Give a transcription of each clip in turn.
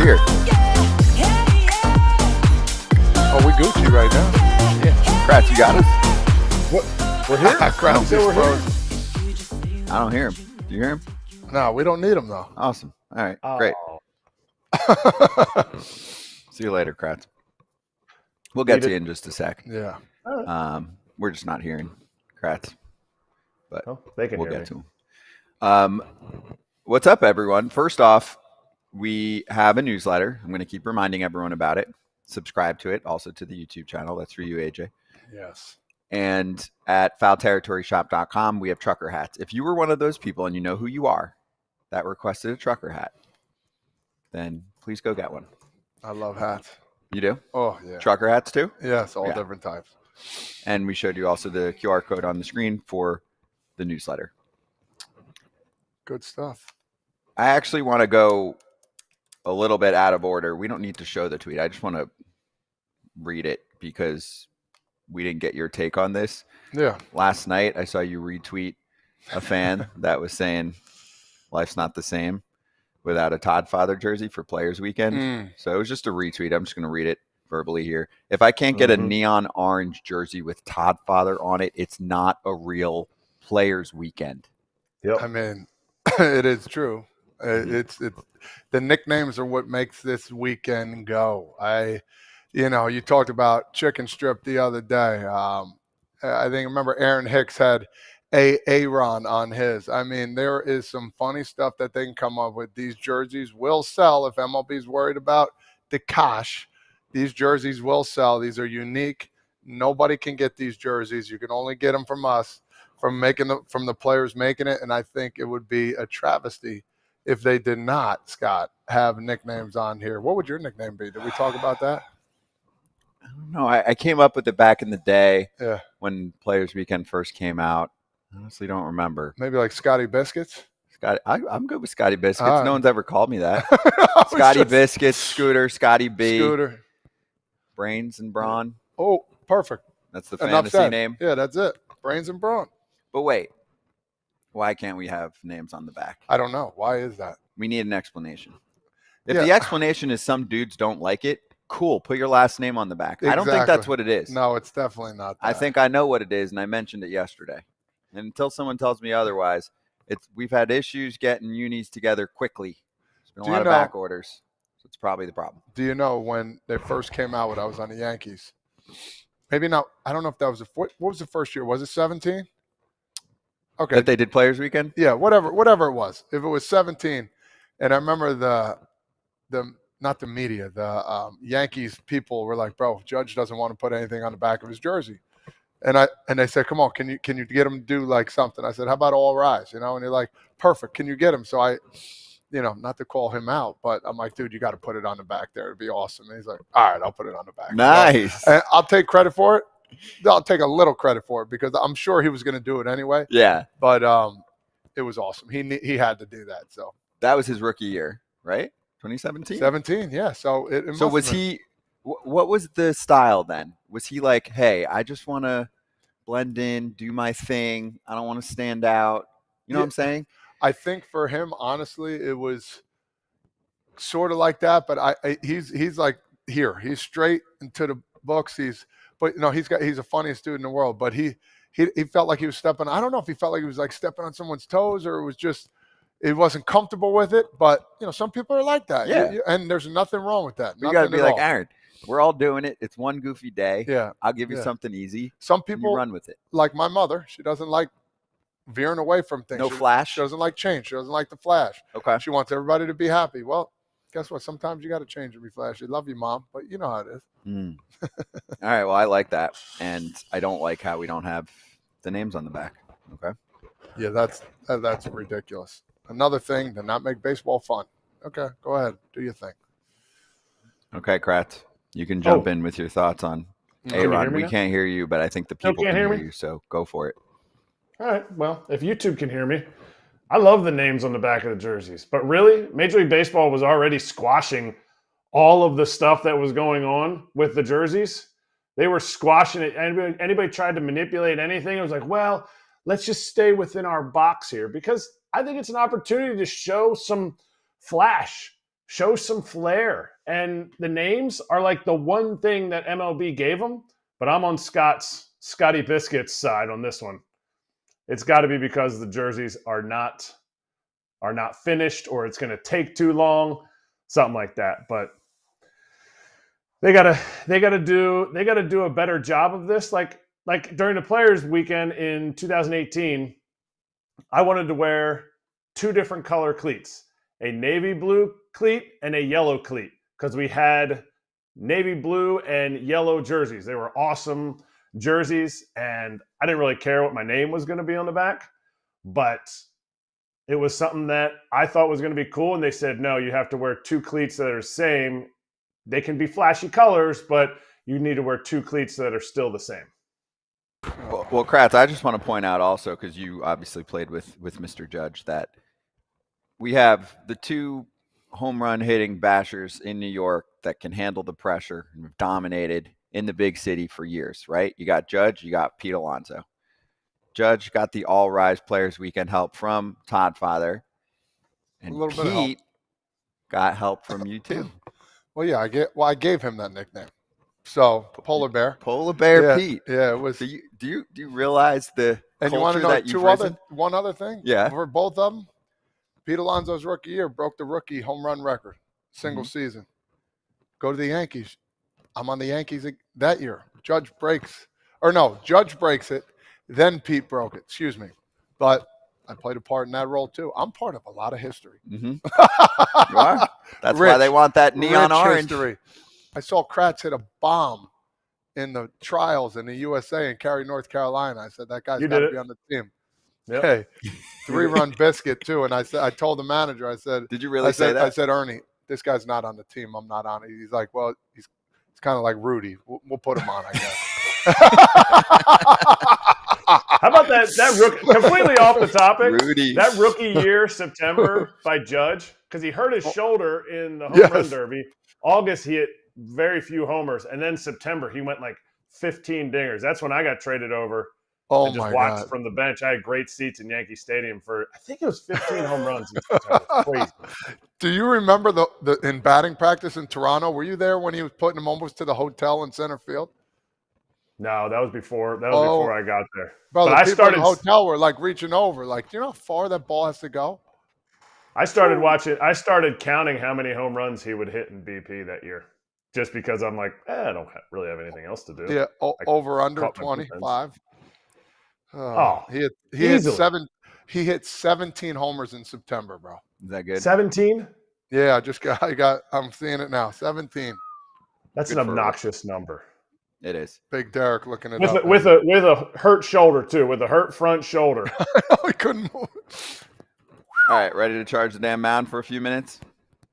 here. Oh, we Gucci right now. Yeah. Kratz, you got us? What? We're here? Kratz we're here? I don't hear him. Do you hear him? No, we don't need him, though. Awesome. All right. Great. See you later, Kratz. We'll get to you in just a sec. Yeah. We're just not hearing Kratz, but they can we'll hear get to him. What's up, everyone? First off, we have a newsletter. I'm going to keep reminding everyone about it. Subscribe to it, also to the YouTube channel. That's for you, AJ. Yes. And at foulterritoryshop.com, we have trucker hats. If you were one of those people, and you know who you are, that requested a trucker hat, then please go get one. I love hats. You do? Oh, yeah. Trucker hats too? Yes, all different types. And we showed you also the QR code on the screen for the newsletter. Good stuff. I actually want to go a little bit out of order. We don't need to show the tweet. I just want to read it because we didn't get your take on this. Yeah. Last night, I saw you retweet a fan that was saying life's not the same without a Todd Father jersey for Players Weekend. So it was just a retweet. I'm just going to read it verbally here. If I can't get a neon orange jersey with Todd Father on it, it's not a real Players Weekend. Yep. I mean, it is true. It's the nicknames are what makes this weekend go. You talked about chicken strip the other day. Remember Aaron Hicks had Aaron on his. I mean, there is some funny stuff that they can come up with. These jerseys will sell if MLB's worried about the cash. These jerseys will sell. These are unique. Nobody can get these jerseys. You can only get them from us, from the players making it. And I think it would be a travesty if they did not, Scott, have nicknames on here. What would your nickname be? Did we talk about that? I don't know. I came up with it back in the day when Players Weekend first came out. I honestly don't remember. Maybe like Scotty Biscuits? I'm good with Scotty Biscuits. No one's ever called me that. Scotty Biscuits, Scooter, Scotty B. Scooter. Brains and Braun. Oh, perfect. That's the fantasy name. Yeah, that's it. Brains and Braun. But wait. Why can't we have names on the back? I don't know. Why is that? We need an explanation. If the explanation is some dudes don't like it, cool. Put your last name on the back. Exactly. I don't think that's what it is. No, it's definitely not that. I think I know what it is, and I mentioned it yesterday. And until someone tells me otherwise, we've had issues getting unis together quickly. There's been a lot of back orders. So it's probably the problem. Do you know when they first came out when I was on the Yankees? Maybe not. I don't know if that was what was the first year? Was it 17? Okay. That they did Players Weekend? Yeah, whatever it was. If it was 17, and I remember not the media, the Yankees people were like, "Bro, Judge doesn't want to put anything on the back of his jersey," and they said, "Come on, can you get him to do like something?" I said, "How about All Rise?" And they're like, "Perfect. Can you get him?" So I, not to call him out, but I'm like, "Dude, you got to put it on the back there. It'd be awesome." And he's like, "All right, I'll put it on the back." Nice. And I'll take credit for it. I'll take a little credit for it because I'm sure he was going to do it anyway. Yeah. But it was awesome. He had to do that. So that was his rookie year, right? 2017? 17, yeah. So was he – what was the style then? Was he like, hey, I just want to blend in, do my thing. I don't want to stand out. You know what I'm saying? I think for him, honestly, it was sort of like that. But he's like here. He's straight into the books. He's the funniest dude in the world. But he felt like he was stepping. I don't know if he felt like he was like stepping on someone's toes or it was just – it wasn't comfortable with it, but some people are like that. Yeah. And there's nothing wrong with that. You got to be like, Aaron, we're all doing it. It's one goofy day. Yeah. I'll give you something easy. Some people run with it. Like my mother, she doesn't like veering away from things. No flash. She doesn't like change. She doesn't like the flash. Okay. She wants everybody to be happy. Well, guess what? Sometimes you got to change and be flashy. Love you, Mom, but you know how it is. All right. Well, I like that. And I don't like how we don't have the names on the back. Okay. Yeah, that's ridiculous. Another thing to not make baseball fun. Okay, go ahead. Do your thing. Okay, Kratz. You can jump in with your thoughts on A-Rod. We can't hear you, but I think the people can hear you, so go for it. All right. Well, if YouTube can hear me, I love the names on the back of the jerseys. But really, Major League Baseball was already squashing all of the stuff that was going on with the jerseys. They were squashing it. Anybody tried to manipulate anything, it was like, well, let's just stay within our box here because I think it's an opportunity to show some flash, show some flair. And the names are like the one thing that MLB gave them, but I'm on Scotty Biscuit's side on this one. It's got to be because the jerseys are not finished, or it's going to take too long, something like that. But they gotta do a better job of this. Like during the Players Weekend in 2018, I wanted to wear 2 different color cleats, a navy blue cleat and a yellow cleat, because we had navy blue and yellow jerseys. They were awesome jerseys, and I didn't really care what my name was going to be on the back, but it was something that I thought was going to be cool, and they said, no, you have to wear 2 cleats that are the same. They can be flashy colors, but you need to wear 2 cleats that are still the same. Well, Kratz, I just want to point out also, because you obviously played with Mr. Judge, that we have the 2 home run hitting bashers in New York that can handle the pressure and have dominated in the big city for years, right? You got Judge, you got Pete Alonso. Judge got the All Rise Players Weekend help from Todd Father, and Pete got help from you too. Well, yeah, I gave him that nickname. So Polar Bear, Pete. Yeah, it was. Do you realize the and you want to know one other thing? Yeah, for both of them, Pete Alonso's rookie year broke the rookie home run record, single season. Go to the Yankees. I'm on the Yankees that year. Judge breaks it. Then Pete broke it. Excuse me, but I played a part in that role too. I'm part of a lot of history. You are. That's why they want that neon orange. History. I saw Kratz hit a bomb in the trials in the USA in Cary, North Carolina. I said, that guy's got to be on the team. Yep. Hey, 3-run biscuit too. And I told the manager, I said, did you really say that? I said, Ernie, this guy's not on the team. I'm not on it. He's like, well, he's kind of like Rudy. We'll put him on, I guess. How about that rookie, completely off the topic, Rudy. That rookie year, September, by Judge, because he hurt his shoulder in the home run derby. August, he hit very few homers. And then September, he went like 15 dingers. That's when I got traded over and just watched from the bench. I had great seats in Yankee Stadium for, I think it was 15 home runs in September. Crazy. Do you remember the in batting practice in Toronto? Were you there when he was putting them almost to the hotel in center field? No, that was before I got there. Brother, but I started in the hotel were like reaching over, like, do you know how far that ball has to go? I started counting how many home runs he would hit in BP that year, just because I'm like, I don't really have anything else to do. Yeah, over under 25. He hit 17 homers in September, bro. Is that good? 17? Yeah, I'm seeing it now. 17. That's an obnoxious number. It is. Big Derek looking at it with a hurt shoulder too, with a hurt front shoulder. He couldn't move. All right, ready to charge the damn mound for a few minutes?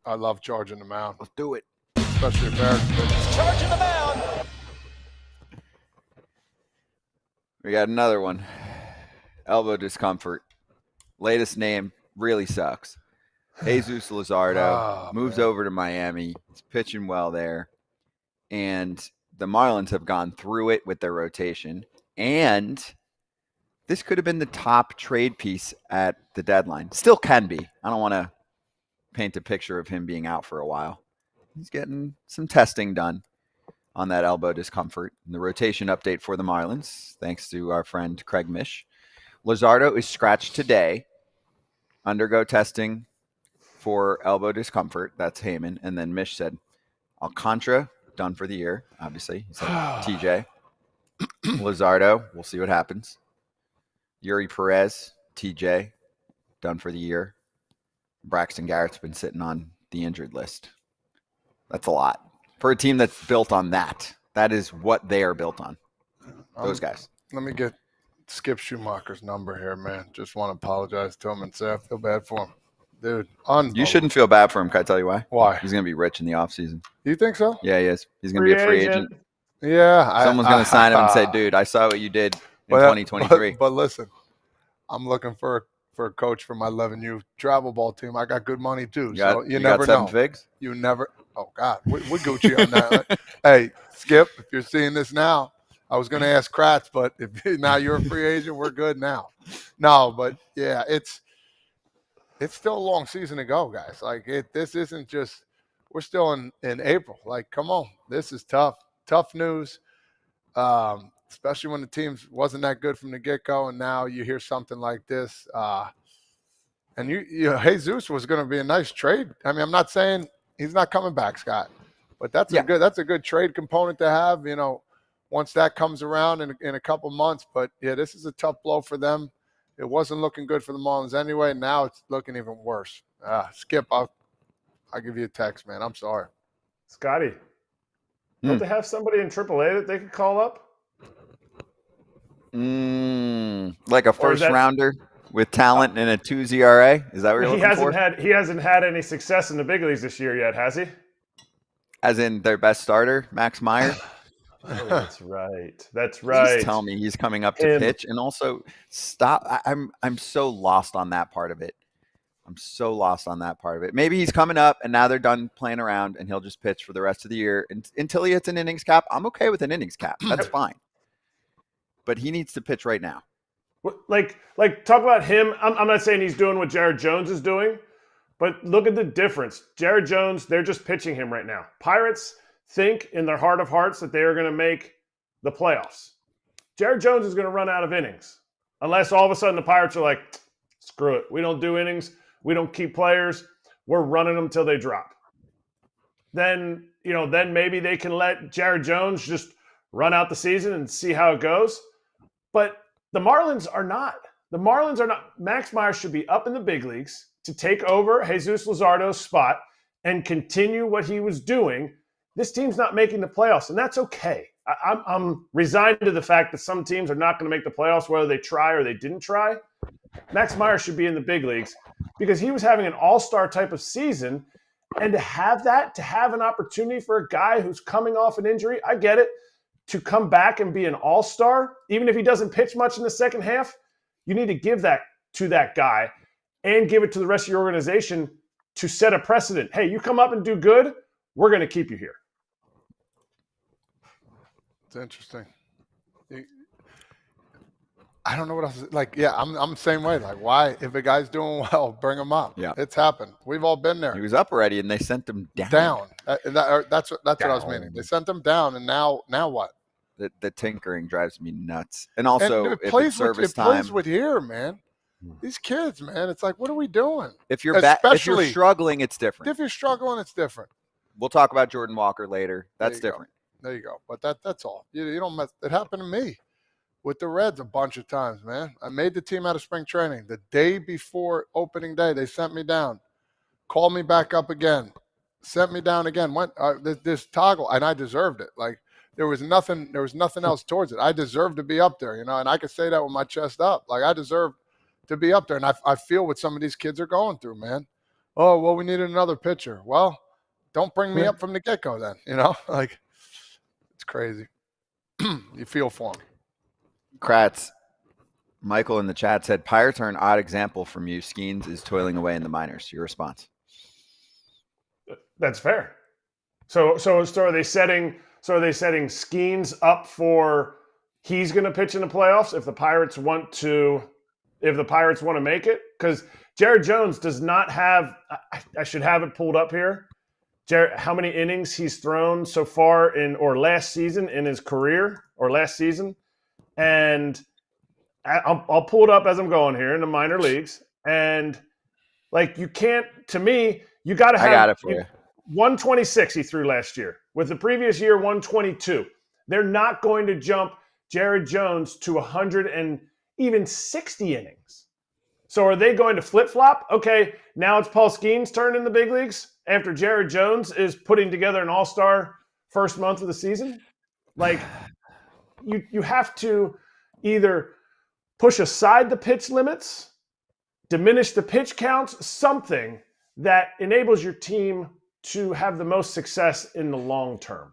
I love charging the mound. Let's do it. Especially American. Charging the mound. We got another one. Elbow discomfort. Latest name really sucks. Jesus Luzardo moves over to Miami. He's pitching well there. And the Marlins have gone through it with their rotation. And this could have been the top trade piece at the deadline. Still can be. I don't want to paint a picture of him being out for a while. He's getting some testing done on that elbow discomfort. And the rotation update for the Marlins, thanks to our friend Craig Mish. Luzardo is scratched today. Undergo testing for elbow discomfort. That's Heyman. And then Mish said, Alcantara, done for the year, obviously. He said, TJ. Luzardo, we'll see what happens. Yuri Perez, TJ, done for the year. Braxton Garrett's been sitting on the injured list. That's a lot. For a team that's built on that. That is what they are built on. Those guys. Let me get Skip Schumacher's number here, man. Just want to apologize to him and say I feel bad for him. Dude, you shouldn't feel bad for him. Can I tell you why? Why? He's going to be rich in the offseason. You think so? Yeah, he is. He's going to be a free agent. Yeah. Someone's going to sign him and say, dude, I saw what you did in 2023. But listen, I'm looking for a coach for my 11U travel ball team. I got good money too. You never know. Figs? You never. Oh, God. We're Gucci on that. Hey, Skip, if you're seeing this now, I was going to ask Kratz, but if now you're a free agent, we're good now. No, but yeah, it's still a long season to go, guys. Like this isn't just we're still in April. Like, come on, this is tough news. Especially when the team wasn't that good from the get-go, and now you hear something like this. And Jesus was going to be a nice trade. I mean, I'm not saying he's not coming back, Scott, but that's a good trade component to have. Once that comes around in a couple months. But yeah, this is a tough blow for them. It wasn't looking good for the Marlins anyway. Now it's looking even worse. Skip, I'll give you a text, man. I'm sorry, Scotty. Don't they have somebody in AAA that they could call up? Like a first rounder with talent and a 2 ERA? Is that what you're looking for? He hasn't had any success in the big leagues this year yet, has he? As in their best starter, Max Meyer? Oh, that's right. That's right. Please tell me he's coming up to pitch. And also, stop. I'm so lost on that part of it. Maybe he's coming up and now they're done playing around and he'll just pitch for the rest of the year until he hits an innings cap. I'm okay with an innings cap. That's fine. But he needs to pitch right now. Like talk about him. I'm not saying he's doing what Jared Jones is doing, but look at the difference. Jared Jones, they're just pitching him right now. Pirates think in their heart of hearts that they are going to make the playoffs. Jared Jones is going to run out of innings unless all of a sudden the Pirates are like, screw it. We don't do innings. We don't keep players. We're running them till they drop. Then maybe they can let Jared Jones just run out the season and see how it goes. But the Marlins are not. Max Meyer should be up in the big leagues to take over Jesus Luzardo's spot and continue what he was doing. This team's not making the playoffs, and that's okay. I'm resigned to the fact that some teams are not going to make the playoffs, whether they try or they didn't try. Max Meyer should be in the big leagues because he was having an all-star type of season. And to have an opportunity for a guy who's coming off an injury, I get it, to come back and be an all-star, even if he doesn't pitch much in the second half, you need to give that to that guy and give it to the rest of your organization to set a precedent. Hey, you come up and do good, we're going to keep you here. It's interesting. I don't know what else. I'm the same way. Like, why? If a guy's doing well, bring him up. Yeah, it's happened. We've all been there. He was up already, and they sent him down. That's what I was meaning. They sent him down, and now what? The tinkering drives me nuts. And also, if it's service time, plays with here, man. These kids, man. It's like, what are we doing? If you're struggling, it's different. If you're struggling, it's different. We'll talk about Jordan Walker later. That's different. There you go. But that's all. You don't mess. It happened to me with the Reds a bunch of times, man. I made the team out of spring training. The day before opening day, they sent me down. Called me back up again. Sent me down again. Went this toggle, and I deserved it. Like, there was nothing else towards it. I deserved to be up there, and I could say that with my chest up. Like, I deserve to be up there. And I feel what some of these kids are going through, man. Oh, well, we needed another pitcher. Well, don't bring me up from the get-go then, Like, it's crazy. You feel for them. Kratz, Michael in the chat said, Pirates are an odd example from you. Skeens is toiling away in the minors. Your response? That's fair. So are they setting Skeens up for he's going to pitch in the playoffs if the Pirates want to make it? Because Jared Jones does not have. I should have it pulled up here. Jared, how many innings he's thrown so far last season in his career or last season? And I'll pull it up as I'm going here in the minor leagues. And you can't. To me, you got to have. I got it for you. 126 he threw last year. With the previous year, 122. They're not going to jump Jared Jones to 100 and even 60 innings. So are they going to flip-flop? Okay, now it's Paul Skeens' turn in the big leagues after Jared Jones is putting together an all-star first month of the season? You have to either push aside the pitch limits, diminish the pitch counts, something that enables your team to have the most success in the long term.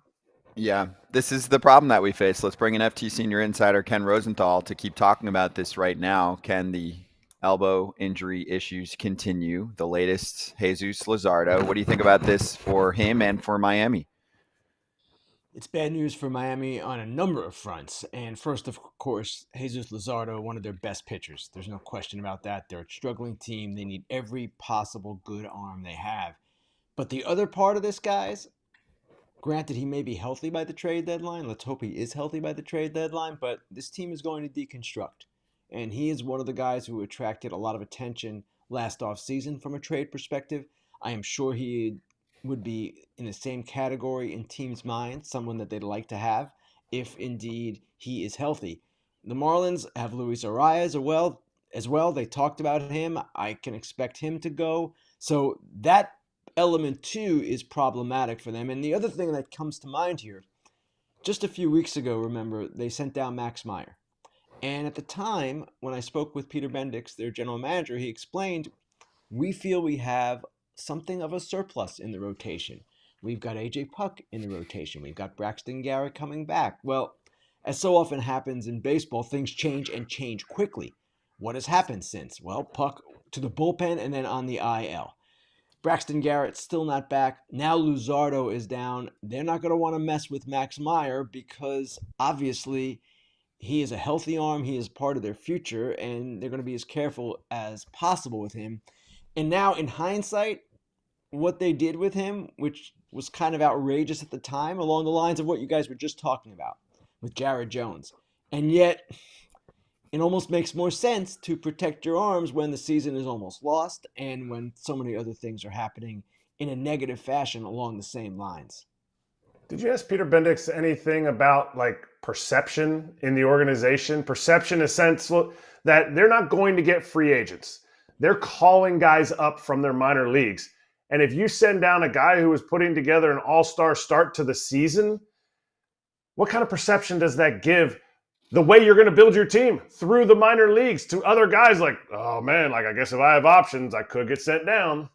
Yeah, this is the problem that we face. Let's bring in FT Senior Insider Ken Rosenthal to keep talking about this right now. Can the elbow injury issues continue? The latest, Jesus Luzardo. What do you think about this for him and for Miami? It's bad news for Miami on a number of fronts. And first, of course, Jesus Luzardo, one of their best pitchers. There's no question about that. They're a struggling team. They need every possible good arm they have. But the other part of this, guys, granted, he may be healthy by the trade deadline. Let's hope he is healthy by the trade deadline. But this team is going to deconstruct. And he is one of the guys who attracted a lot of attention last offseason from a trade perspective. I am sure he would be in the same category in teams' minds, someone that they'd like to have if indeed he is healthy. The Marlins have Luis Arias as well. They talked about him. I can expect him to go. So that element too is problematic for them. And the other thing that comes to mind here, just a few weeks ago, remember, they sent down Max Meyer. And at the time, when I spoke with Peter Bendix, their general manager, he explained, we feel we have something of a surplus in the rotation. We've got A.J. Puck in the rotation. We've got Braxton Garrett coming back. Well, as so often happens in baseball, things change and change quickly. What has happened since? Well, Puck to the bullpen and then on the IL. Braxton Garrett still not back. Now Luzardo is down. They're not going to want to mess with Max Meyer because obviously he is a healthy arm. He is part of their future, and they're going to be as careful as possible with him. And now, in hindsight, what they did with him, which was kind of outrageous at the time, along the lines of what you guys were just talking about with Jared Jones. And yet, it almost makes more sense to protect your arms when the season is almost lost and when so many other things are happening in a negative fashion along the same lines. Did you ask Peter Bendix anything about like perception in the organization? Perception in a sense that they're not going to get free agents. They're calling guys up from their minor leagues. And if you send down a guy who is putting together an all-star start to the season, what kind of perception does that give the way you're going to build your team through the minor leagues to other guys like, oh man, like I guess if I have options, I could get sent down?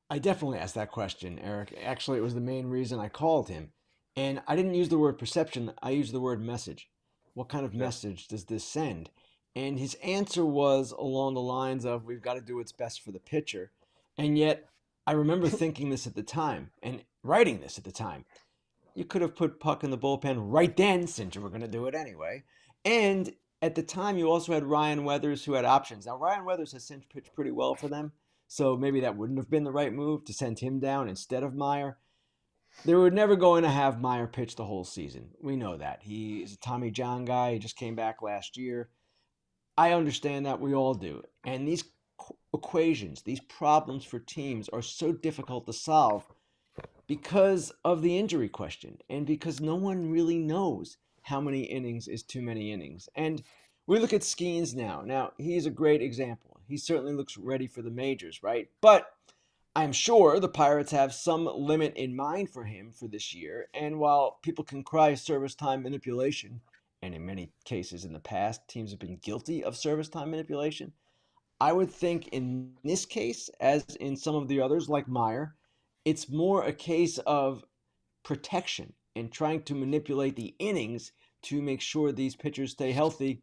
I definitely asked that question, Eric. Actually, it was the main reason I called him. And I didn't use the word perception. I used the word message. What kind of message does this send? And his answer was along the lines of, we've got to do what's best for the pitcher. And yet, I remember thinking this at the time and writing this at the time. You could have put Puck in the bullpen right then, since you were going to do it anyway. And at the time, you also had Ryan Weathers, who had options. Now, Ryan Weathers has since pitched pretty well for them, so maybe that wouldn't have been the right move to send him down instead of Meyer. They were never going to have Meyer pitch the whole season. We know that. He is a Tommy John guy. He just came back last year. I understand that. We all do. And these equations, these problems for teams are so difficult to solve because of the injury question and because no one really knows how many innings is too many innings. And we look at Skeens now. Now, he's a great example. He certainly looks ready for the majors, right? But I'm sure the Pirates have some limit in mind for him for this year. And while people can cry service time manipulation, and in many cases in the past, teams have been guilty of service time manipulation, I would think in this case, as in some of the others like Meyer, it's more a case of protection and trying to manipulate the innings to make sure these pitchers stay healthy,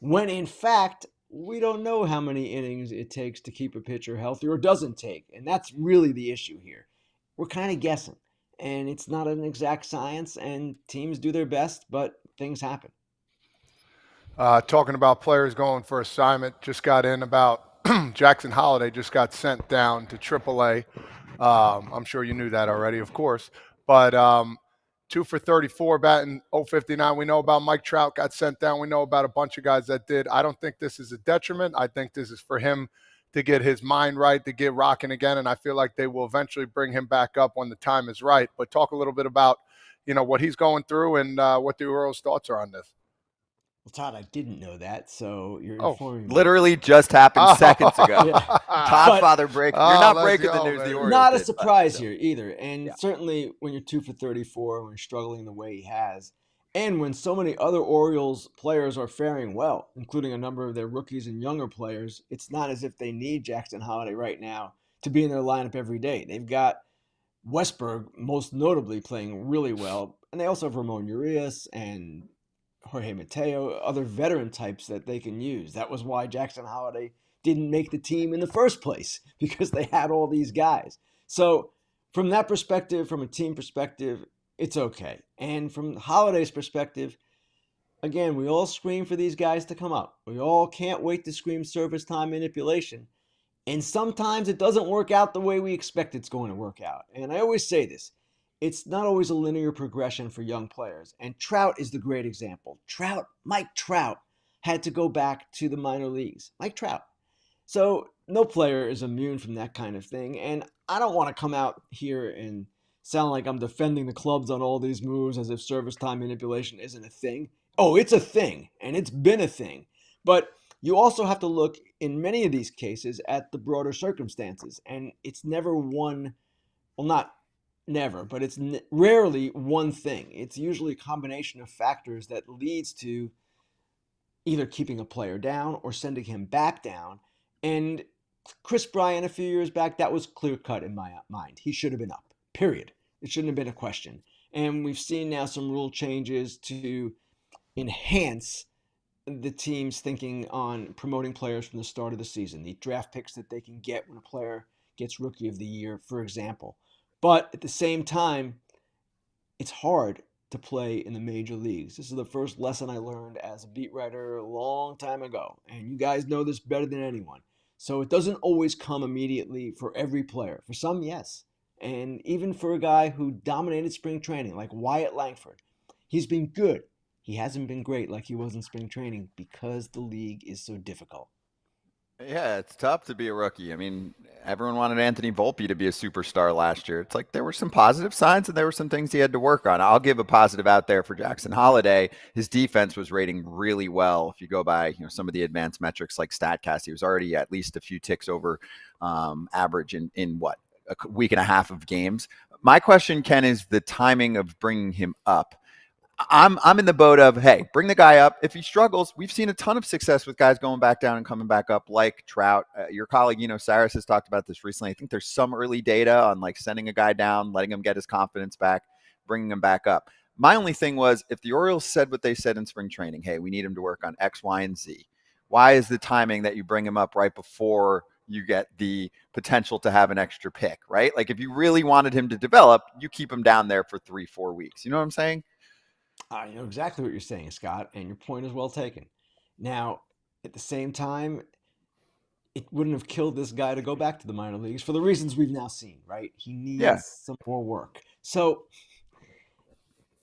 when in fact, we don't know how many innings it takes to keep a pitcher healthy or doesn't take. And that's really the issue here. We're kind of guessing, and it's not an exact science, and teams do their best, but things happen. Talking about players going for assignment, just got in about Jackson Holliday just got sent down to AAA. I'm sure you knew that already, of course. But 2 for 34 batting, 059. We know about Mike Trout got sent down. We know about a bunch of guys that did. I don't think this is a detriment. I think this is for him to get his mind right, to get rocking again. And I feel like they will eventually bring him back up when the time is right. But talk a little bit about, what he's going through and what the Orioles' thoughts are on this. Well, Todd, I didn't know that, so you're informing me. Literally just happened seconds ago. Yeah. Todd Father break. You're not breaking the news. Man. The Orioles Not a did, surprise but, here either. And certainly when you're 2 for 34, when you're struggling the way he has, and when so many other Orioles players are faring well, including a number of their rookies and younger players, it's not as if they need Jackson Holliday right now to be in their lineup every day. They've got Westberg, most notably, playing really well. And they also have Ramon Urias and Jorge Mateo, other veteran types that they can use. That was why Jackson Holliday didn't make the team in the first place, because they had all these guys. So from that perspective, from a team perspective, it's okay. And from Holliday's perspective, again, we all scream for these guys to come up. We all can't wait to scream service time manipulation. And sometimes it doesn't work out the way we expect it's going to work out. And I always say this, it's not always a linear progression for young players. And Trout is the great example. Mike Trout had to go back to the minor leagues. Mike Trout. So no player is immune from that kind of thing. And I don't want to come out here and sound like I'm defending the clubs on all these moves as if service time manipulation isn't a thing. Oh, it's a thing, and it's been a thing. But you also have to look in many of these cases at the broader circumstances. And it's never one, well, not never, but it's rarely one thing. It's usually a combination of factors that leads to either keeping a player down or sending him back down. And Chris Bryant a few years back, that was clear cut in my mind. He should have been up, period. It shouldn't have been a question. And we've seen now some rule changes to enhance the team's thinking on promoting players from the start of the season, the draft picks that they can get when a player gets Rookie of the Year, for example. But at the same time, it's hard to play in the major leagues. This is the first lesson I learned as a beat writer a long time ago, and you guys know this better than anyone. So it doesn't always come immediately for every player. For some, yes. And even for a guy who dominated spring training, like Wyatt Langford, he's been good. He hasn't been great like he was in spring training because the league is so difficult. Yeah, it's tough to be a rookie. I mean, everyone wanted Anthony Volpe to be a superstar last year. It's like there were some positive signs and there were some things he had to work on. I'll give a positive out there for Jackson Holliday. His defense was rating really well. If you go by, some of the advanced metrics like StatCast, he was already at least a few ticks over average in what, a week and a half of games. My question, Ken, is the timing of bringing him up. I'm in the boat of, hey, bring the guy up. If he struggles, we've seen a ton of success with guys going back down and coming back up, like Trout. Your colleague, Cyrus has talked about this recently. I think there's some early data on like sending a guy down, letting him get his confidence back, bringing him back up. My only thing was, if the Orioles said what they said in spring training, hey, we need him to work on X, Y, and Z. Why is the timing that you bring him up right before you get the potential to have an extra pick, right? Like if you really wanted him to develop, you keep him down there for 3-4 weeks. You know what I'm saying? I know exactly what you're saying, Scott, and your point is well taken. Now, at the same time, it wouldn't have killed this guy to go back to the minor leagues for the reasons we've now seen, right? He Yeah. needs some more work. So,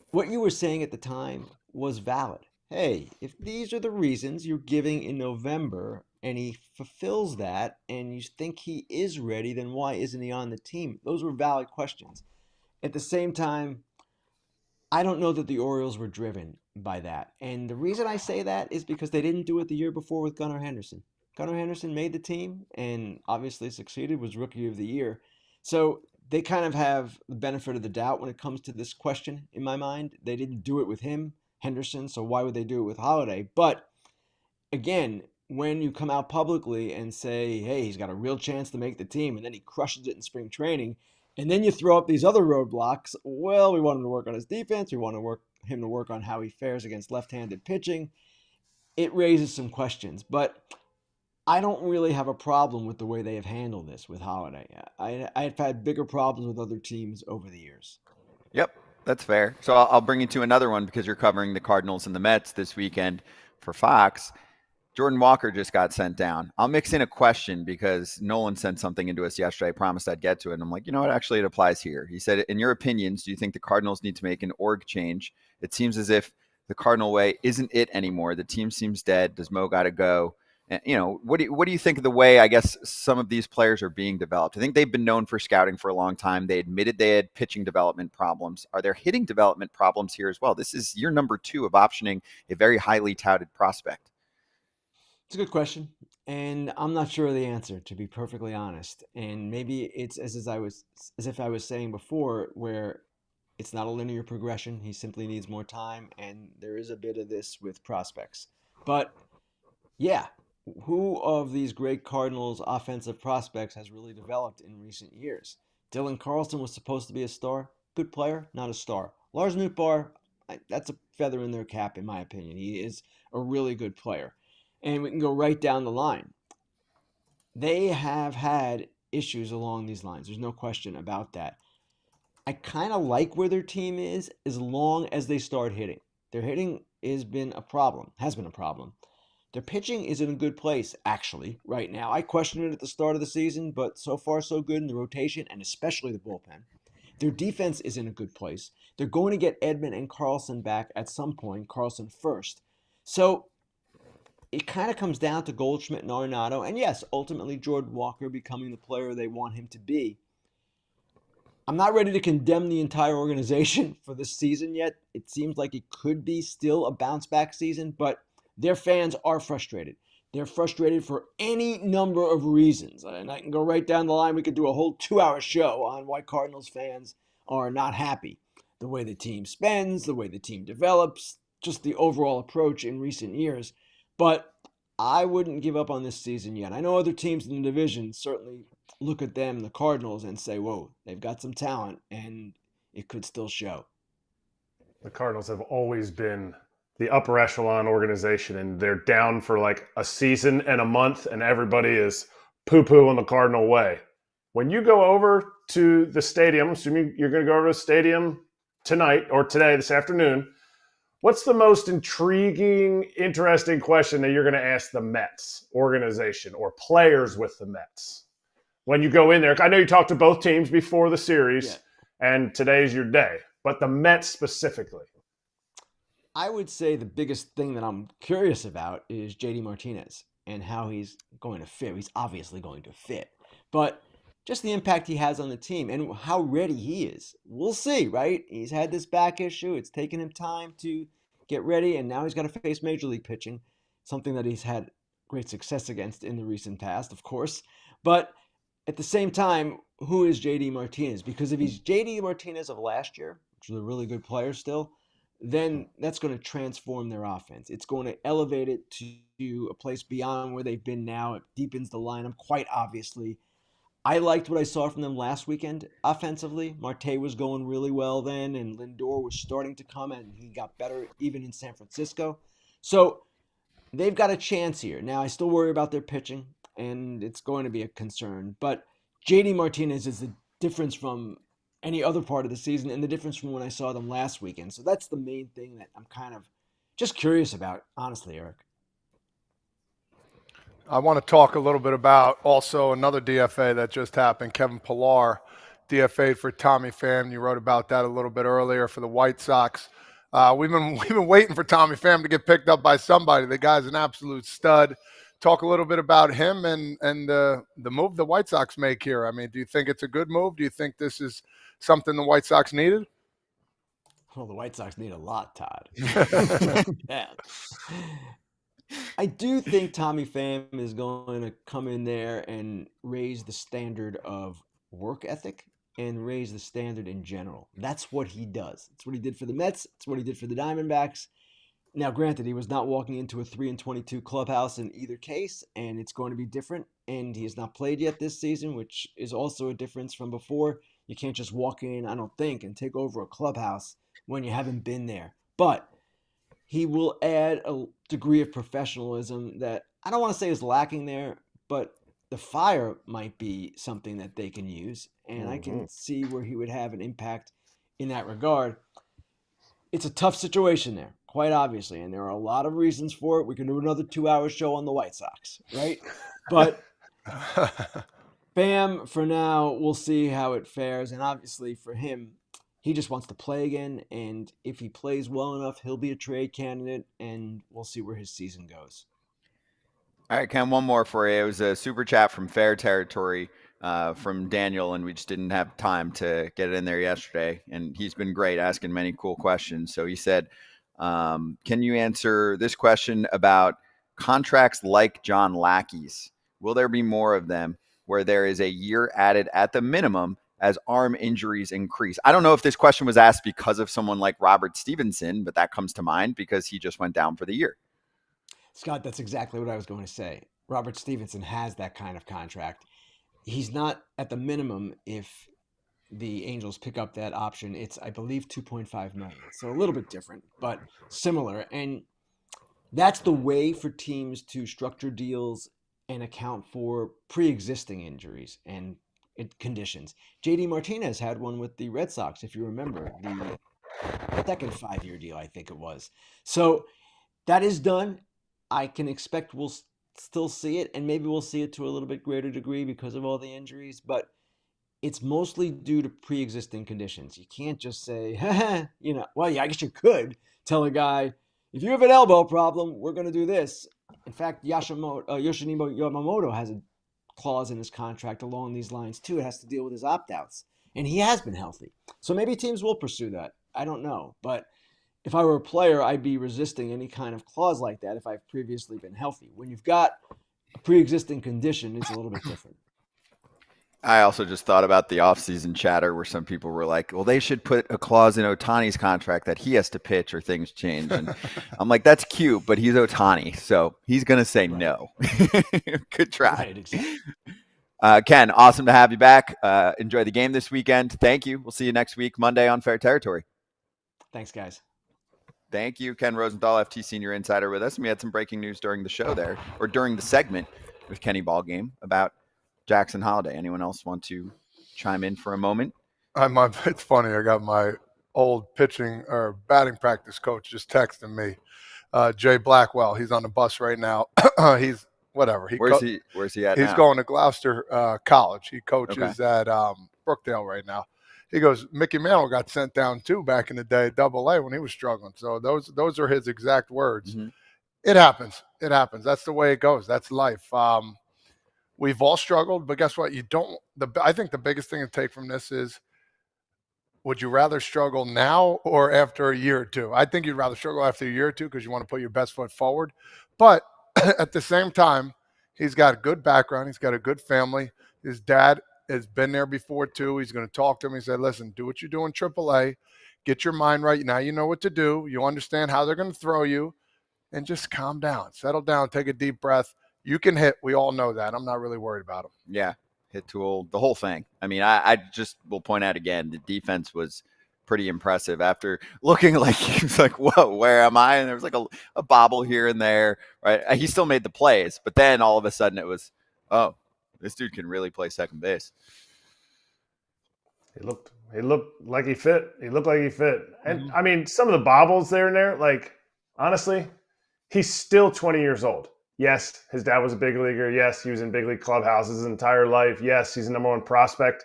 what you were saying at the time was valid. Hey, if these are the reasons you're giving in November and he fulfills that and you think he is ready, then why isn't he on the team? Those were valid questions. At the same time, I don't know that the Orioles were driven by that. And the reason I say that is because they didn't do it the year before with Gunnar Henderson. Gunnar Henderson made the team and obviously succeeded, was Rookie of the Year. So they kind of have the benefit of the doubt when it comes to this question in my mind. They didn't do it with him, Henderson, so why would they do it with Holiday? But again, when you come out publicly and say, hey, he's got a real chance to make the team, and then he crushes it in spring training, and then you throw up these other roadblocks, well, we want him to work on his defense, we want him to work on how he fares against left-handed pitching, it raises some questions. But I don't really have a problem with the way they have handled this with Holiday. I've had bigger problems with other teams over the years. Yep, that's fair. So I'll bring you to another one because you're covering the Cardinals and the Mets this weekend for Fox. Jordan Walker just got sent down. I'll mix in a question because Nolan sent something into us yesterday. I promised I'd get to it. And I'm like, you know what? Actually, it applies here. He said, in your opinions, do you think the Cardinals need to make an org change? It seems as if the Cardinal way isn't it anymore. The team seems dead. Does Mo got to go? And, what do you think of the way, I guess, some of these players are being developed? I think they've been known for scouting for a long time. They admitted they had pitching development problems. Are there hitting development problems here as well? This is year number 2 of optioning a very highly touted prospect. It's a good question, and I'm not sure of the answer, to be perfectly honest. And maybe it's as if I was saying before, where it's not a linear progression. He simply needs more time, and there is a bit of this with prospects. But yeah, who of these great Cardinals offensive prospects has really developed in recent years? Dylan Carlson was supposed to be a star, good player, not a star. Lars Nootbaar, that's a feather in their cap, in my opinion. He is a really good player. And we can go right down the line. They have had issues along these lines. There's no question about that. I kind of like where their team is as long as they start hitting. Their hitting has been a problem. Their pitching is in a good place, actually, right now. I questioned it at the start of the season, but so far so good in the rotation and especially the bullpen. Their defense is in a good place. They're going to get Edman and Carlson back at some point, Carlson first. So it kind of comes down to Goldschmidt and Arenado, and yes, ultimately Jordan Walker becoming the player they want him to be. I'm not ready to condemn the entire organization for this season yet. It seems like it could be still a bounce-back season, but their fans are frustrated. They're frustrated for any number of reasons. And I can go right down the line. We could do a whole 2-hour show on why Cardinals fans are not happy. The way the team spends, the way the team develops, just the overall approach in recent years. But I wouldn't give up on this season yet. I know other teams in the division certainly look at them, the Cardinals, and say, whoa, they've got some talent, and it could still show. The Cardinals have always been the upper echelon organization, and they're down for like a season and a month, and everybody is poo-pooing the Cardinal way. When you go over to the stadium, assuming you're going to go over to the stadium tonight or today, this afternoon, what's the most intriguing, interesting question that you're going to ask the Mets organization or players with the Mets when you go in there? I know you talked to both teams before the series, and today's your day, but the Mets specifically. I would say the biggest thing that I'm curious about is JD Martinez and how he's going to fit. He's obviously going to fit, but just the impact he has on the team and how ready he is. We'll see, right? He's had this back issue. It's taken him time to get ready, and now he's got to face Major League pitching, something that he's had great success against in the recent past, of course. But at the same time, who is JD Martinez? Because if he's JD Martinez of last year, which was a really good player still, then that's going to transform their offense. It's going to elevate it to a place beyond where they've been now. It deepens the lineup quite obviously. I liked what I saw from them last weekend offensively. Marte was going really well then, and Lindor was starting to come, and he got better even in San Francisco. So they've got a chance here. Now, I still worry about their pitching, and it's going to be a concern. But JD Martinez is the difference from any other part of the season and the difference from when I saw them last weekend. So that's the main thing that I'm kind of just curious about, honestly, Eric. I want to talk a little bit about also another DFA that just happened. Kevin Pillar DFA'd for Tommy Pham. You wrote about that a little bit earlier for the White Sox. We've been waiting for Tommy Pham to get picked up by somebody. The guy's an absolute stud. Talk a little bit about him and the move the White Sox make here. I mean, do you think it's a good move? Do you think this is something the White Sox needed? Well, the White Sox need a lot, Todd. Yeah. I do think Tommy Pham is going to come in there and raise the standard of work ethic and raise the standard in general. That's what he does. It's what he did for the Mets. It's what he did for the Diamondbacks. Now, granted, he was not walking into a 3-22 clubhouse in either case, and it's going to be different. And he has not played yet this season, which is also a difference from before. You can't just walk in, I don't think, and take over a clubhouse when you haven't been there. But he will add a degree of professionalism that I don't want to say is lacking there, but the fire might be something that they can use. And I can see where he would have an impact in that regard. It's a tough situation there, quite obviously, and there are a lot of reasons for it. We can do another 2-hour show on the White Sox, right? But Pham, for now, we'll see how it fares. And obviously for him, he just wants to play again. And if he plays well enough, he'll be a trade candidate, and we'll see where his season goes. All right, Ken, one more for you. It was a super chat from Fair Territory from Daniel, and we just didn't have time to get it in there yesterday. And he's been great, asking many cool questions. So he said, can you answer this question about contracts like John Lackey's? Will there be more of them where there is a year added at the minimum as arm injuries increase? I don't know if this question was asked because of someone like Robert Stevenson, but that comes to mind because he just went down for the year. Scott, that's exactly what I was going to say. Robert Stevenson has that kind of contract. He's not at the minimum if the Angels pick up that option. It's, I believe, $2.5 million. So a little bit different, but similar. And that's the way for teams to structure deals and account for pre-existing injuries and conditions. JD Martinez had one with the Red Sox, if you remember, the second 5-year deal, I think it was. So that is done. I can expect we'll still see it, and maybe we'll see it to a little bit greater degree because of all the injuries, but it's mostly due to pre-existing conditions. You can't just say, well, yeah, I guess you could tell a guy, if you have an elbow problem, we're going to do this. In fact, Yoshinimo Yamamoto has a clause in his contract along these lines too. It has to deal with his opt-outs, and he has been healthy. So maybe teams will pursue that. I don't know, but if I were a player, I'd be resisting any kind of clause like that if I've previously been healthy. When you've got a pre-existing condition, it's a little bit different. I also just thought about the offseason chatter where some people were like, well, they should put a clause in Ohtani's contract that he has to pitch or things change. And I'm like, that's cute, but he's Ohtani, so he's going to say no. Good try. Right, exactly. Ken, awesome to have you back. Enjoy the game this weekend. Thank you. We'll see you next week, Monday on Fair Territory. Thanks, guys. Thank you, Ken Rosenthal, FT Senior Insider with us. And we had some breaking news during the show there, or during the segment with Kenny Ballgame about Jackson Holiday. Anyone else want to chime in for a moment? It's funny. I got my old pitching or batting practice coach just texting me. Jay Blackwell. He's on the bus right now. He's whatever. Where's he at He's now? going to Gloucester College. He coaches at Brookdale right now. He goes, Mickey Mantle got sent down too back in the day, Double-A, when he was struggling. So those are his exact words. Mm-hmm. It happens. It happens. That's the way it goes. That's life. We've all struggled, but guess what? I think the biggest thing to take from this is, would you rather struggle now or after a year or two? I think you'd rather struggle after a year or two because you want to put your best foot forward. But at the same time, he's got a good background. He's got a good family. His dad has been there before too. He's going to talk to him. He said, listen, do what you do in AAA. Get your mind right. Now you know what to do. You understand how they're going to throw you. And just calm down. Settle down. Take a deep breath. You can hit. We all know that. I'm not really worried about him. Yeah, hit tool, the whole thing. I mean, I just will point out again, the defense was pretty impressive after looking like he was like, whoa, where am I? And there was like a bobble here and there, right? He still made the plays, but then all of a sudden it was, oh, this dude can really play second base. He looked like he fit. He looked like he fit. And I mean, some of the bobbles there and there, like, honestly, he's still 20 years old. Yes, his dad was a big leaguer. Yes, he was in big league clubhouses his entire life. Yes, he's a number one prospect.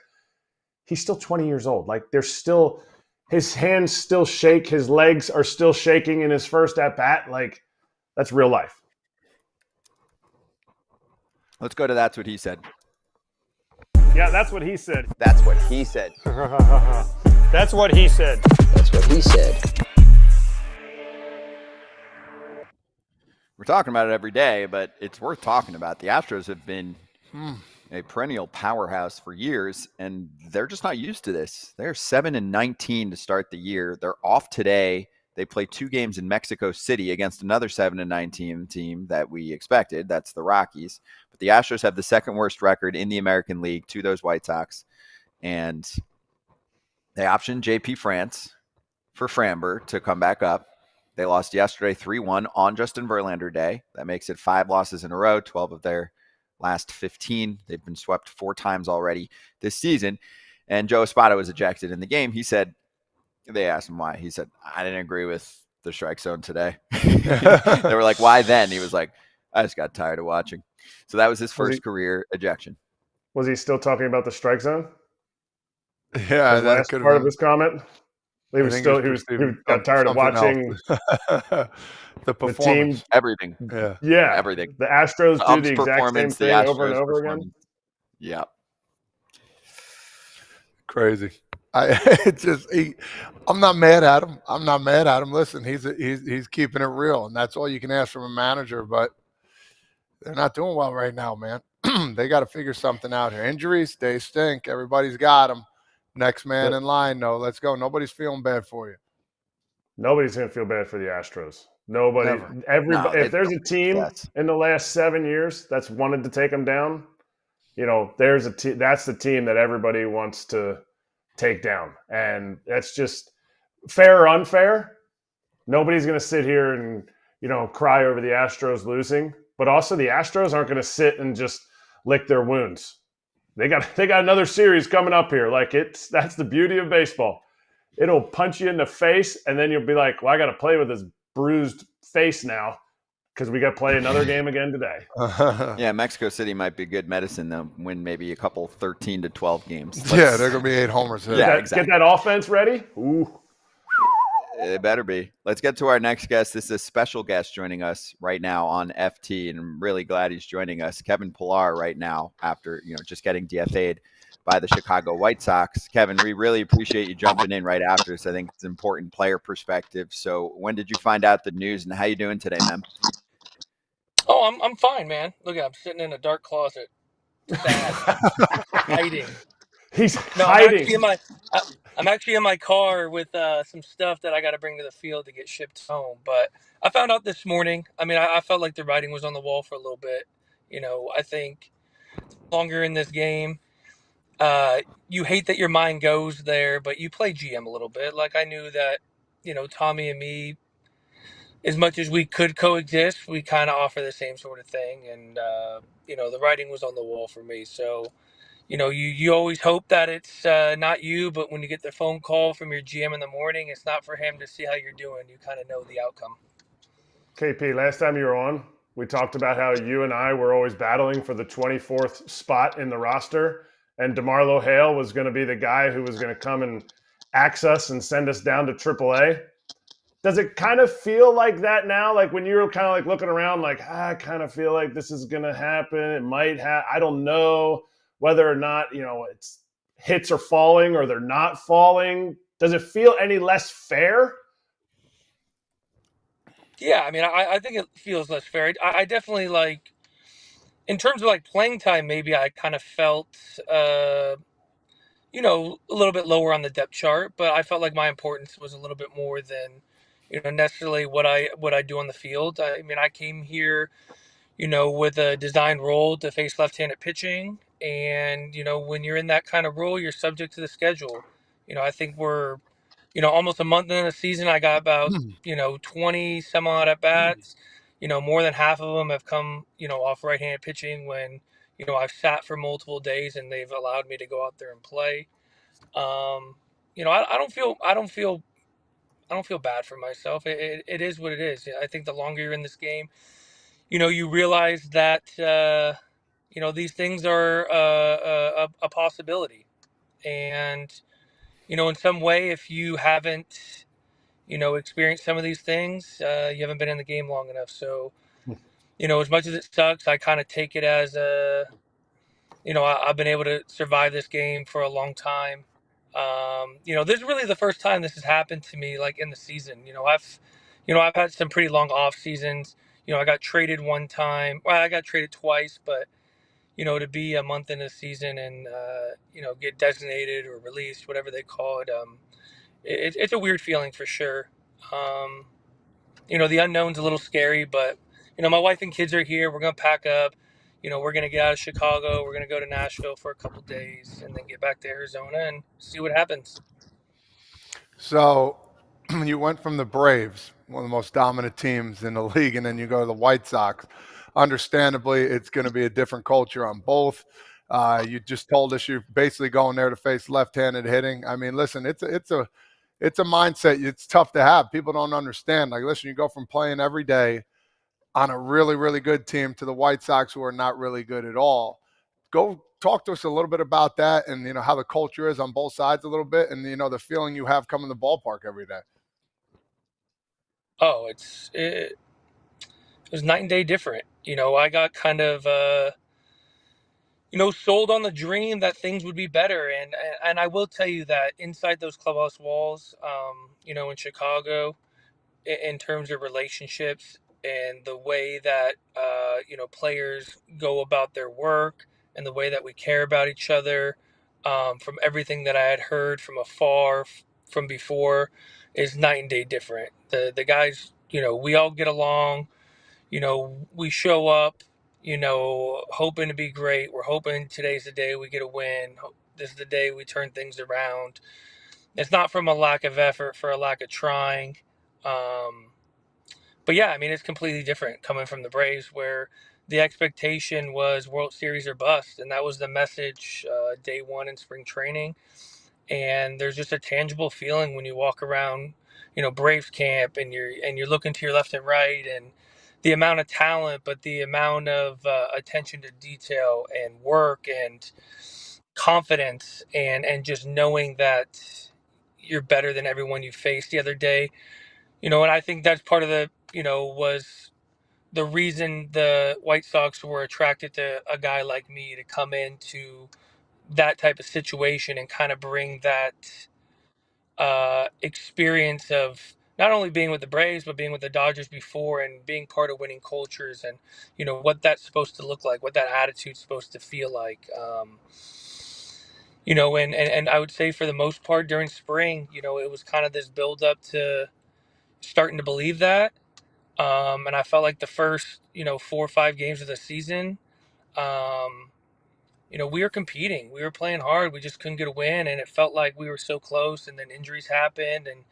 He's still 20 years old. Like, there's still, his hands still shake. His legs are still shaking in his first at bat. Like, that's real life. Let's go to That's What He Said. Yeah, that's what he said. That's what he said. That's what he said. That's what he said. We're talking about it every day, but it's worth talking about. The Astros have been a perennial powerhouse for years, and they're just not used to this. They're 7-19 to start the year. They're off today. They play 2 games in Mexico City against another 7-19 team that we expected. That's the Rockies. But the Astros have the second worst record in the American League to those White Sox. And they optioned JP France for Framber to come back up. They lost yesterday 3-1 on Justin Verlander Day. That makes it 5 losses in a row, 12 of their last 15. They've been swept 4 times already this season. And Joe Espada was ejected in the game. He said, they asked him why. He said, I didn't agree with the strike zone today. They were like, why then? He was like, I just got tired of watching. So that was his first career ejection. Was he still talking about the strike zone? Yeah, that could part of his comment. He was got tired of watching the performance, everything. Yeah, everything. The Astros do the exact same thing over and over again. Yeah, crazy. I'm not mad at him. I'm not mad at him. Listen, he's keeping it real, and that's all you can ask from a manager. But they're not doing well right now, man. They got to figure something out here. Injuries, they stink. Everybody's got them. Next man in line, no. Let's go. Nobody's feeling bad for you. Nobody's going to feel bad for the Astros. Nobody. Everybody. If there's a team in the last 7 years that's wanted to take them down, there's that's the team that everybody wants to take down. And that's just fair or unfair. Nobody's going to sit here and, cry over the Astros losing. But also the Astros aren't going to sit and just lick their wounds. They got another series coming up here. Like, that's the beauty of baseball. It'll punch you in the face, and then you'll be like, well, I got to play with this bruised face now because we got to play another game again today. Yeah, Mexico City might be good medicine. They'll win maybe a couple 13 to 12 games. Yeah, they're going to be 8 homers. Yeah, Get that offense ready. Ooh. It better be. Let's get to our next guest. This is a special guest joining us right now on FT, and I'm really glad he's joining us. Kevin Pillar right now after, just getting DFA'd by the Chicago White Sox. Kevin, we really appreciate you jumping in right after this. I think it's important player perspective. So when did you find out the news, and how you doing today, man? Oh, I'm fine, man. Look, I'm sitting in a dark closet, sad, hiding. He's hiding. I'm hiding. actually in my car with some stuff that I got to bring to the field to get shipped home. But I found out this morning. I mean, I felt like the writing was on the wall for a little bit. I think longer in this game, you hate that your mind goes there, but you play GM a little bit. Like I knew that, Tommy and me, as much as we could coexist, we kind of offer the same sort of thing. And, the writing was on the wall for me. So, you always hope that it's not you, but when you get the phone call from your GM in the morning, it's not for him to see how you're doing. You kind of know the outcome. KP, last time you were on, we talked about how you and I were always battling for the 24th spot in the roster, and DeMarlo Hale was going to be the guy who was going to come and axe us and send us down to AAA. Does it kind of feel like that now? Like when you're kind of like looking around, like, I kind of feel like this is going to happen. It might have. I don't know whether or not, it's hits are falling or they're not falling. Does it feel any less fair? Yeah, I mean, I think it feels less fair. I definitely in terms of playing time, maybe I kind of felt, a little bit lower on the depth chart, but I felt like my importance was a little bit more than, necessarily what I do on the field. I mean, I came here, with a designed role to face left-handed pitching, and when you're in that kind of role, you're subject to the schedule. I think we're, almost a month into the season. I got about 20 some odd at bats. More than half of them have come off right-handed pitching when I've sat for multiple days and they've allowed me to go out there and play. I don't feel bad for myself. It is what it is. I think the longer you're in this game, you realize that these things are a possibility, and in some way, if you haven't experienced some of these things, you haven't been in the game long enough. So as much as it sucks, I kind of take it as I've been able to survive this game for a long time. This is really the first time this has happened to me, in the season. I've had some pretty long off seasons. I got traded one time. Well, I got traded twice, but to be a month in the season and get designated or released, whatever they call it, it's a weird feeling for sure. The unknown's a little scary, but my wife and kids are here. We're gonna pack up. We're gonna get out of Chicago. We're gonna go to Nashville for a couple days and then get back to Arizona and see what happens. So you went from the Braves, one of the most dominant teams in the league, and then you go to the White Sox. Understandably, it's going to be a different culture on both. You just told us you're basically going there to face left-handed hitting. I mean, listen, it's a mindset. It's tough to have. People don't understand. Listen, you go from playing every day on a really, really good team to the White Sox, who are not really good at all. Go talk to us a little bit about that, and how the culture is on both sides a little bit, and the feeling you have coming to the ballpark every day. Oh, it was night and day different. I got kind of sold on the dream that things would be better, and I will tell you that inside those clubhouse walls, in Chicago, in terms of relationships and the way that players go about their work and the way that we care about each other, from everything that I had heard from afar from before, is night and day different. The guys, we all get along. We show up, hoping to be great. We're hoping today's the day we get a win. This is the day we turn things around. It's not from a lack of effort, for a lack of trying. But yeah, I mean, it's completely different coming from the Braves, where the expectation was World Series or bust, and that was the message day one in spring training. And there's just a tangible feeling when you walk around, Braves camp, and you're looking to your left and right, and the amount of talent, but the amount of attention to detail and work and confidence and just knowing that you're better than everyone you faced the other day. And I think that's part of was the reason the White Sox were attracted to a guy like me to come into that type of situation and kind of bring that experience of not only being with the Braves, but being with the Dodgers before and being part of winning cultures and, what that's supposed to look like, what that attitude's supposed to feel like. And I would say for the most part during spring, it was kind of this build up to starting to believe that. And I felt like the first, 4 or 5 games of the season, um, we were competing. We were playing hard. We just couldn't get a win, and it felt like we were so close. And then injuries happened, and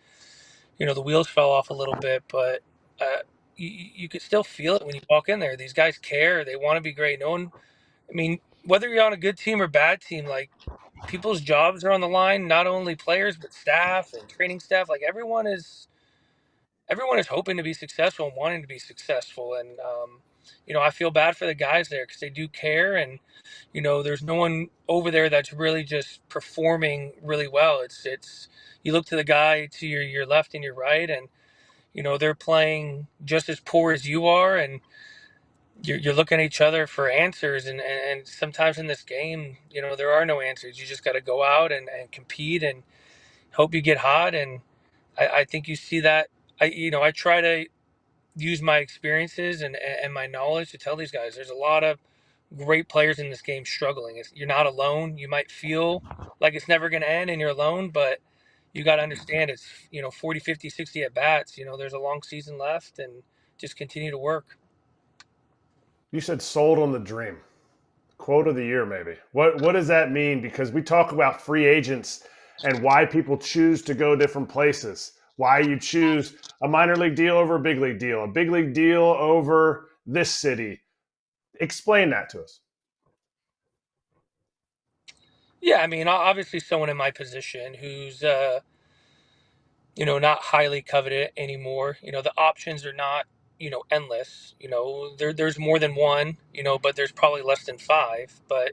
the wheels fell off a little bit. But you could still feel it when you walk in there. These guys care. They want to be great. No one. I mean, whether you're on a good team or bad team, like people's jobs are on the line. Not only players, but staff and training staff. Like everyone is hoping to be successful and wanting to be successful. And I feel bad for the guys there because they do care and. There's no one over there that's really just performing really well. It's you look to the guy to your left and your right, and they're playing just as poor as you are, and you're looking at each other for answers. And sometimes in this game, there are no answers. You just got to go out and compete and hope you get hot. And I think you see that. I try to use my experiences and my knowledge to tell these guys there's a lot of great players in this game struggling. You're not alone. You might feel like it's never going to end and you're alone, but you got to understand it's, 40, 50, 60 at bats. There's a long season left and just continue to work. You said sold on the dream. Quote of the year, maybe. What does that mean? Because we talk about free agents and why people choose to go different places. Why you choose a minor league deal over a big league deal over this city. Explain that to us. Yeah, I mean, obviously someone in my position who's, not highly coveted anymore. The options are not, endless. There's more than one, but there's probably less than five. But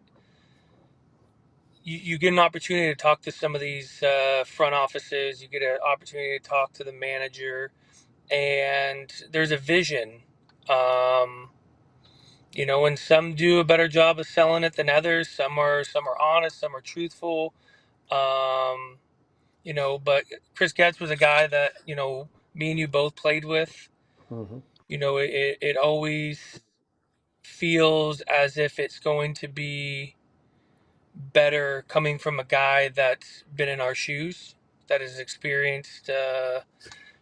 you get an opportunity to talk to some of these front offices. You get an opportunity to talk to the manager, and there's a vision. And some do a better job of selling it than others. Some are honest, some are truthful. Um, but Chris Getz was a guy that me and you both played with. Mm-hmm. It always feels as if it's going to be better coming from a guy that's been in our shoes, that has experienced,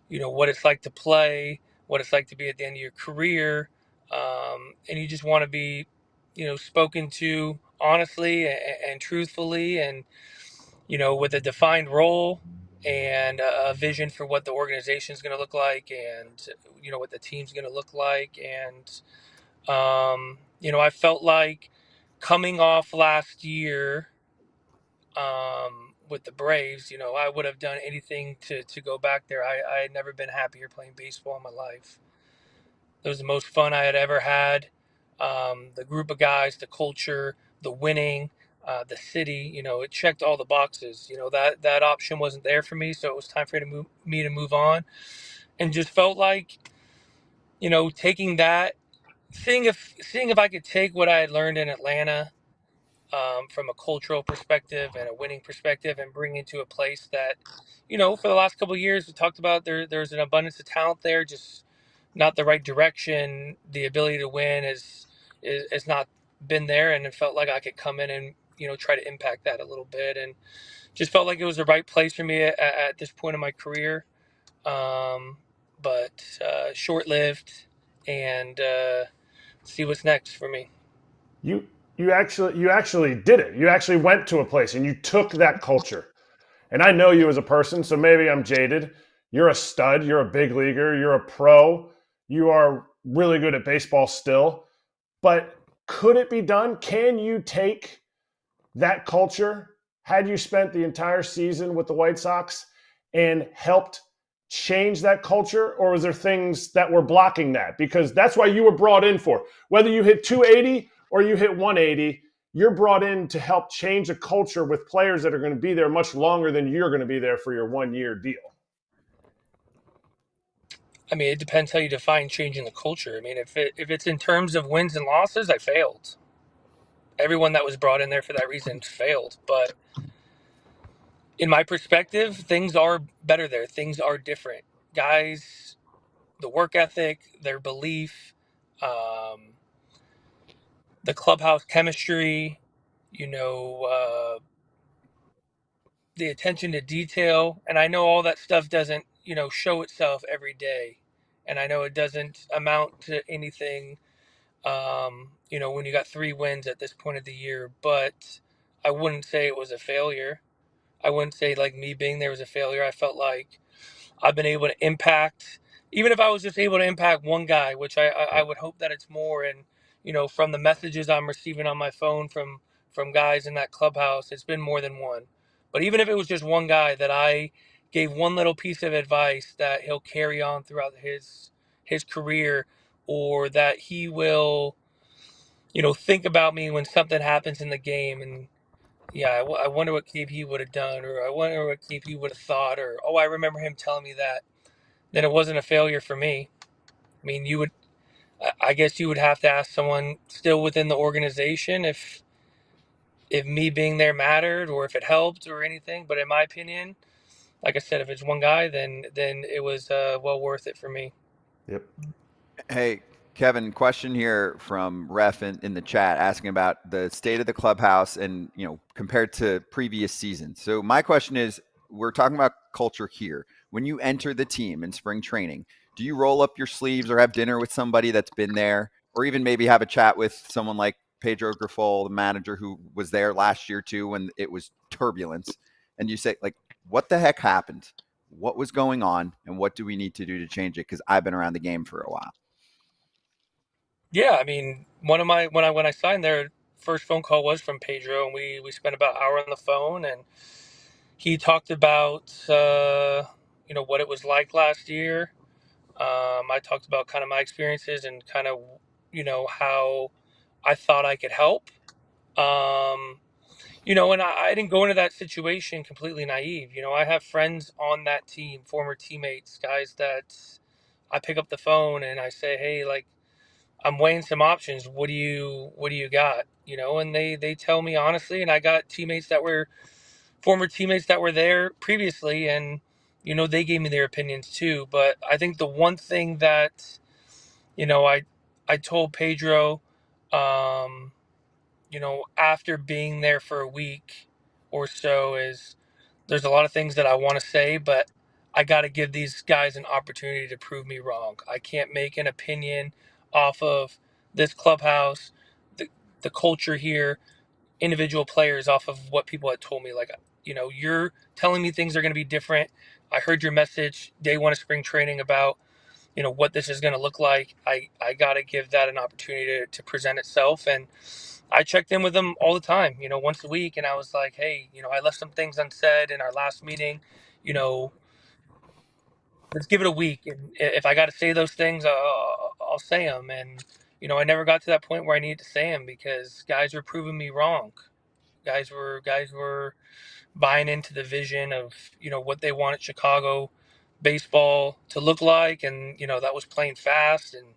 what it's like to play, what it's like to be at the end of your career. And you just want to be, spoken to honestly and truthfully and, with a defined role and a vision for what the organization is going to look like and, what the team's going to look like. And, I felt like coming off last year, with the Braves, I would have done anything to go back there. I had never been happier playing baseball in my life. It was the most fun I had ever had. The group of guys, the culture, the winning, the city, it checked all the boxes. That option wasn't there for me, so it was time for me to move on. And just felt like, taking that, seeing if I could take what I had learned in Atlanta, from a cultural perspective and a winning perspective and bring it to a place that, for the last couple of years, we talked about there's an abundance of talent there, just not the right direction. The ability to win is not been there. And it felt like I could come in and, try to impact that a little bit. And just felt like it was the right place for me at this point in my career. But short-lived and see what's next for me. You actually did it. You actually went to a place and you took that culture. And I know you as a person, so maybe I'm jaded. You're a stud. You're a big leaguer. You're a pro. You are really good at baseball still. But could it be done? Can you take that culture, had you spent the entire season with the White Sox and helped change that culture, or was there things that were blocking that? Because that's why you were brought in for. Whether you hit 280 or you hit 180, you're brought in to help change a culture with players that are going to be there much longer than you're going to be there for your 1-year deal. I mean, it depends how you define changing the culture. I mean, if it's in terms of wins and losses, I failed. Everyone that was brought in there for that reason failed. But in my perspective, things are better there. Things are different. Guys, the work ethic, their belief, the clubhouse chemistry, you know, the attention to detail. And I know all that stuff doesn't, show itself every day. And I know it doesn't amount to anything, when you got 3 wins at this point of the year. But I wouldn't say it was a failure. I wouldn't say like me being there was a failure. I felt like I've been able to impact, even if I was just able to impact one guy, which I would hope that it's more. And, from the messages I'm receiving on my phone from guys in that clubhouse, it's been more than one. But even if it was just one guy that I gave one little piece of advice that he'll carry on throughout his career, or that he will, think about me when something happens in the game. And yeah, I wonder what KP would have done, or I wonder what KP would have thought, or, oh, I remember him telling me that. Then it wasn't a failure for me. I mean, I guess you would have to ask someone still within the organization if me being there mattered or if it helped or anything. But in my opinion, like I said, if it's one guy, then it was well worth it for me. Yep. Hey, Kevin, question here from Ref in the chat asking about the state of the clubhouse and, compared to previous seasons. So my question is, we're talking about culture here. When you enter the team in spring training, do you roll up your sleeves or have dinner with somebody that's been there, or even maybe have a chat with someone like Pedro Grifol, the manager who was there last year too when it was turbulence, and you say, like, what the heck happened? What was going on, and what do we need to do to change it? Because I've been around the game for a while. Yeah, I mean, when I signed there, first phone call was from Pedro, and we spent about an hour on the phone, and he talked about what it was like last year. I talked about kind of my experiences and kind of how I thought I could help. And I didn't go into that situation completely naive. I have friends on that team, former teammates, guys that I pick up the phone and I say, hey, like, I'm weighing some options. What do you got? And they tell me honestly, and I got teammates that were former teammates that were there previously, and they gave me their opinions too. But I think the one thing that I told Pedro, um, after being there for a week or so, is there's a lot of things that I want to say, but I got to give these guys an opportunity to prove me wrong. I can't make an opinion off of this clubhouse, the culture here, individual players off of what people had told me. Like, you're telling me things are going to be different. I heard your message day one of spring training about, what this is going to look like. I got to give that an opportunity to present itself. And I checked in with them all the time, once a week. And I was like, hey, I left some things unsaid in our last meeting, you know, let's give it a week. And if I got to say those things, I'll say them. And, I never got to that point where I needed to say them because guys were proving me wrong. Guys were buying into the vision of, what they wanted Chicago baseball to look like. And, that was playing fast, and,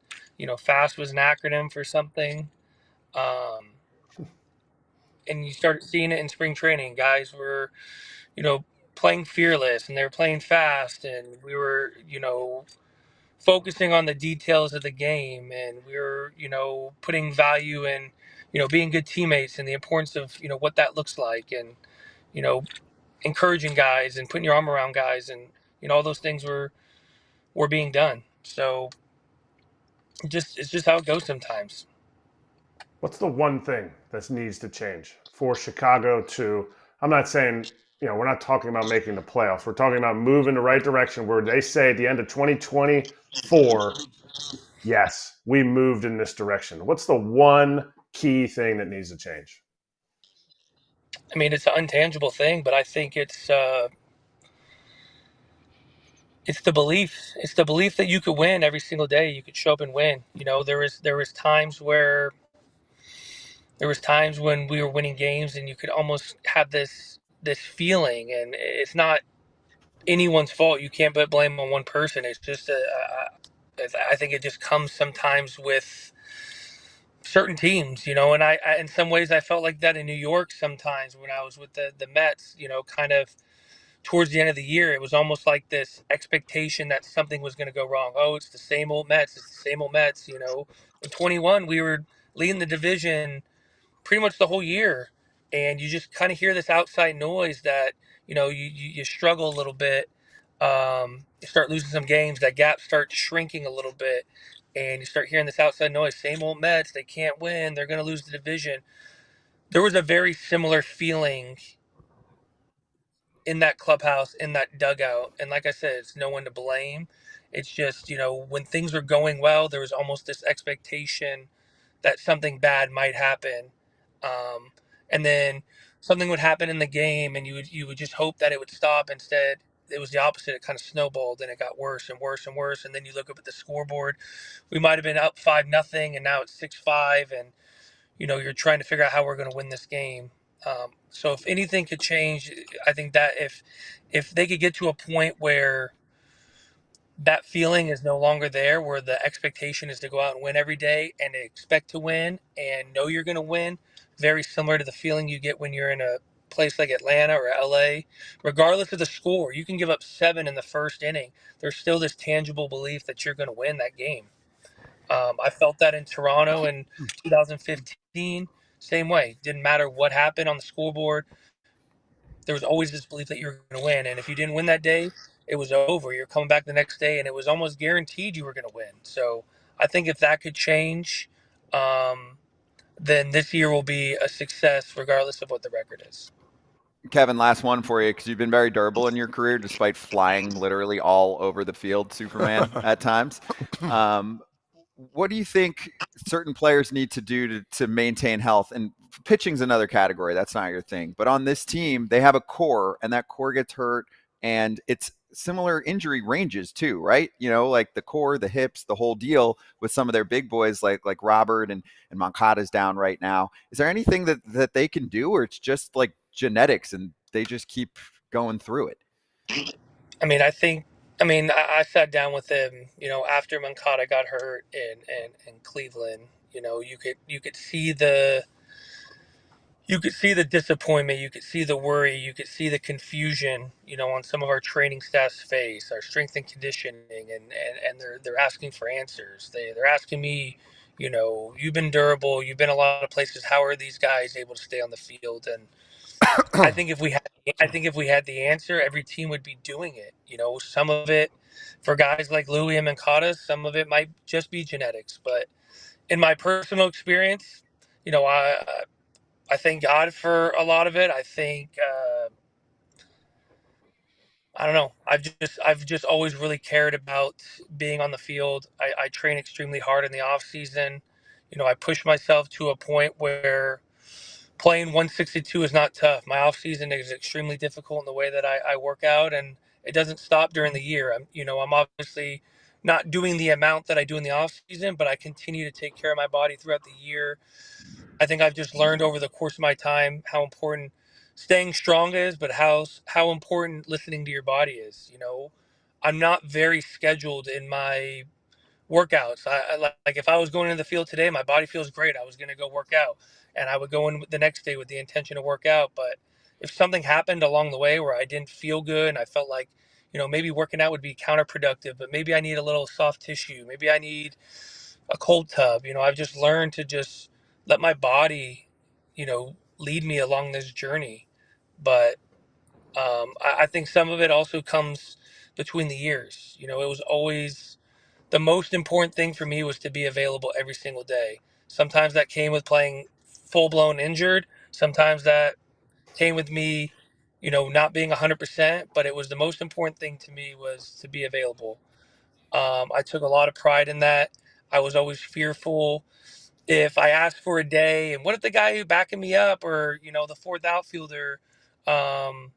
fast was an acronym for something. Um, and you started seeing it in spring training. Guys were, you know, playing fearless, and they were playing fast, and we were, focusing on the details of the game, and we were, putting value in, being good teammates and the importance of, what that looks like, and, you know, encouraging guys and putting your arm around guys, and, all those things were being done. So it's just how it goes sometimes. What's the one thing that needs to change for Chicago to, I'm not saying, we're not talking about making the playoffs. We're talking about moving the right direction where they say at the end of 2024, yes, we moved in this direction. What's the one key thing that needs to change? I mean, it's an intangible thing, but I think it's It's the belief. It's the belief that you could win every single day. You could show up and win. There was times when we were winning games, and you could almost have this feeling, and it's not anyone's fault. You can't put blame on one person. It's just I think it just comes sometimes with certain teams, and I in some ways I felt like that in New York sometimes when I was with the Mets, kind of towards the end of the year. It was almost like this expectation that something was going to go wrong. Oh, it's the same old Mets. It's the same old Mets. In 21, we were leading the division pretty much the whole year, and you just kind of hear this outside noise that you struggle a little bit. You start losing some games. That gap starts shrinking a little bit, and you start hearing this outside noise. Same old Mets. They can't win. They're going to lose the division. There was a very similar feeling in that clubhouse, in that dugout. And like I said, it's no one to blame. It's just, when things were going well, there was almost this expectation that something bad might happen. And then something would happen in the game, and you would just hope that it would stop. Instead, it was the opposite. It kind of snowballed, and it got worse and worse and worse. And then you look up at the scoreboard. We might have been up 5-0, and now it's 6-5, and you're trying to figure out how we're going to win this game. So if anything could change, I think that if they could get to a point where that feeling is no longer there, where the expectation is to go out and win every day and expect to win and know you're going to win, very similar to the feeling you get when you're in a place like Atlanta or LA, regardless of the score. You can give up 7 in the first inning. There's still this tangible belief that you're going to win that game. I felt that in Toronto in 2015. Same way. Didn't matter what happened on the scoreboard. There was always this belief that you were going to win. And if you didn't win that day, it was over. You're coming back the next day, and it was almost guaranteed you were going to win. So I think if that could change, then this year will be a success regardless of what the record is. Kevin, last one for you, because you've been very durable in your career despite flying literally all over the field, Superman, at times. What do you think certain players need to do to maintain health? And pitching's another category. That's not your thing. But on this team, they have a core, and that core gets hurt, and it's similar injury ranges too, right? Like the core, the hips, the whole deal with some of their big boys like Robert and Moncada's down right now. Is there anything that they can do, or it's just like genetics and they just keep going through it? I sat down with him, after Moncada got hurt in Cleveland. You could see the disappointment, you could see the worry, you could see the confusion, on some of our training staff's face, our strength and conditioning, and they're asking for answers. They're asking me, you've been durable, you've been a lot of places. How are these guys able to stay on the field? And I think if we had the answer, every team would be doing it. Some of it for guys like Louis and Mancada, some of it might just be genetics. But in my personal experience, I thank God for a lot of it. I think I don't know. I've just always really cared about being on the field. I train extremely hard in the off season. I push myself to a point where playing 162 is not tough. My off season is extremely difficult in the way that I work out, and it doesn't stop during the year. I'm obviously not doing the amount that I do in the off season, but I continue to take care of my body throughout the year. I think I've just learned over the course of my time how important staying strong is, but how important listening to your body is. I'm not very scheduled in my workouts. I like if I was going into the field today, my body feels great. I was going to go work out, and I would go in the next day with the intention to work out. But if something happened along the way where I didn't feel good and I felt like, maybe working out would be counterproductive, but maybe I need a little soft tissue. Maybe I need a cold tub. I've just learned to just let my body, lead me along this journey. But I think some of it also comes between the years. It was always the most important thing for me was to be available every single day. Sometimes that came with playing full blown injured. Sometimes that came with me, not being 100%. But it was the most important thing to me was to be available. I took a lot of pride in that. I was always fearful if I asked for a day, and what if the guy who backing me up, or the fourth outfielder, um,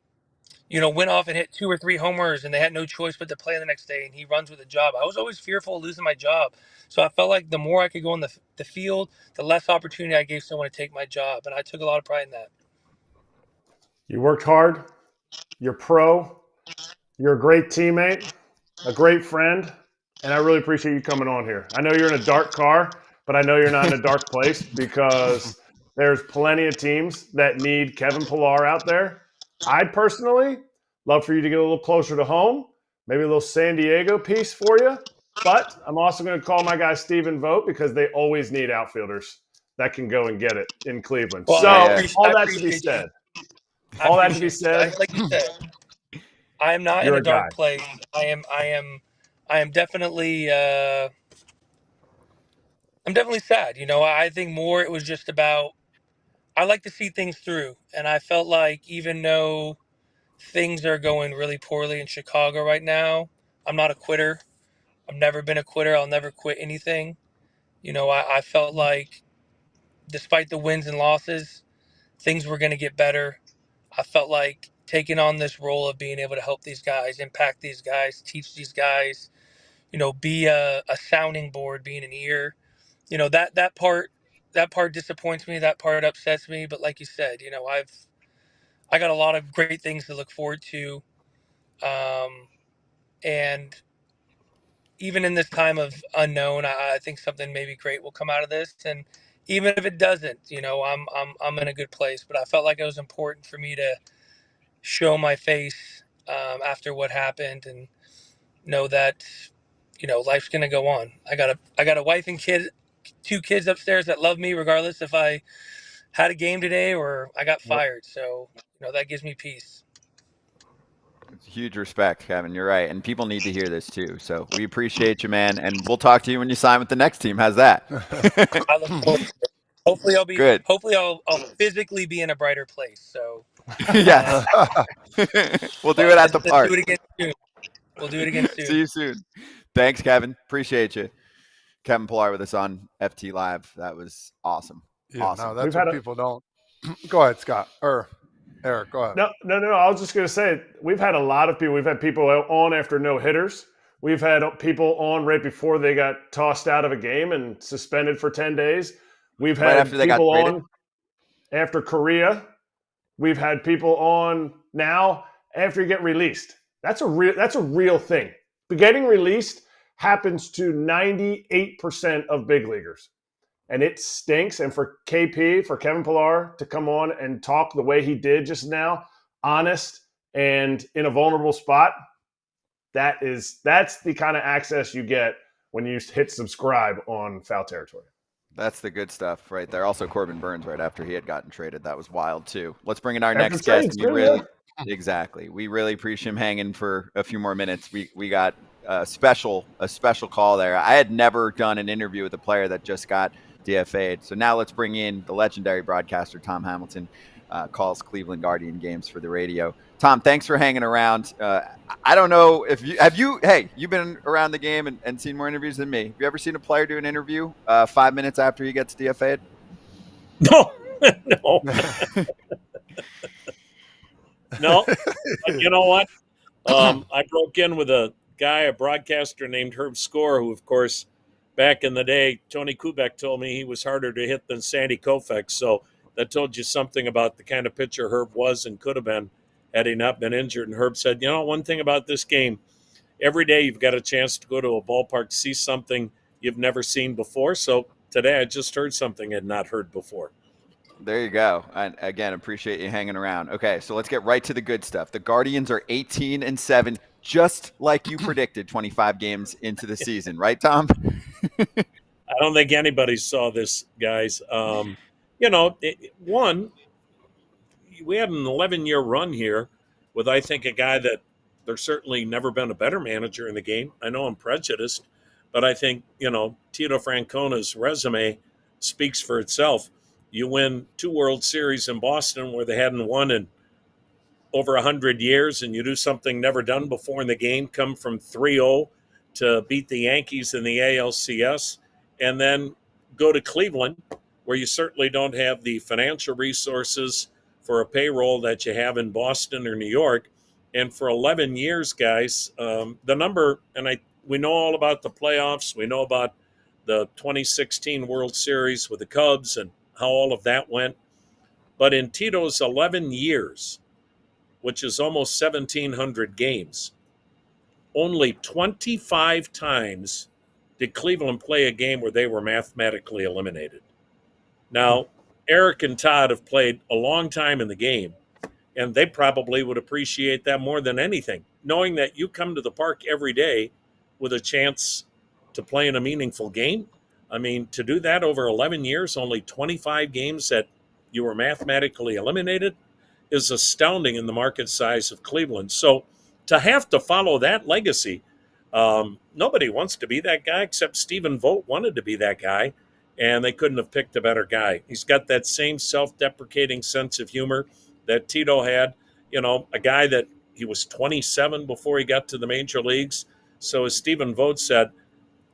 went off and hit 2 or 3 homers and they had no choice but to play the next day and he runs with a job. I was always fearful of losing my job. So I felt like the more I could go on the field, the less opportunity I gave someone to take my job. And I took a lot of pride in that. You worked hard. You're pro. You're a great teammate, a great friend, and I really appreciate you coming on here. I know you're in a dark car, but I know you're not in a dark place because there's plenty of teams that need Kevin Pillar out there. I'd personally love for you to get a little closer to home, maybe a little San Diego piece for you. But I'm also going to call my guy Steven Vogt because they always need outfielders that can go and get it in Cleveland. Well, So, I all that to be appreciate said, you. all that to be said, Like you said, I am not in you're a a guy. dark place. I am definitely I'm definitely sad. I think more it was just about I like to see things through, and I felt like even though things are going really poorly in Chicago right now, I'm not a quitter. I've never been a quitter. I'll never quit anything. I felt like despite the wins and losses, things were going to get better. I felt like taking on this role of being able to help these guys, impact these guys, teach these guys, be a sounding board, being an ear. That part disappoints me. That part upsets me. But like you said, I got a lot of great things to look forward to. And even in this time of unknown, I think something maybe great will come out of this. And even if it doesn't, I'm in a good place. But I felt like it was important for me to show my face after what happened and know that life's gonna go on. I got a wife and 2 kids upstairs that love me regardless if I had a game today or I got fired. So that gives me peace. It's huge respect, Kevin. You're right, and people need to hear this too. So we appreciate you, man, and we'll talk to you when you sign with the next team. How's that? I look forward to it. Hopefully I'll be Good. hopefully I'll physically be in a brighter place. So Yes. We'll do it at the let's park. do it again soon. We'll do it again soon. See you soon. Thanks, Kevin. Appreciate you. Kevin Pillar with us on FT Live. That was awesome. Yeah, awesome. no, that's what people don't. Go ahead, Scott. Or Eric, go ahead. No. I was just going to say, we've had a lot of people. We've had people on after no hitters. We've had people on right before they got tossed out of a game and suspended for 10 days. We've had after they got people traded? on after Korea. We've had people on now after you get released. That's a real thing. But getting released happens to 98% of big leaguers. And it stinks. And for KP, for Kevin Pillar to come on and talk the way he did just now, honest and in a vulnerable spot, that's the kind of access you get when you hit subscribe on Foul Territory. That's the good stuff right there. Also, Corbin Burns right after he had gotten traded. That was wild too. Let's bring in our next guest. Exactly. We really appreciate him hanging for a few more minutes. We got a special call there. I had never done an interview with a player that just got DFA'd. So now let's bring in the legendary broadcaster Tom Hamilton, calls Cleveland Guardian games for the radio. Tom, thanks for hanging around. I don't know if you've been around the game and seen more interviews than me. Have you ever seen a player do an interview 5 minutes after he gets DFA'd? No. No. But you know what? I broke in with a broadcaster named Herb Score, who, of course, back in the day, Tony Kubek told me he was harder to hit than Sandy Koufax. So that told you something about the kind of pitcher Herb was and could have been had he not been injured. And Herb said, one thing about this game, every day you've got a chance to go to a ballpark, see something you've never seen before. So today I just heard something I'd not heard before. There you go. And again, appreciate you hanging around. Okay, so let's get right to the good stuff. The Guardians are 18-7, just like you predicted 25 games into the season, right, Tom? I don't think anybody saw this, guys. We had an 11-year run here with, I think, a guy that there's certainly never been a better manager in the game. I know I'm prejudiced, but I think, Tito Francona's resume speaks for itself. You win 2 World Series in Boston where they hadn't won in over 100 years, and you do something never done before in the game, come from 3-0 to beat the Yankees in the ALCS, and then go to Cleveland, where you certainly don't have the financial resources for a payroll that you have in Boston or New York, And for 11 years, guys, the number, and we know all about the playoffs. We know about the 2016 World Series with the Cubs and how all of that went. But in Tito's 11 years, which is almost 1,700 games, only 25 times did Cleveland play a game where they were mathematically eliminated. Now, Erik and Todd have played a long time in the game, and they probably would appreciate that more than anything, knowing that you come to the park every day with a chance to play in a meaningful game. I mean, to do that over 11 years, only 25 games that you were mathematically eliminated, is astounding in the market size of Cleveland. So to have to follow that legacy, nobody wants to be that guy except Stephen Vogt wanted to be that guy, and they couldn't have picked a better guy. He's got that same self-deprecating sense of humor that Tito had. You know, a guy that he was 27 before he got to the major leagues. So as Stephen Vogt said,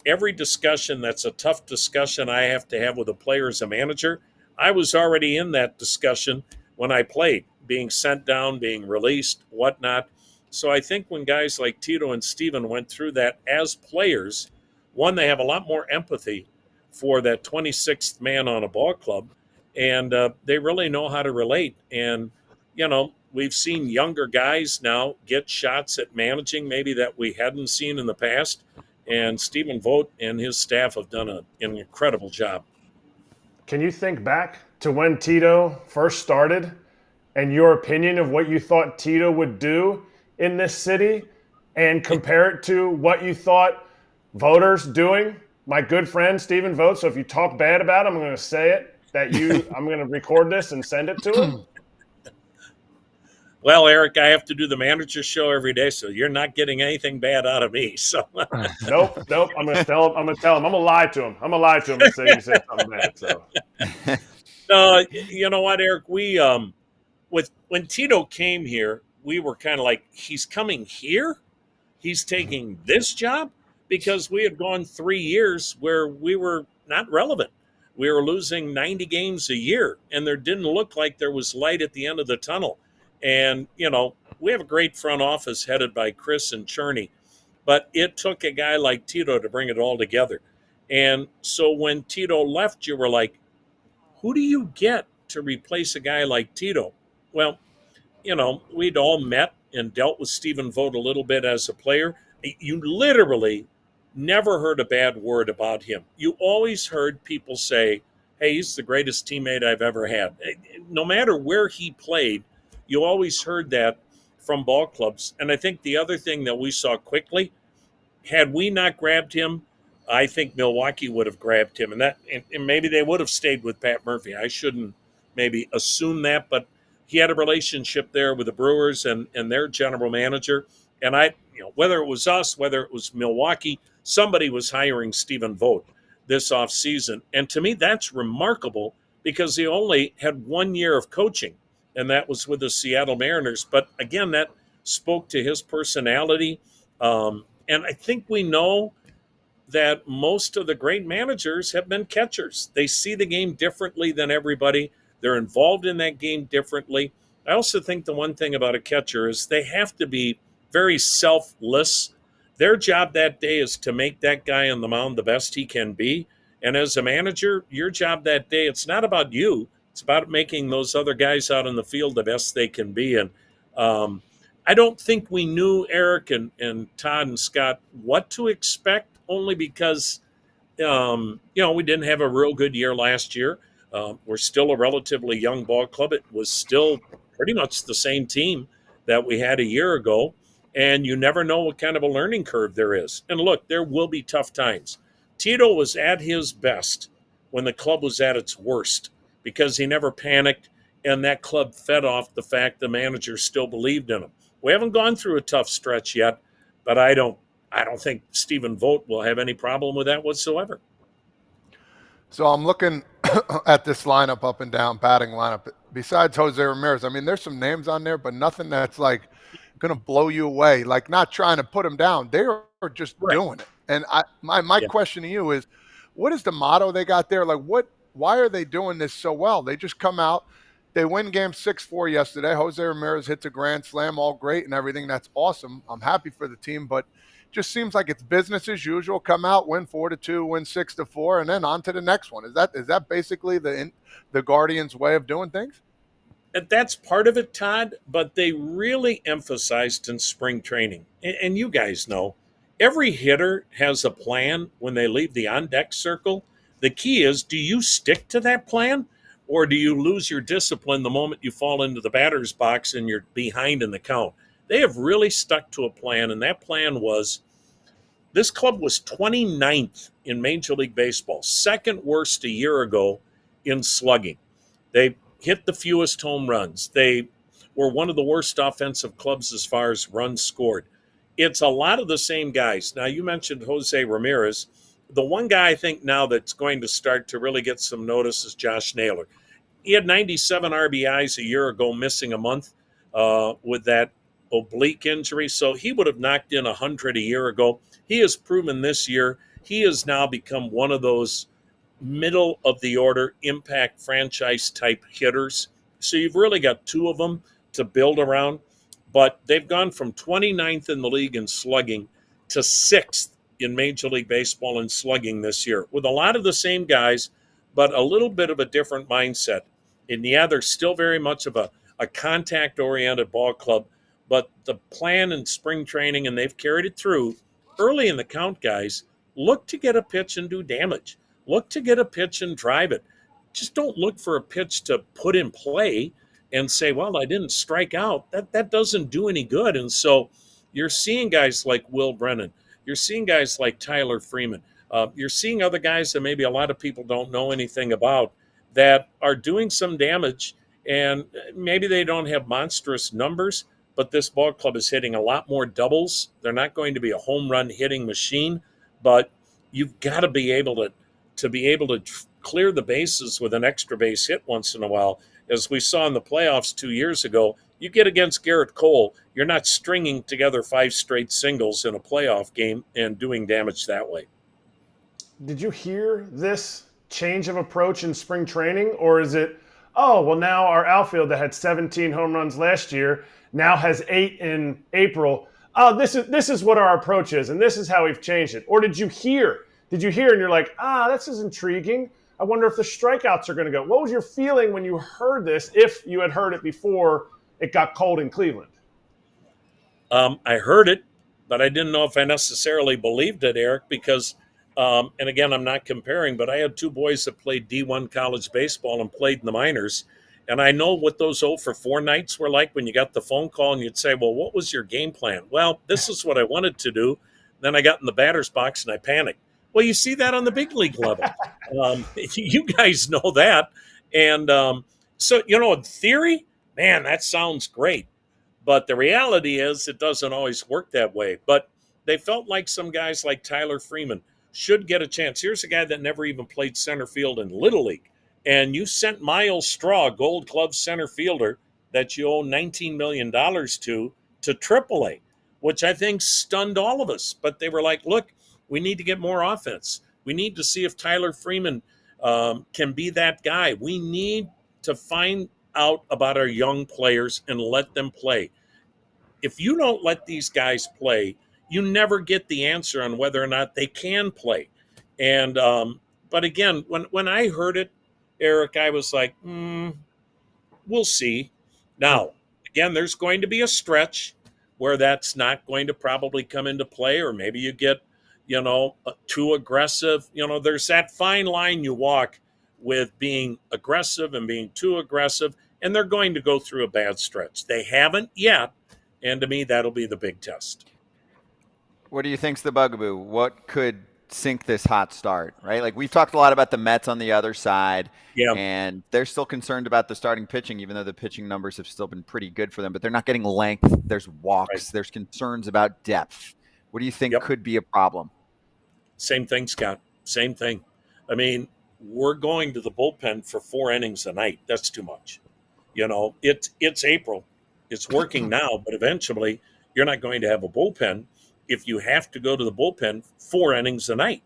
every discussion that's a tough discussion I have to have with a player as a manager, I was already in that discussion when I played, being sent down, being released, whatnot. So I think when guys like Tito and Steven went through that as players, one, they have a lot more empathy for that 26th man on a ball club, and they really know how to relate. And, you know, we've seen younger guys now get shots at managing maybe that we hadn't seen in the past. And Stephen Vogt and his staff have done an incredible job. Can you think back to when Tito first started and your opinion of what you thought Tito would do in this city and compare it to what you thought voters doing? My good friend Stephen Vogt. So if you talk bad about him, I'm going to say it I'm going to record this and send it to him. Well, Erik, I have to do the manager show every day, so you're not getting anything bad out of me. So nope. I'm going to tell him. I'm going to lie to him. I'm going to lie to him and say he said something bad. So, you know what, Erik? We when Tito came here, we were kind of like, he's coming here, he's taking this job, because we had gone 3 years where we were not relevant. We were losing 90 games a year, and there didn't look like there was light at the end of the tunnel. And, you know, we have a great front office headed by Chris and Cherney, but it took a guy like Tito to bring it all together. And so when Tito left, you were like, who do you get to replace a guy like Tito? Well, you know, we'd all met and dealt with Stephen Vogt a little bit as a player. You literally never heard a bad word about him. You always heard people say, hey, he's the greatest teammate I've ever had. No matter where he played, you always heard that from ball clubs. And I think the other thing that we saw quickly, had we not grabbed him, I think Milwaukee would have grabbed him. And maybe they would have stayed with Pat Murphy. I shouldn't maybe assume that, but he had a relationship there with the Brewers and their general manager. And whether it was us, whether it was Milwaukee, somebody was hiring Stephen Vogt this offseason. And to me, that's remarkable because he only had 1 year of coaching, and that was with the Seattle Mariners. But again, that spoke to his personality. And I think we know that most of the great managers have been catchers. They see the game differently than everybody. They're involved in that game differently. I also think the one thing about a catcher is they have to be very selfless. Their job that day is to make that guy on the mound the best he can be. And as a manager, your job that day, it's not about you. It's about making those other guys out in the field the best they can be. And I don't think we knew, Erik and Todd and Scott, what to expect, only because, we didn't have a real good year last year. We're still a relatively young ball club. It was still pretty much the same team that we had a year ago. And you never know what kind of a learning curve there is. And look, there will be tough times. Tito was at his best when the club was at its worst because he never panicked, and that club fed off the fact the manager still believed in him. We haven't gone through a tough stretch yet, but I don't think Stephen Vogt will have any problem with that whatsoever. So I'm looking at this lineup up and down, batting lineup. Besides Jose Ramirez, I mean, there's some names on there, but nothing that's like going to blow you away. Like, not trying to put them down. They are just doing it. And my question to you is, what is the motto they got there? Like, why are they doing this so well? They just come out, They win game 6-4 yesterday. Jose Ramirez hits a grand slam, all great and everything. That's awesome. I'm happy for the team, but just seems like it's business as usual. Come out, win 4-2, win 6-4, and then on to the next one. Is that basically the Guardians' way of doing things? And that's part of it, Todd, but they really emphasized in spring training. And you guys know, every hitter has a plan when they leave the on deck circle. The key is, do you stick to that plan, or do you lose your discipline the moment you fall into the batter's box and you're behind in the count? They have really stuck to a plan, and that plan was this club was 29th in Major League Baseball, second worst a year ago in slugging. They hit the fewest home runs. They were one of the worst offensive clubs as far as runs scored. It's a lot of the same guys. Now, you mentioned Jose Ramirez. The one guy I think now that's going to start to really get some notice is Josh Naylor. He had 97 RBIs a year ago, missing a month with that oblique injury. So he would have knocked in 100 a year ago. He has proven this year he has now become one of those middle of the order impact franchise type hitters. So you've really got two of them to build around, but they've gone from 29th in the league in slugging to 6th in Major League Baseball in slugging this year with a lot of the same guys, but a little bit of a different mindset. And yeah, they're still very much of a contact oriented ball club, but the plan in spring training, and they've carried it through early in the count, guys, look to get a pitch and do damage. Look to get a pitch and drive it. Just don't look for a pitch to put in play and say, well, I didn't strike out. That doesn't do any good. And so you're seeing guys like Will Brennan. You're seeing guys like Tyler Freeman. You're seeing other guys that maybe a lot of people don't know anything about that are doing some damage. And maybe they don't have monstrous numbers, but this ball club is hitting a lot more doubles. They're not going to be a home run hitting machine, but you've got to be able to clear the bases with an extra base hit once in a while. As we saw in the playoffs 2 years ago, you get against Garrett Cole, you're not stringing together 5 straight singles in a playoff game and doing damage that way. Did you hear this change of approach in spring training, or is it, oh, well, now our outfield that had 17 home runs last year now has 8 in April. Oh, this is what our approach is, and this is how we've changed it. Or did you hear and you're like, this is intriguing. I wonder if the strikeouts are going to go. What was your feeling when you heard this, if you had heard it before it got cold in Cleveland? I heard it, but I didn't know if I necessarily believed it, Eric, because, and again, I'm not comparing, but I had 2 boys that played D1 college baseball and played in the minors. And I know what those 0 for 4 nights were like when you got the phone call and you'd say, well, what was your game plan? Well, this is what I wanted to do. Then I got in the batter's box and I panicked. Well, you see that on the big league level. You guys know that. And so, in theory, man, that sounds great. But the reality is it doesn't always work that way. But they felt like some guys like Tyler Freeman should get a chance. Here's a guy that never even played center field in Little League. And you sent Miles Straw, Gold Glove center fielder that you owe $19 million to AAA, which I think stunned all of us. But they were like, look, we need to get more offense. We need to see if Tyler Freeman can be that guy. We need to find out about our young players and let them play. If you don't let these guys play, you never get the answer on whether or not they can play. And but again, when I heard it, Eric, I was like, we'll see. Now, again, there's going to be a stretch where that's not going to probably come into play, or maybe you get, too aggressive. There's that fine line you walk with being aggressive and being too aggressive, and they're going to go through a bad stretch. They haven't yet, and to me, that'll be the big test. What do you think's the bugaboo? What could sink this hot start, right? Like, we've talked a lot about the Mets on the other side, and they're still concerned about the starting pitching, even though the pitching numbers have still been pretty good for them, but they're not getting length. There's walks. There's concerns about depth. What do you think could be a problem? Same thing, Scott. Same thing. I mean, we're going to the bullpen for 4 innings a night. That's too much. It's April. It's working now, but eventually you're not going to have a bullpen if you have to go to the bullpen 4 innings a night.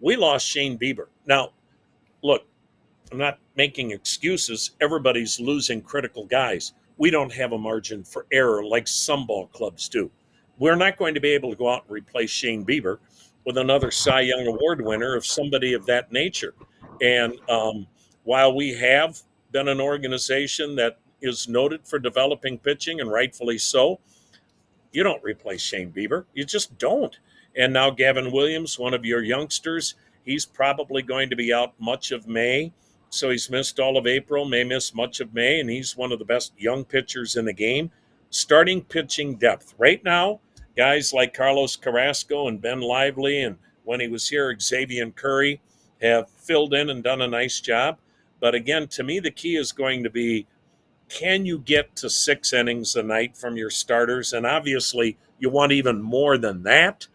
We lost Shane Bieber. Now, look, I'm not making excuses. Everybody's losing critical guys. We don't have a margin for error like some ball clubs do. We're not going to be able to go out and replace Shane Bieber with another Cy Young Award winner of somebody of that nature. And while we have been an organization that is noted for developing pitching, and rightfully so, you don't replace Shane Bieber. You just don't. And now Gavin Williams, one of your youngsters, he's probably going to be out much of May. So he's missed all of April, may miss much of May, and he's one of the best young pitchers in the game. Starting pitching depth. Right now, guys like Carlos Carrasco and Ben Lively, and when he was here, Xavier Curry, have filled in and done a nice job. But again, to me, the key is going to be, can you get to 6 innings a night from your starters? And obviously, you want even more than that,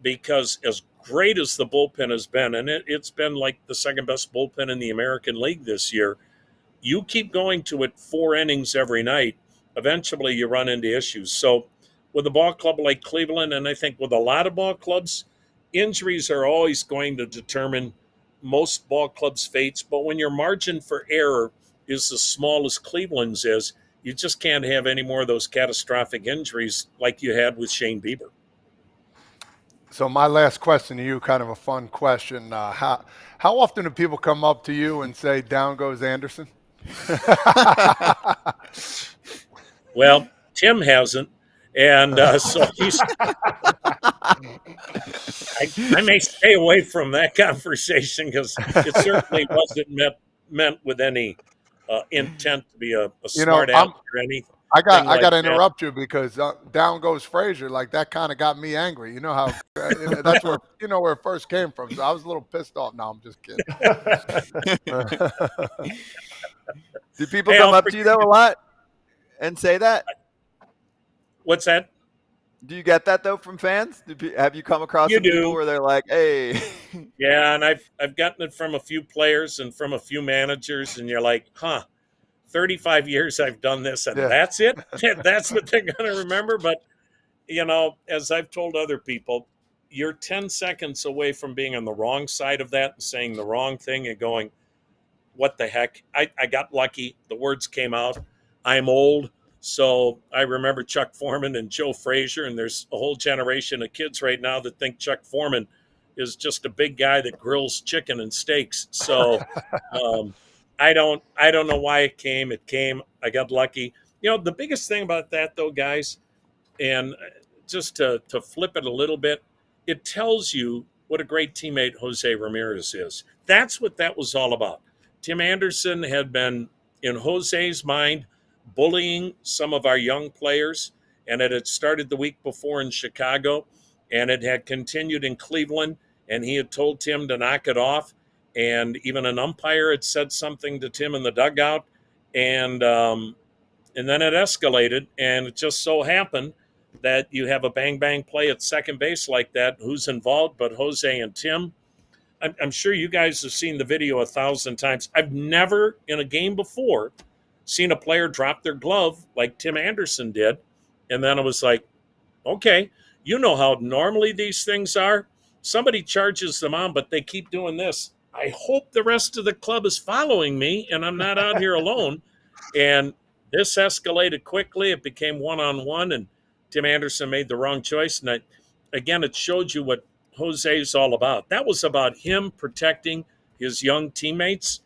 because as great as the bullpen has been, and it's been like the second best bullpen in the American League this year, you keep going to it 4 innings every night, eventually you run into issues. So with a ball club like Cleveland, and I think with a lot of ball clubs, injuries are always going to determine most ball clubs' fates. But when your margin for error is as small as Cleveland's is, you just can't have any more of those catastrophic injuries like you had with Shane Bieber. So my last question to you, kind of a fun question. How often do people come up to you and say, "Down goes Anderson"? Well, Tim hasn't. And so I may stay away from that conversation, because it certainly wasn't meant with any intent to be a smart aleck or anything. I got to interrupt you, because down goes Frazier. Like, that kind of got me angry. You know how that's where where it first came from. So I was a little pissed off. No, I'm just kidding. Do people come up to you though a lot and say that? What's that? Do you get that though from fans? Have you come across some people where they're like, "Hey"? Yeah, and I've gotten it from a few players and from a few managers, and you're like, "Huh, 35 years I've done this, and that's it? That's what they're going to remember?" But as I've told other people, you're 10 seconds away from being on the wrong side of that and saying the wrong thing and going, "What the heck? I got lucky. The words came out. I'm old." So I remember Chuck Foreman and Joe Frazier, and there's a whole generation of kids right now that think Chuck Foreman is just a big guy that grills chicken and steaks. So I don't know why it came. It came. I got lucky. The biggest thing about that, though, guys, and just to flip it a little bit, it tells you what a great teammate Jose Ramirez is. That's what that was all about. Tim Anderson had been, in Jose's mind, bullying some of our young players, and it had started the week before in Chicago, and it had continued in Cleveland, and he had told Tim to knock it off, and even an umpire had said something to Tim in the dugout, and then it escalated, and it just so happened that you have a bang-bang play at second base like that. Who's involved but Jose and Tim? I'm sure you guys have seen the video 1,000 times. I've never, in a game before, seen a player drop their glove like Tim Anderson did. And then it was like, okay, you know how normally these things are. Somebody charges them on, but they keep doing this. I hope the rest of the club is following me and I'm not out here alone. And this escalated quickly. It became one-on-one, and Tim Anderson made the wrong choice. And again, it showed you what Jose is all about. That was about him protecting his young teammates.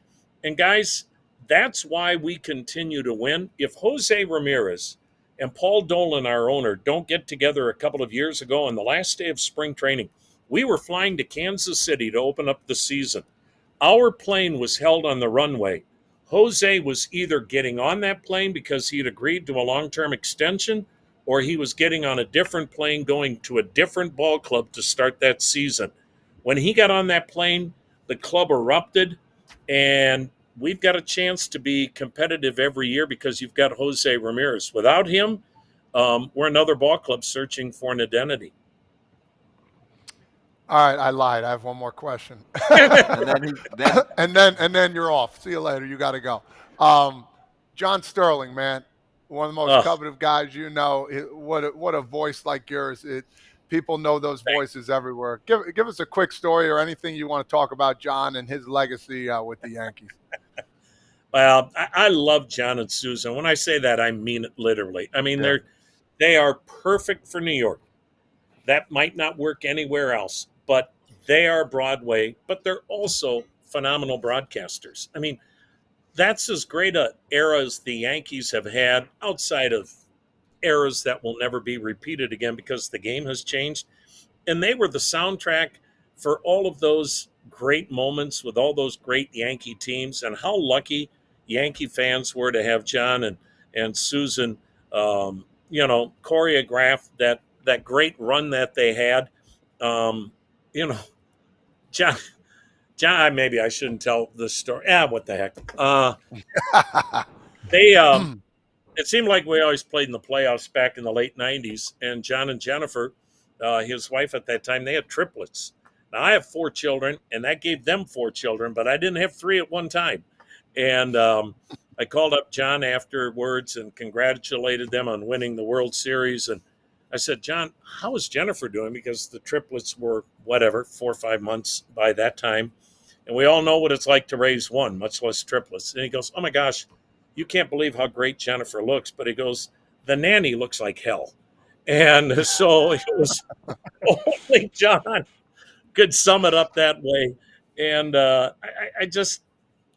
And guys, that's why we continue to win. If Jose Ramirez and Paul Dolan, our owner, don't get together a couple of years ago on the last day of spring training, we were flying to Kansas City to open up the season. Our plane was held on the runway. Jose was either getting on that plane because he had agreed to a long-term extension, or he was getting on a different plane going to a different ball club to start that season. When he got on that plane, the club erupted, and we've got a chance to be competitive every year because you've got Jose Ramirez. Without him, we're another ball club searching for an identity. All right, I lied. I have one more question. and then you're off. See you later. You got to go. John Sterling, man, one of the most coveted guys. What a voice like yours. People know those voices everywhere. Give us a quick story or anything you want to talk about John and his legacy with the Yankees. Well, I love John and Susan. When I say that, I mean it literally. I mean, Yeah. they are perfect for New York. That might not work anywhere else, but they are Broadway, but they're also phenomenal broadcasters. I mean, that's as great a era as the Yankees have had outside of eras that will never be repeated again because the game has changed. And they were the soundtrack for all of those great moments with all those great Yankee teams, and how lucky Yankee fans were to have John and Susan, choreograph that great run that they had. Um, you know, John, maybe I shouldn't tell this story. What the heck? They It seemed like we always played in the playoffs back in the late 90s. And John and Jennifer, his wife at that time, they had triplets. Now, I have 4 children, and that gave them 4 children, but I didn't have 3 at one time. And I called up John afterwards and congratulated them on winning the World Series. And I said, John, how is Jennifer doing? Because the triplets were, 4 or 5 months by that time. And we all know what it's like to raise one, much less triplets. And he goes, oh my gosh, you can't believe how great Jennifer looks. But he goes, the nanny looks like hell. And so it was only John could sum it up that way. And I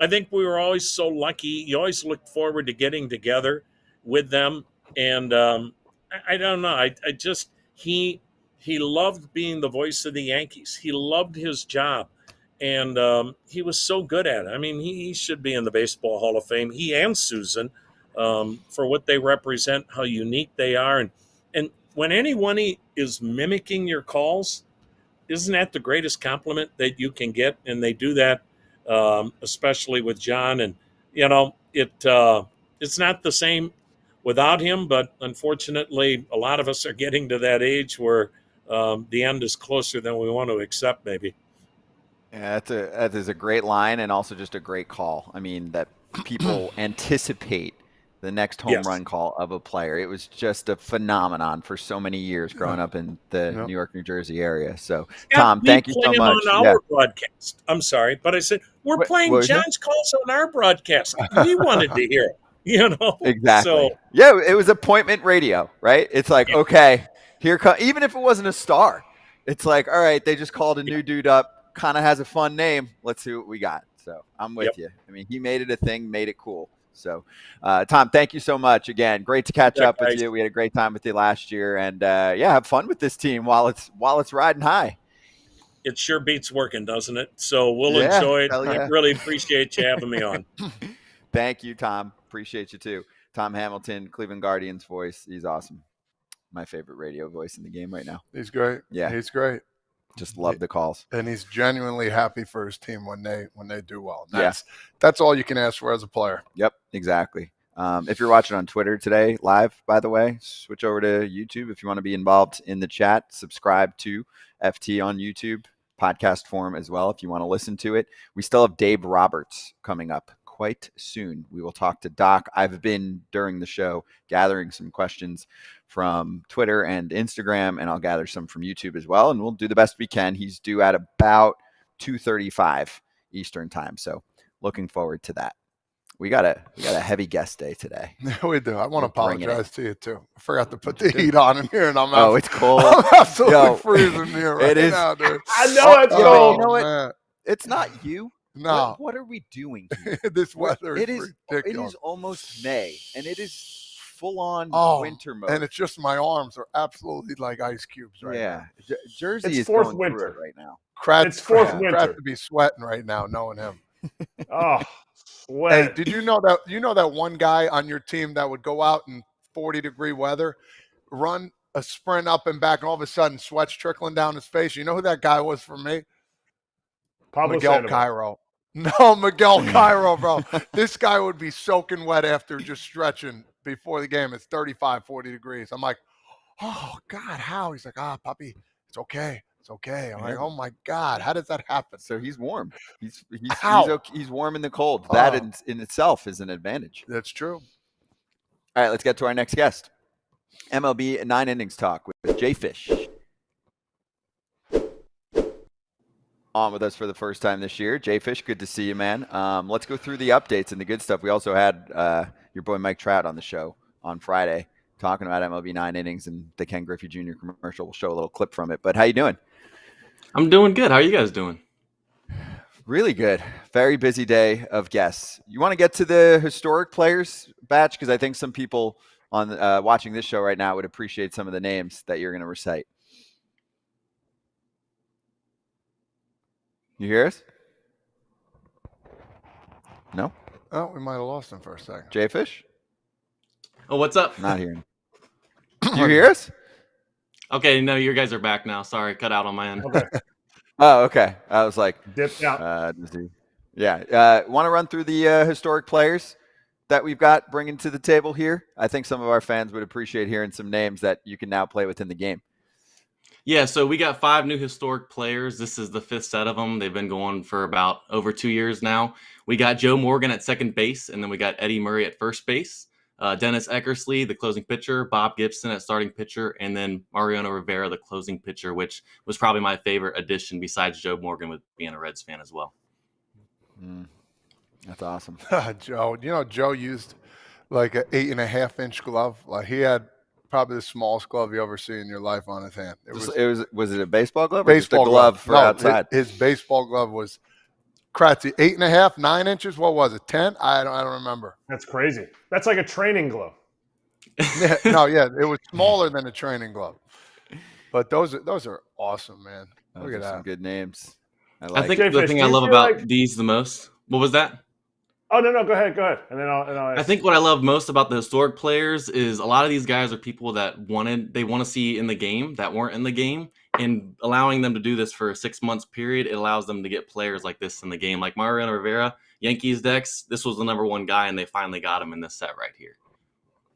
think we were always so lucky. You always looked forward to getting together with them. And I don't know. He loved being the voice of the Yankees. He loved his job. And he was so good at it. I mean, he should be in the Baseball Hall of Fame. He and Susan, for what they represent, how unique they are. And when anyone is mimicking your calls, isn't that the greatest compliment that you can get? And they do that, especially with John. And, it's not the same without him. But unfortunately, a lot of us are getting to that age where the end is closer than we want to accept, maybe. Yeah, that is a great line and also just a great call. I mean, that people anticipate the next home run call of a player. It was just a phenomenon for so many years growing up in the New York, New Jersey area. So, Tom, thank you so much. On our broadcast. I'm sorry, but I said, we're playing John's calls on our broadcast. He wanted to hear it, Exactly. So, yeah, it was appointment radio, right? It's like, okay, here comes, even if it wasn't a star, it's like, all right, they just called a new dude up. Kind of has a fun name. Let's see what we got. So I'm with you. I mean, he made it a thing, made it cool. So, Tom, thank you so much again. Great to catch up with you. We had a great time with you last year, and have fun with this team while it's riding high. It sure beats working, doesn't it? So we'll enjoy it. Yeah. I really appreciate you having me on. Thank you, Tom. Appreciate you too. Tom Hamilton, Cleveland Guardians voice. He's awesome. My favorite radio voice in the game right now. He's great. Yeah, he's great. Just love the calls. And he's genuinely happy for his team when they do well. That's all you can ask for as a player. Yep, exactly. If you're watching on Twitter today, live, by the way, switch over to YouTube. If you want to be involved in the chat, subscribe to FT on YouTube, podcast form as well if you want to listen to it. We still have Dave Roberts coming up quite soon. We will talk to Doc. I've been, during the show, gathering some questions from Twitter and Instagram, and I'll gather some from YouTube as well, and we'll do the best we can. He's due at about 2:35 Eastern time, so looking forward to that. We got a heavy guest day today. Yeah, we do. I want to apologize to you too. I forgot to put the heat on in here, and it's cold. I'm absolutely freezing here right now, dude. I know it's cold. You know what? Man. It's not you. No. What are we doing here? This weather is ridiculous. It is almost May, and it is full-on winter mode. And it's just my arms are absolutely like ice cubes right now. Jersey is fourth going winter through it right now. It's fourth winter. Kratz to be sweating right now, knowing him. Sweat. Hey, did you know that one guy on your team that would go out in 40-degree weather, run a sprint up and back, and all of a sudden sweat's trickling down his face? You know who that guy was for me? Pablo Miguel Sandoval. Cairo. No, Miguel Cairo, bro. This guy would be soaking wet after just stretching before the game. It's 35, 40 degrees. I'm like, oh, God, how? He's like, Puppy, it's okay. It's okay. I'm like, oh, my God, how does that happen? So he's warm. He's warm in the cold. That in itself is an advantage. That's true. All right, let's get to our next guest. MLB 9 Innings Talk with JayFish. on with us for the first time this year. JayFish, good to see you, man. Let's go through the updates and the good stuff. We also had your boy Mike Trout on the show on Friday talking about MLB 9 innings and the Ken Griffey Jr. commercial. We'll show a little clip from it. But how you doing? I'm doing good. How are you guys doing? Really good. Very busy day of guests. You want to get to the historic players batch? Because I think some people on watching this show right now would appreciate some of the names that you're going to recite. You hear us? No? Oh, we might have lost him for a second. JayFish? Oh, what's up? Not hearing. Do you hear us? Okay, no, you guys are back now. Sorry, cut out on my end. Okay. Oh, okay. I was like, Dipped out. yeah. Want to run through the historic players that we've got bringing to the table here? I think some of our fans would appreciate hearing some names that you can now play within the game. Yeah, so we got 5 new historic players. This is the 5th set of them. They've been going for about over 2 years now. We got Joe Morgan at second base, and then we got Eddie Murray at first base. Dennis Eckersley, the closing pitcher. Bob Gibson at starting pitcher. And then Mariano Rivera, the closing pitcher, which was probably my favorite addition besides Joe Morgan with being a Reds fan as well. That's awesome. Joe, Joe used like an 8.5-inch glove. Like he had probably the smallest glove you ever see in your life on his hand. Was it a baseball glove? Baseball or just a glove for outside. His baseball glove was Kratzy, 8.5, 9 inches. What was it? 10? I don't remember. That's crazy. That's like a training glove. Yeah, it was smaller than a training glove. But those are awesome, man. Those Look at are some that. good names. I think JayFish, the thing do I you love feel about like- these the most. What was that? Oh, no, go ahead. And then I'll ask. I think what I love most about the historic players is a lot of these guys are people that want to see in the game that weren't in the game, and allowing them to do this for a 6 months period, it allows them to get players like this in the game. Like Mariano Rivera, Yankees decks, this was the number 1 guy, and they finally got him in this set right here.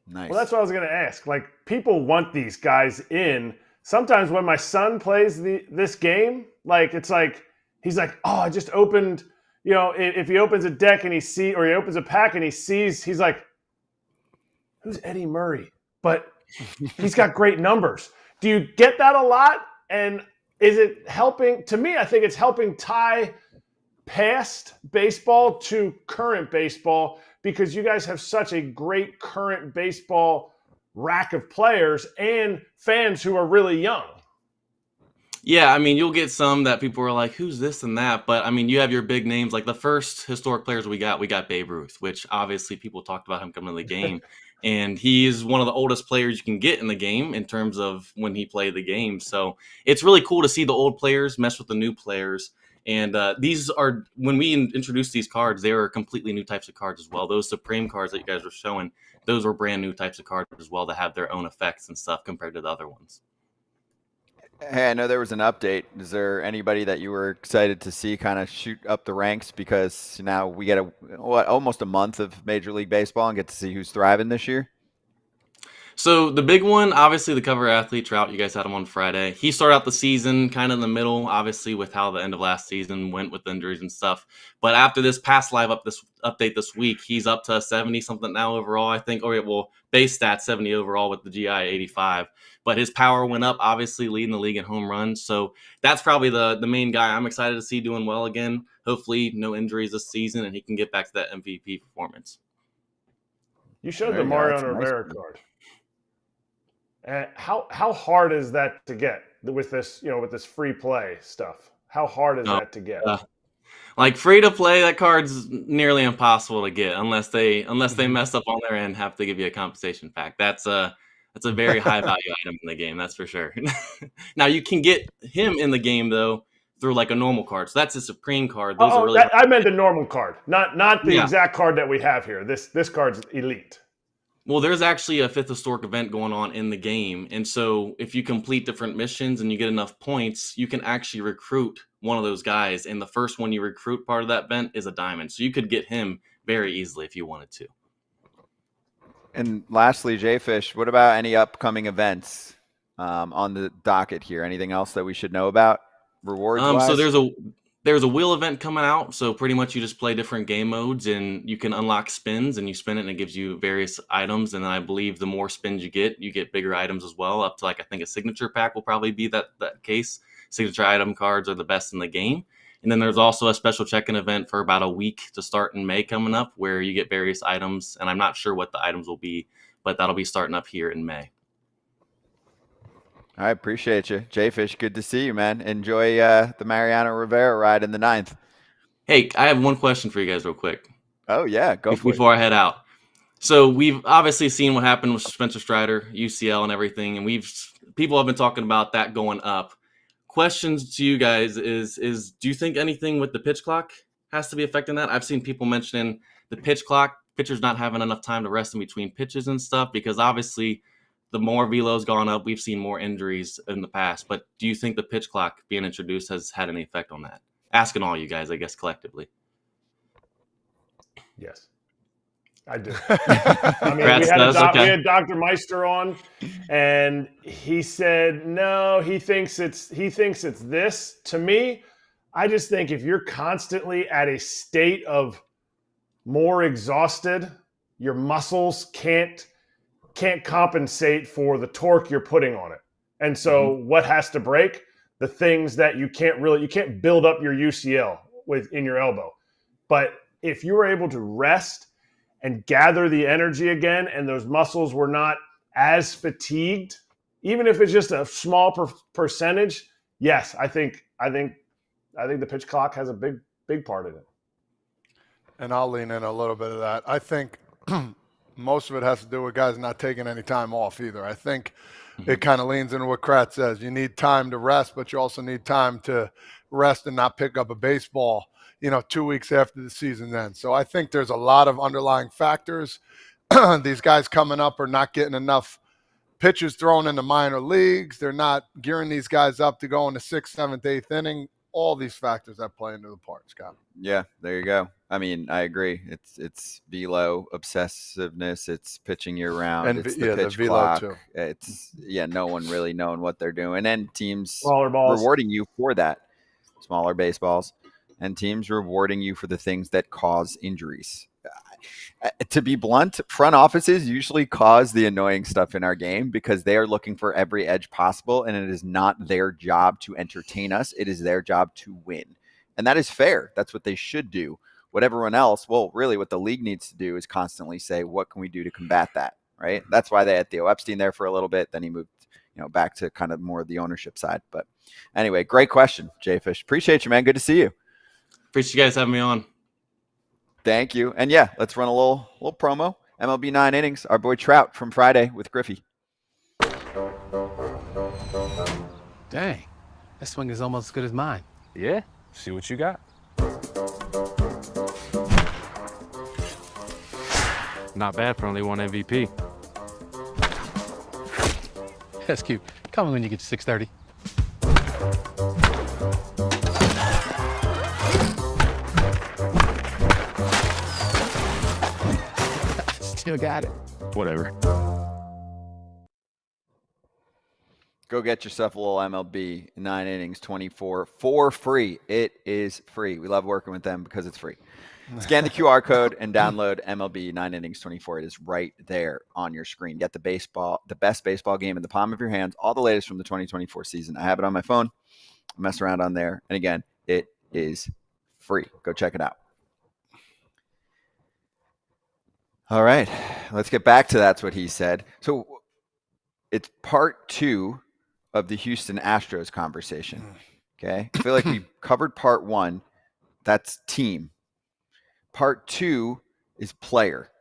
Nice. Well, that's what I was going to ask. Like, people want these guys in. Sometimes when my son plays this game, like, it's like, he's like, oh, I just opened, if he opens a deck and he opens a pack and he sees, he's like, who's Eddie Murray? But he's got great numbers. Do you get that a lot? And is it helping? To me, I think it's helping tie past baseball to current baseball, because you guys have such a great current baseball rack of players and fans who are really young. Yeah, I mean, you'll get some that people are like, who's this and that? But, I mean, you have your big names. Like the first historic players we got Babe Ruth, which obviously people talked about him coming to the game. And he is one of the oldest players you can get in the game in terms of when he played the game. So it's really cool to see the old players mess with the new players. And these are, when we introduced these cards, they were completely new types of cards as well. Those Supreme cards that you guys were showing, those were brand new types of cards as well that have their own effects and stuff compared to the other ones. Hey, I know there was an update. Is there anybody that you were excited to see kind of shoot up the ranks? Because now we get almost a month of Major League Baseball and get to see who's thriving this year. So the big one, obviously the cover athlete, Trout, you guys had him on Friday. He started out the season kind of in the middle, obviously with how the end of last season went with injuries and stuff. But after this past update this week, he's up to 70-something now overall, I think. Base stats 70 overall with the GI 85. But his power went up, obviously leading the league in home runs. So that's probably the main guy I'm excited to see doing well again. Hopefully no injuries this season and he can get back to that MVP performance. You showed There the you go. Mariano That's a nice Rivera one. card. How hard is that to get with this, with this free play stuff? How hard is that to get? Like free to play, that card's nearly impossible to get unless they mess up on their end, have to give you a compensation pack. That's a very high value item in the game, that's for sure. Now you can get him in the game though through like a normal card. So that's a Supreme card. Those are really I meant the normal card, not the Yeah. exact card that we have here. This card's elite. Well, there's actually a 5th historic event going on in the game. And so if you complete different missions and you get enough points, you can actually recruit one of those guys. And the first one you recruit part of that event is a diamond. So you could get him very easily if you wanted to. And lastly, JayFish, what about any upcoming events on the docket here? Anything else that we should know about rewards-wise? So there's a wheel event coming out. So pretty much you just play different game modes and you can unlock spins and you spin it and it gives you various items. And then I believe the more spins you get bigger items as well, up to like, I think a signature pack will probably be that case. Signature item cards are the best in the game. And then there's also a special check-in event for about a week to start in May coming up where you get various items. And I'm not sure what the items will be, but that'll be starting up here in May. I appreciate you. JayFish, good to see you, man. Enjoy the Mariano Rivera ride in the 9th. Hey, I have one question for you guys real quick. Oh, yeah. Go for it. Before I head out. So we've obviously seen what happened with Spencer Strider, UCL and everything, and people have been talking about that going up. Questions to you guys is do you think anything with the pitch clock has to be affecting that? I've seen people mentioning the pitch clock, pitchers not having enough time to rest in between pitches and stuff, because obviously the more velo's gone up, we've seen more injuries in the past. But do you think the pitch clock being introduced has had any effect on that? Asking all you guys, I guess, collectively. Yes, I do. I mean, we had Dr. Meister on, and he said no. He thinks it's this. To me, I just think if you're constantly at a state of more exhausted, your muscles can't compensate for the torque you're putting on it. And so what has to break? The things that you can't build up your UCL in your elbow. But if you were able to rest and gather the energy again, and those muscles were not as fatigued, even if it's just a small percentage, yes, I think the pitch clock has a big part in it. And I'll lean in a little bit of that. I think most of it has to do with guys not taking any time off either. I think it kind of leans into what Kratz says. You need time to rest, but you also need time to rest and not pick up a baseball, 2 weeks after the season ends. So I think there's a lot of underlying factors. These guys coming up are not getting enough pitches thrown in the minor leagues. They're not gearing these guys up to go in the 6th, 7th, 8th inning. All these factors that play into the part, Scott. Yeah, there you go. I mean, I agree. It's velo obsessiveness. It's pitching year round. And it's the pitch clock. Too. It's no one really knowing what they're doing, and teams smaller balls rewarding you for that. Smaller baseballs, and teams rewarding you for the things that cause injuries. To be blunt, front offices usually cause the annoying stuff in our game because they are looking for every edge possible, and it is not their job to entertain us. It is their job to win. And that is fair. That's what they should do. What everyone else, really what the league needs to do is constantly say, what can we do to combat that, right? That's why they had Theo Epstein there for a little bit. Then he moved back to kind of more of the ownership side. But anyway, great question, JayFish. Appreciate you, man. Good to see you. Appreciate you guys having me on. Thank you. And yeah, let's run a little promo. MLB 9 innings. Our boy Trout from Friday with Griffey. Dang, that swing is almost as good as mine. Yeah, see what you got. Not bad for only one MVP. That's cute. Call me when you get to 6:30. Still got it. Whatever. Go get yourself a little MLB 9 innings 24 for free. It is free. We love working with them because it's free. Scan the QR code and download MLB 9 innings 24. It is right there on your screen. Get the best baseball game in the palm of your hands. All the latest from the 2024 season. I have it on my phone. I mess around on there. And again, it is free. Go check it out. All right, let's get back to That's What He Said. So it's part 2 of the Houston Astros conversation. Okay, I feel like we covered part 1. That's team. Part 2 is player.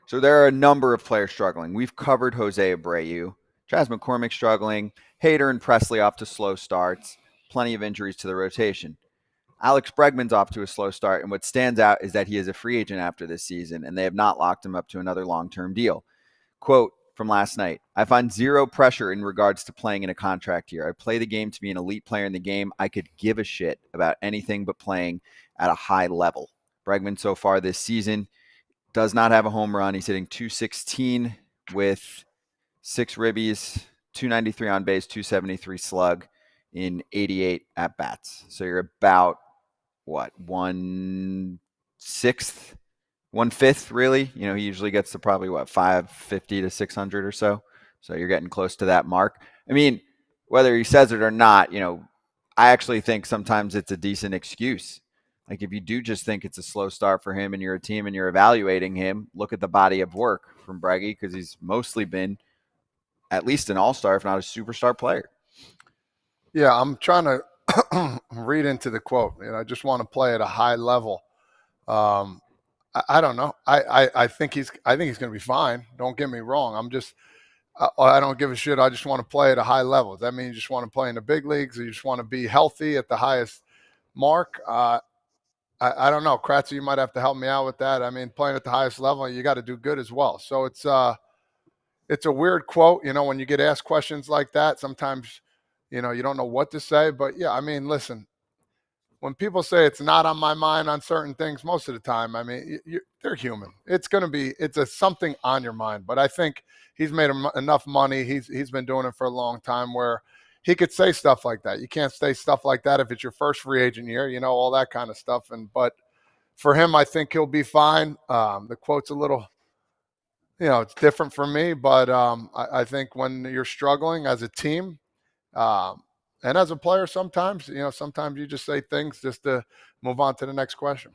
So there are a number of players struggling. We've covered Jose Abreu, Chas McCormick struggling, Hader and Presley off to slow starts, plenty of injuries to the rotation. Alex Bregman's off to a slow start, and what stands out is that he is a free agent after this season, and they have not locked him up to another long-term deal. Quote from last night, I find zero pressure in regards to playing in a contract year. I play the game to be an elite player in the game. I could give a shit about anything but playing at a high level. Bregman so far this season does not have a home run. He's hitting .216 with 6 ribbies, .293 on base, .273 slug in 88 at-bats. So you're about, 1/5 really? He usually gets to probably 550 to 600 or so. So you're getting close to that mark. I mean, whether he says it or not, I actually think sometimes it's a decent excuse. Like if you do just think it's a slow start for him and you're a team and you're evaluating him, look at the body of work from Breggy because he's mostly been at least an all-star, if not a superstar player. Yeah, I'm trying to read into the quote, and I just want to play at a high level. I don't know. I think he's going to be fine. Don't get me wrong. I don't give a shit. I just want to play at a high level. Does that mean you just want to play in the big leagues, or you just want to be healthy at the highest mark? I don't know. Kratz, you might have to help me out with that. I mean, playing at the highest level, you got to do good as well. So it's a weird quote. You know, when you get asked questions like that, sometimes, you know, you don't know what to say. But yeah, I mean, listen, when people say it's not on my mind on certain things, most of the time, I mean, they're human. It's something on your mind. But I think he's made enough money. He's been doing it for a long time where he could say stuff like that. You can't say stuff like that if it's your first free agent year, you know, all that kind of stuff. But for him, I think he'll be fine. The quote's a little, you know, it's different for me. But I think when you're struggling as a team, and as a player, sometimes you just say things just to move on to the next question.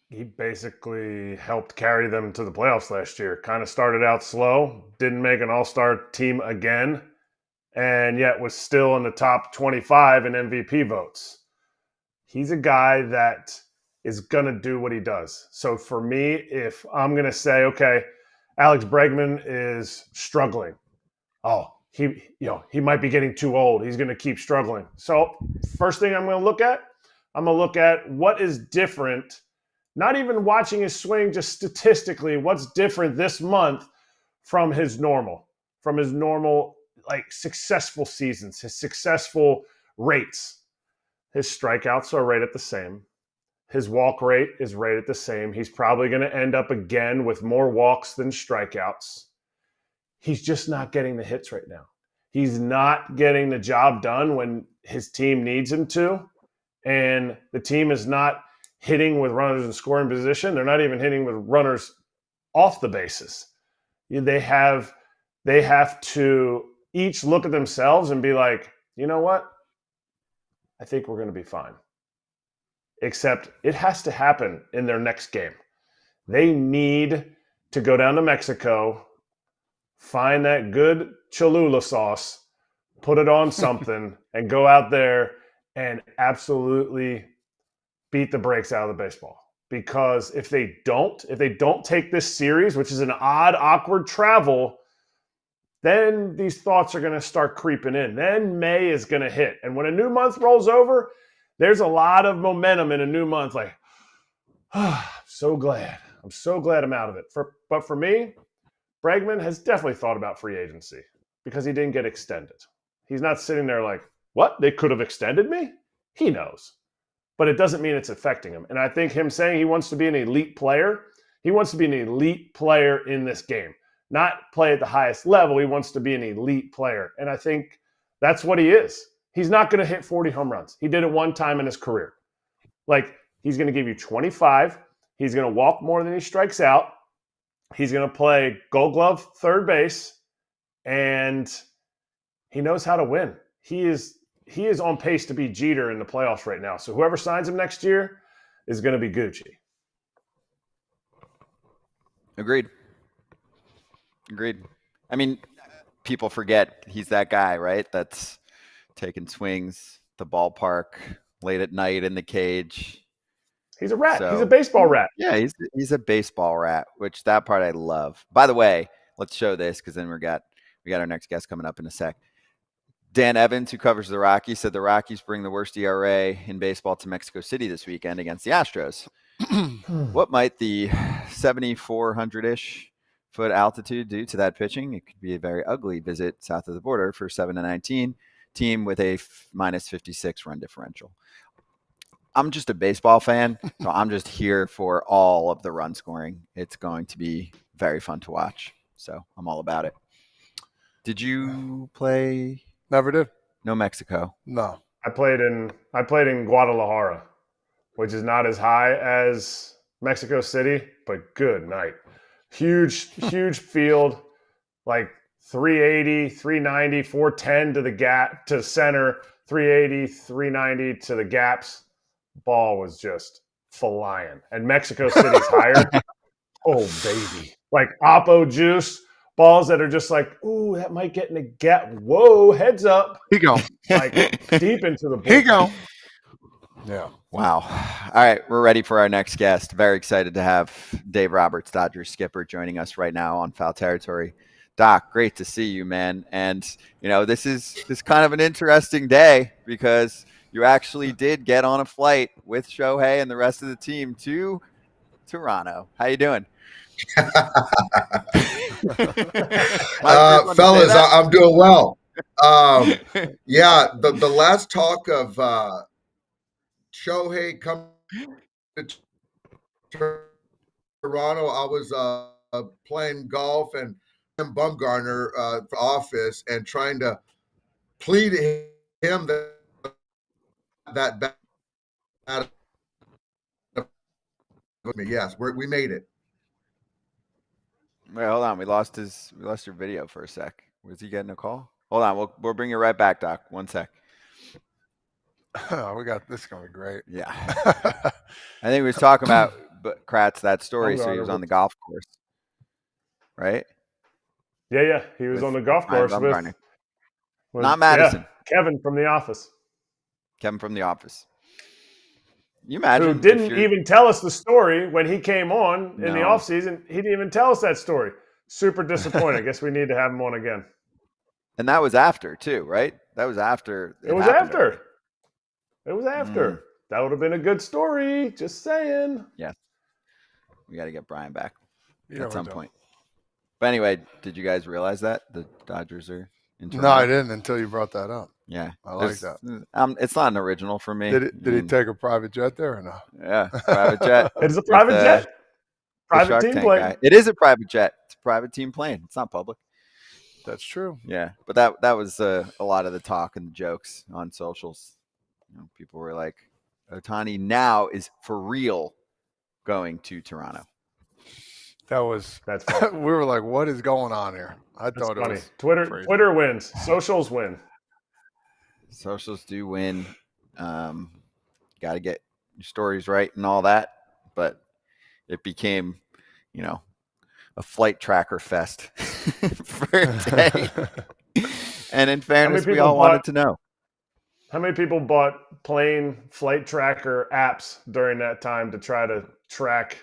He basically helped carry them to the playoffs last year. Kind of started out slow, didn't make an all-star team again, and yet was still in the top 25 in MVP votes. He's a guy that is going to do what he does. So for me, if I'm going to say, okay, Alex Bregman is struggling. Oh, he might be getting too old. He's going to keep struggling. So first thing I'm going to look at what is different, not even watching his swing, just statistically, what's different this month from his normal like successful seasons, his successful rates. His strikeouts are right at the same. His walk rate is right at the same. He's probably going to end up again with more walks than strikeouts. He's just not getting the hits right now. He's not getting the job done when his team needs him to. And the team is not hitting with runners in scoring position. They're not even hitting with runners off the bases. They have to each look at themselves and be like, you know what? I think we're going to be fine. Except it has to happen in their next game. They need to go down to Mexico, find that good Cholula sauce, put it on something, and go out there and absolutely beat the brakes out of the baseball. Because if they don't take this series, which is an odd, awkward travel, then these thoughts are going to start creeping in. Then May is going to hit. And when a new month rolls over, there's a lot of momentum in a new month. Like, I'm so glad I'm out of it. But for me, Bregman has definitely thought about free agency because he didn't get extended. He's not sitting there like, what? They could have extended me? He knows. But it doesn't mean it's affecting him. And I think him saying he wants to be an elite player, he wants to be an elite player in this game. Not play at the highest level. He wants to be an elite player. And I think that's what he is. He's not going to hit 40 home runs. He did it one time in his career. Like, he's going to give you 25. He's going to walk more than he strikes out. He's going to play Gold Glove third base, and he knows how to win. He is on pace to be Jeter in the playoffs right now. So whoever signs him next year is going to be Gucci. Agreed. I mean, people forget he's that guy, right? That's taking swings, the ballpark, late at night in the cage. He's a rat. He's a baseball rat. Yeah, he's a baseball rat, which that part I love. By the way, let's show this because then we got our next guest coming up in a sec. Dan Evans, who covers the Rockies, said the Rockies bring the worst ERA in baseball to Mexico City this weekend against the Astros. What might the 7,400-ish foot altitude due to that pitching? It could be a very ugly visit south of the border for 7-19 team with a minus 56 run differential. I'm just a baseball fan, so I'm just here for all of the run scoring. It's going to be very fun to watch, so I'm all about it. Did you play? Never did. No Mexico. No. I played in Guadalajara, which is not as high as Mexico City, but good night. Huge field, like 380, 390, 410 to the gap to center, 380, 390 to the gaps. Ball was just flying. And Mexico City's higher. Oh, baby. Like Oppo juice. Balls that are just like, ooh, that might get in the gap. Whoa, heads up. He go. Like deep into the He bullpen. go. Yeah. Wow. All right, we're ready for our next guest. Very excited to have Dave Roberts, Dodgers skipper, joining us right now on Foul Territory. Doc, great to see you, man. And this is kind of an interesting day because you actually did get on a flight with Shohei and the rest of the team to Toronto. How you doing? Fellas, I'm doing well. Yeah, the last talk of Shohei coming to Toronto, I was playing golf and Bumgarner for office and trying to plead him that bad. Yes, we made it. Wait, hold on. We lost your video for a sec. Was he getting a call? Hold on. We'll bring you right back, Doc. 1 sec. Oh, we got this going to be great. Yeah. I think we was talking about Kratz, that story. So he was on the golf course, right? Yeah. He was on the golf course with not Madison. Yeah, Kevin from The Office. You imagine who didn't even tell us the story when he came on in the offseason. He didn't even tell us that story. Super disappointed. I guess we need to have him on again. And that was after too, right? That was after. It was after. That would have been a good story. Just saying. Yeah. We got to get Brian back at some point. But anyway, did you guys realize that the Dodgers are in Toronto? No, I didn't until you brought that up. Yeah, I like that. It's not an original for me. Did he take a private jet there or no? Yeah, private jet. It's a private jet. Private team plane. Guy. It is a private jet. It's a private team plane. It's not public. That's true. Yeah, but that was a lot of the talk and the jokes on socials. People were like, Ohtani now is for real going to Toronto. That's funny. We were like, what is going on here? I thought it was Twitter. crazy. Twitter wins. Socials win. Socials do win. Got to get your stories right and all that, but it became, a flight tracker fest for a day. And in fairness, we all wanted to know. How many people bought plain flight tracker apps during that time to try to track?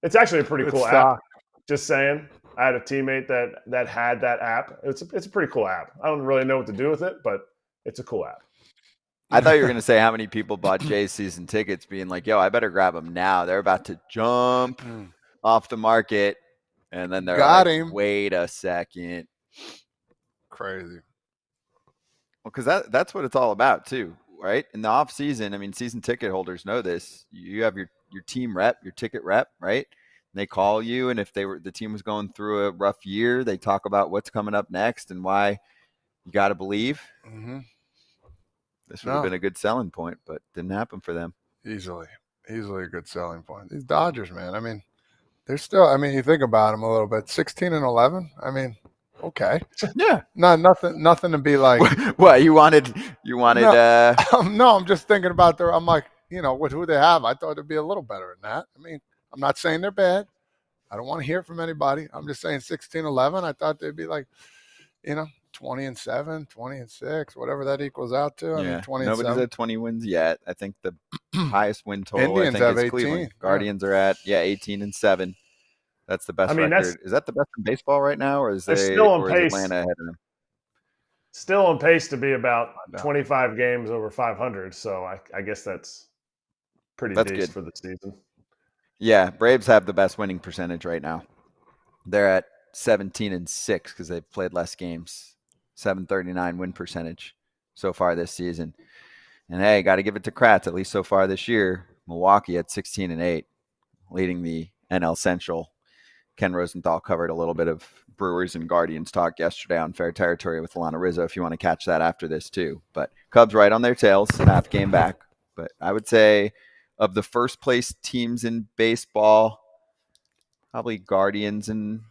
It's actually a pretty cool app. Just saying. I had a teammate that had that app. It's a pretty cool app. I don't really know what to do with it, but it's a cool app. I thought you were going to say how many people bought Jay's season tickets being like, yo, I better grab them now. They're about to jump off the market. And then they're like, wait a second. Crazy. Well, because that's what it's all about too, right? In the off season, I mean, season ticket holders know this. You have your team rep, your ticket rep, right? And they call you, and if the team was going through a rough year, they talk about what's coming up next and why you got to believe. Mm-hmm. This would have been a good selling point, but didn't happen for them. Easily a good selling point. These Dodgers, man. I mean, they're still. I mean, you think about them a little bit. 16-11. I mean, okay. Yeah. No, nothing to be like. What you wanted? No, no, I'm just thinking about I'm like, with who they have. I thought it'd be a little better than that. I mean, I'm not saying they're bad. I don't want to hear from anybody. I'm just saying 16-11. I thought they'd be like, 20-7, 20-6, whatever that equals out to. I mean, 20-7. Nobody's at 20 wins yet. I think the highest win total Indians I think have is 18. Cleveland. Guardians are at 18-7. That's the best record. Is that the best in baseball right now, or is still on pace? Atlanta ahead of them? Still on pace to be about 25 games over 500. So I guess that's pretty decent for the season. Yeah, Braves have the best winning percentage right now. They're at 17-6 because they've played less games. 739 win percentage so far this season. And hey, got to give it to Kratz, at least so far this year. Milwaukee at 16-8, leading the NL Central. Ken Rosenthal covered a little bit of Brewers and Guardians talk yesterday on Fair Territory with Alana Rizzo, if you want to catch that after this too. But Cubs right on their tails, half game back. But I would say of the first place teams in baseball, probably Guardians and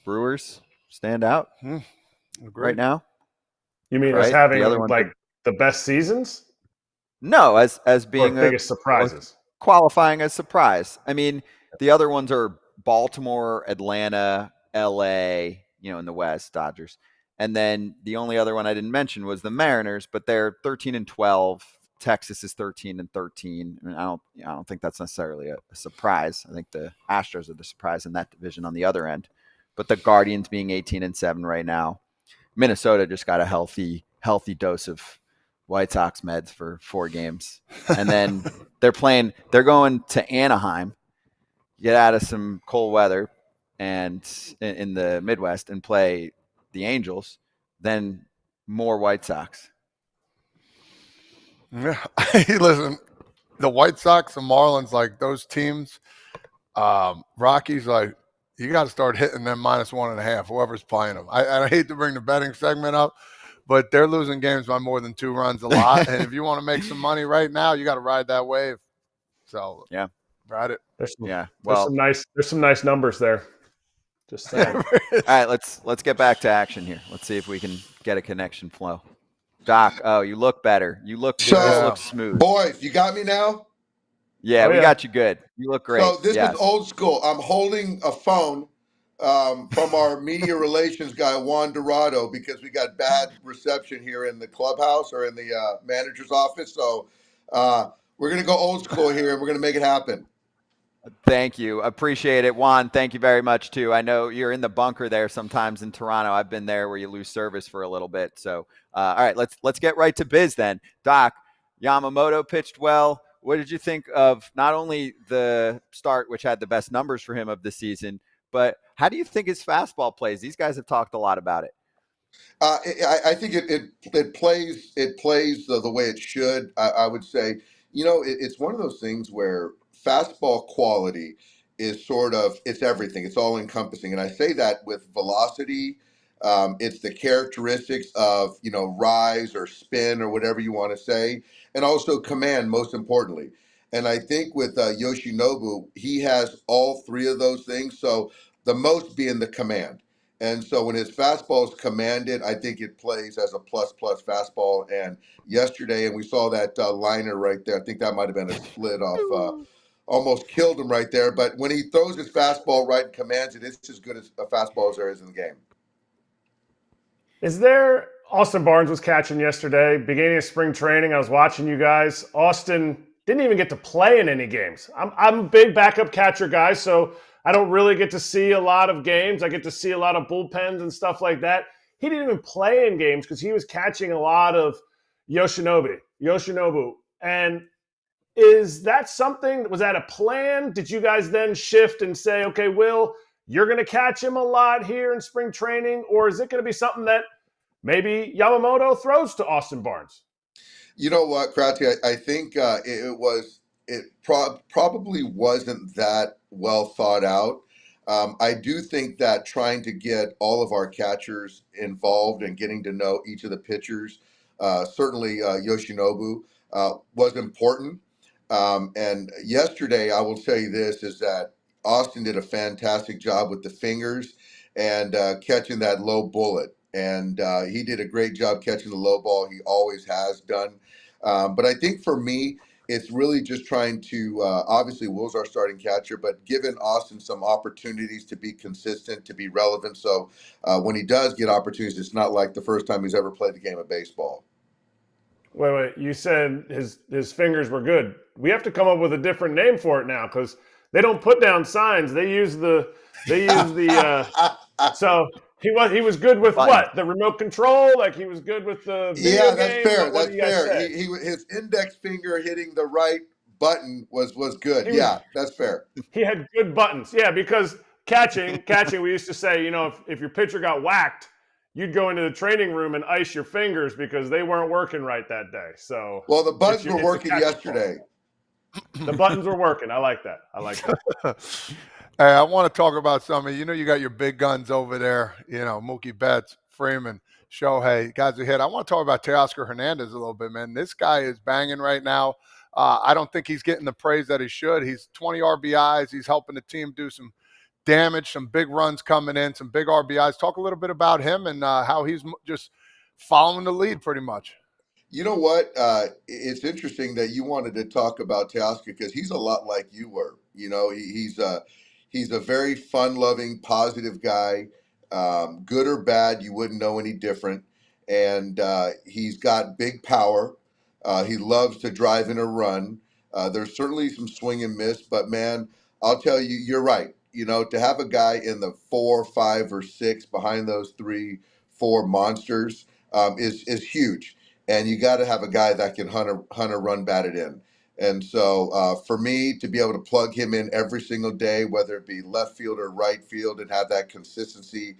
Brewers stand out right now. You mean us having like the best seasons No, as or being biggest surprises? qualifying as surprise. I mean, the other ones are Baltimore, Atlanta, LA, in the West, Dodgers. And then the only other one I didn't mention was the Mariners, but they're 13-12. Texas is 13-13. I mean, I don't think that's necessarily a surprise. I think the Astros are the surprise in that division on the other end. But the Guardians being 18-7 right now. Minnesota just got a healthy dose of White Sox meds for 4 games. And then they're going to Anaheim, get out of some cold weather and in the Midwest and play the Angels, then more White Sox. Yeah. Listen, the White Sox, the Marlins, like those teams, Rockies, like you got to start hitting them -1.5, whoever's playing them. I hate to bring the betting segment up, but they're losing games by more than 2 runs a lot. And if you want to make some money right now, you got to ride that wave. So yeah, ride it. There's some nice numbers there. Just saying. All right, let's get back to action here. Let's see if we can get a connection flow. Doc, you look better. This looks smooth. Boys, you got me now? Yeah, we got you good. You look great. So this was old school. I'm holding a phone from our media relations guy, Juan Dorado, because we got bad reception here in the clubhouse or in the manager's office. So we're going to go old school here, and we're going to make it happen. Thank you. Appreciate it. Juan, thank you very much, too. I know you're in the bunker there sometimes in Toronto. I've been there where you lose service for a little bit. So, all right, let's get right to biz then. Doc, Yamamoto pitched well. What did you think of not only the start, which had the best numbers for him of the season, but how do you think his fastball plays? These guys have talked a lot about it. I think it plays the way it should. I would say, it's one of those things where fastball quality is it's everything. It's all encompassing, and I say that with velocity. It's the characteristics of rise or spin or whatever you want to say, and also command, most importantly. And I think with Yoshinobu, he has all 3 of those things. So the most being the command. And so when his fastball is commanded, I think it plays as a plus fastball. And yesterday, and we saw that liner right there. I think that might have been a split off. Almost killed him right there. But when he throws his fastball right and commands it, it's as good as a fastball as there is in the game. Is there Austin Barnes was catching yesterday, beginning of spring training. I was watching you guys. Austin didn't even get to play in any games. I'm a big backup catcher guy, so I don't really get to see a lot of games. I get to see a lot of bullpens and stuff like that. He didn't even play in games because he was catching a lot of Yoshinobu. And is that something, was that a plan? Did you guys then shift and say, okay, Will, you're going to catch him a lot here in spring training? Or is it going to be something that maybe Yamamoto throws to Austin Barnes? You know what, Kratz? I think it probably wasn't that well thought out. I do think that trying to get all of our catchers involved and getting to know each of the pitchers, certainly Yoshinobu, was important. And yesterday, I will tell you this, is that Austin did a fantastic job with the fingers and catching that low bullet. And he did a great job catching the low ball. He always has done. But I think for me, it's really just trying to, obviously Will's our starting catcher, but giving Austin some opportunities to be consistent, to be relevant. So when he does get opportunities, it's not like the first time he's ever played the game of baseball. Wait, you said his fingers were good. We have to come up with a different name for it now because they don't put down signs. They use the so he was good with what? The remote control? Like he was good with the video that's game? fair. What That's fair. His index finger hitting the right button was good. That's fair. He had good buttons. Yeah, because catching, we used to say, if your pitcher got whacked, you'd go into the training room and ice your fingers because they weren't working right that day. So the buttons were working yesterday. The buttons were working. I like that. Hey, I want to talk about something. You got your big guns over there, Mookie Betts, Freeman, Shohei, guys are hit. I want to talk about Teoscar Hernandez a little bit, man. This guy is banging right now. I don't think he's getting the praise that he should. He's 20 RBIs. He's helping the team do some damage, some big runs coming in, some big RBIs. Talk a little bit about him and how he's just following the lead pretty much. You know what? It's interesting that you wanted to talk about Teoscar because he's a lot like you were. He's a very fun-loving, positive guy. Good or bad, you wouldn't know any different. And he's got big power. He loves to drive in a run. There's certainly some swing and miss, but man, I'll tell you, you're right. To have a guy in the 4, 5, or 6 behind those 3, 4 monsters is huge, and you got to have a guy that can hunt a run batted in. And so for me to be able to plug him in every single day, whether it be left field or right field, and have that consistency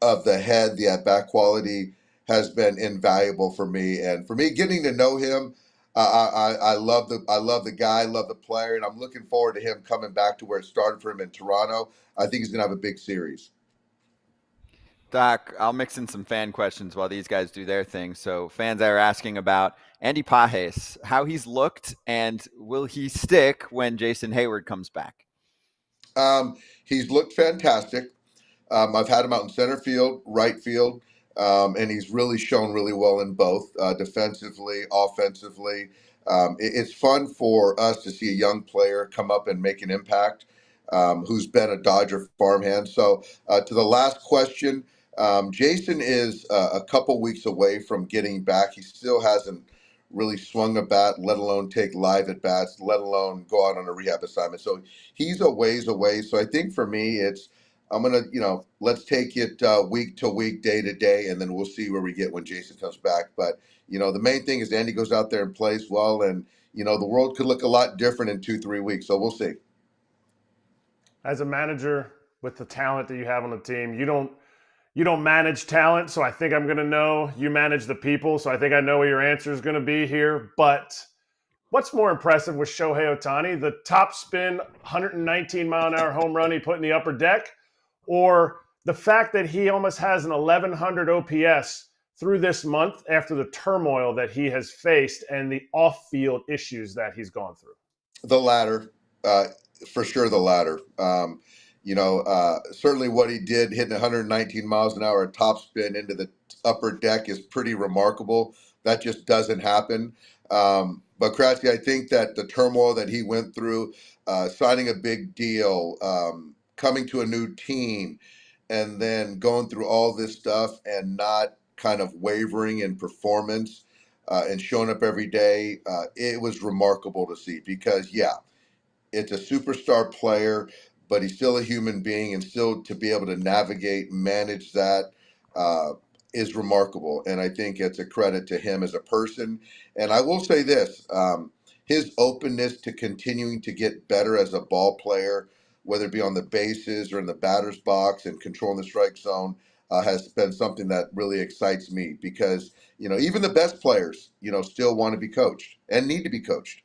of the head, the at-bat quality has been invaluable for me. And for me, getting to know him, I love the guy, I love the player, and I'm looking forward to him coming back to where it started for him in Toronto. I think he's going to have a big series. Doc, I'll mix in some fan questions while these guys do their thing. So fans are asking about Andy Pages, how he's looked, and will he stick when Jason Hayward comes back? He's looked fantastic. I've had him out in center field, right field, and he's really shown really well in both, defensively, offensively. It's fun for us to see a young player come up and make an impact, who's been a Dodger farmhand. So to the last question, Jason is a couple weeks away from getting back. He still hasn't really swung a bat, let alone take live at bats, let alone go out on a rehab assignment. So he's a ways away. So I think for me, I'm going to, let's take it week to week, day to day, and then we'll see where we get when Jason comes back. But, the main thing is Andy goes out there and plays well, and, the world could look a lot different in 2-3 weeks. So we'll see. As a manager with the talent that you have on the team, you don't manage talent, so I think I'm going to know. You manage the people, so I think I know what your answer is going to be here. But what's more impressive with Shohei Ohtani, the top spin 119-mile-an-hour home run he put in the upper deck, or the fact that he almost has an 1,100 OPS through this month after the turmoil that he has faced and the off-field issues that he's gone through? The latter, for sure the latter. Certainly what he did, hitting 119 miles an hour at top spin into the upper deck is pretty remarkable. That just doesn't happen. But Kratz, I think that the turmoil that he went through, signing a big deal, coming to a new team, and then going through all this stuff and not kind of wavering in performance and showing up every day, it was remarkable to see because, it's a superstar player, but he's still a human being, and still to be able to navigate, manage that is remarkable. And I think it's a credit to him as a person. And I will say this, his openness to continuing to get better as a ball player, whether it be on the bases or in the batter's box and controlling the strike zone, has been something that really excites me because, even the best players, still want to be coached and need to be coached.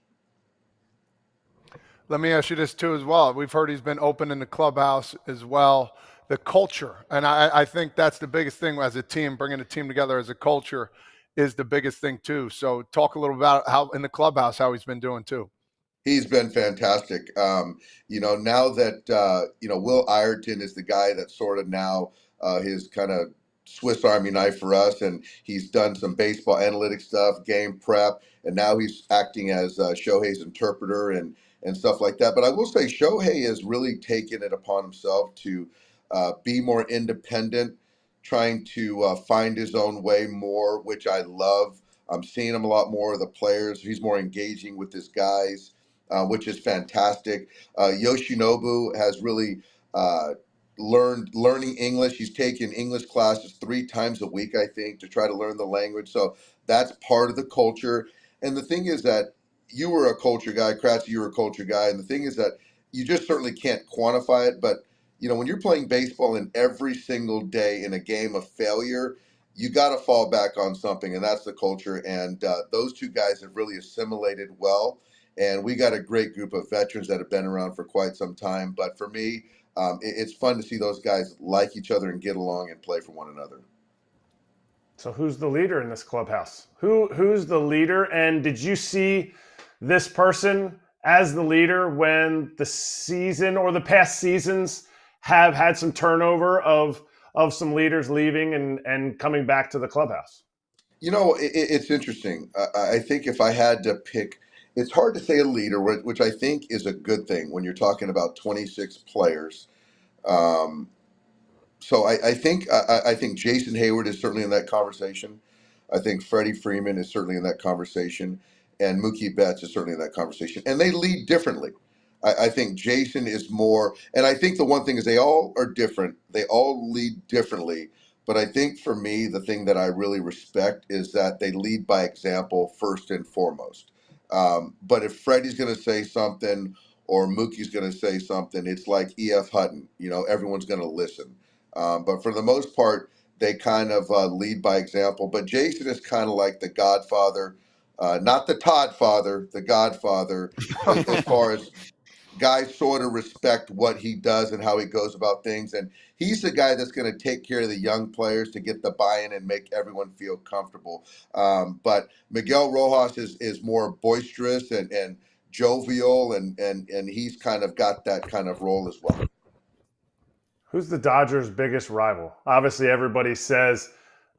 Let me ask you this too as well. We've heard he's been open in the clubhouse as well. The culture, and I think that's the biggest thing as a team, bringing a team together as a culture is the biggest thing too. So talk a little about how in the clubhouse, how he's been doing too. He's been fantastic. Now that, Will Ireton is the guy that sort of now his kind of Swiss Army knife for us, and he's done some baseball analytics stuff, game prep, and now he's acting as Shohei's interpreter and stuff like that. But I will say Shohei has really taken it upon himself to be more independent, trying to find his own way more, which I love. I'm seeing him a lot more of the players. He's more engaging with his guys, which is fantastic. Yoshinobu has really learning English. He's taken English classes 3 times a week, I think, to try to learn the language. So that's part of the culture. And the thing is that you were a culture guy, Kratz, you were a culture guy. And the thing is that you just certainly can't quantify it. But, when you're playing baseball in every single day in a game of failure, you got to fall back on something. And that's the culture. And those 2 guys have really assimilated well. And we got a great group of veterans that have been around for quite some time. But for me, it's fun to see those guys like each other and get along and play for one another. So who's the leader in this clubhouse? Who's the leader? And did you see this person as the leader when the season or the past seasons have had some turnover of some leaders leaving and coming back to the clubhouse? It's interesting. I think if I had to pick, it's hard to say a leader, which I think is a good thing when you're talking about 26 players. Um, so I think Jason Hayward is certainly in that conversation. I think Freddie Freeman is certainly in that conversation, and Mookie Betts is certainly in that conversation. And they lead differently. I think Jason is more, and I think the one thing is they all are different. They all lead differently. But I think for me, the thing that I really respect is that they lead by example first and foremost. But if Freddie's going to say something or Mookie's going to say something, it's like E.F. Hutton. Everyone's going to listen. But for the most part, they kind of lead by example. But Jason is kind of like the Godfather, not the Todd father, the Godfather, as far as guys sort of respect what he does and how he goes about things. And he's the guy that's going to take care of the young players to get the buy-in and make everyone feel comfortable. But Miguel Rojas is more boisterous and jovial, and he's kind of got that kind of role as well. Who's the Dodgers' biggest rival? Obviously, everybody says,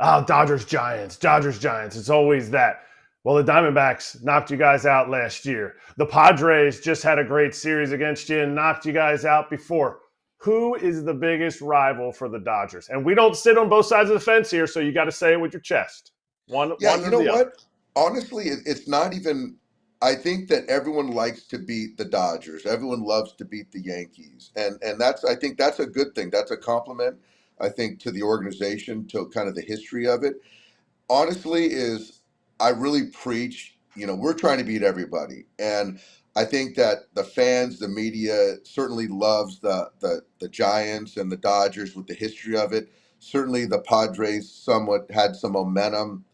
oh, Dodgers Giants, Dodgers Giants. It's always that. Well, the Diamondbacks knocked you guys out last year. The Padres just had a great series against you and knocked you guys out before. Who is the biggest rival for the Dodgers? And we don't sit on both sides of the fence here, so you got to say it with your chest. One or the other. Honestly, it's not even. I think that everyone likes to beat the Dodgers. Everyone loves to beat the Yankees, and I think that's a good thing. That's a compliment, I think, to the organization, to kind of the history of it. Honestly, I really preach. We're trying to beat everybody, and I think that the fans, the media, certainly loves the Giants and the Dodgers with the history of it. Certainly, the Padres somewhat has some momentum,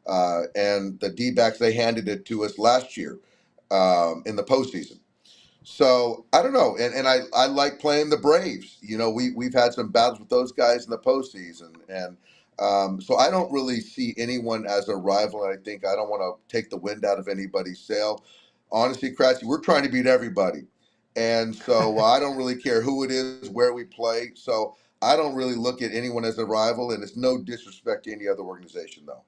and the D-backs, they handed it to us last year in the postseason. So I don't know, and I like playing the Braves. We've had some battles with those guys in the postseason, and so I don't really see anyone as a rival. And I think I don't want to take the wind out of anybody's sail. Honestly, Kratzy, we're trying to beat everybody, and so I don't really care who it is, where we play. So I don't really look at anyone as a rival, and it's no disrespect to any other organization, though.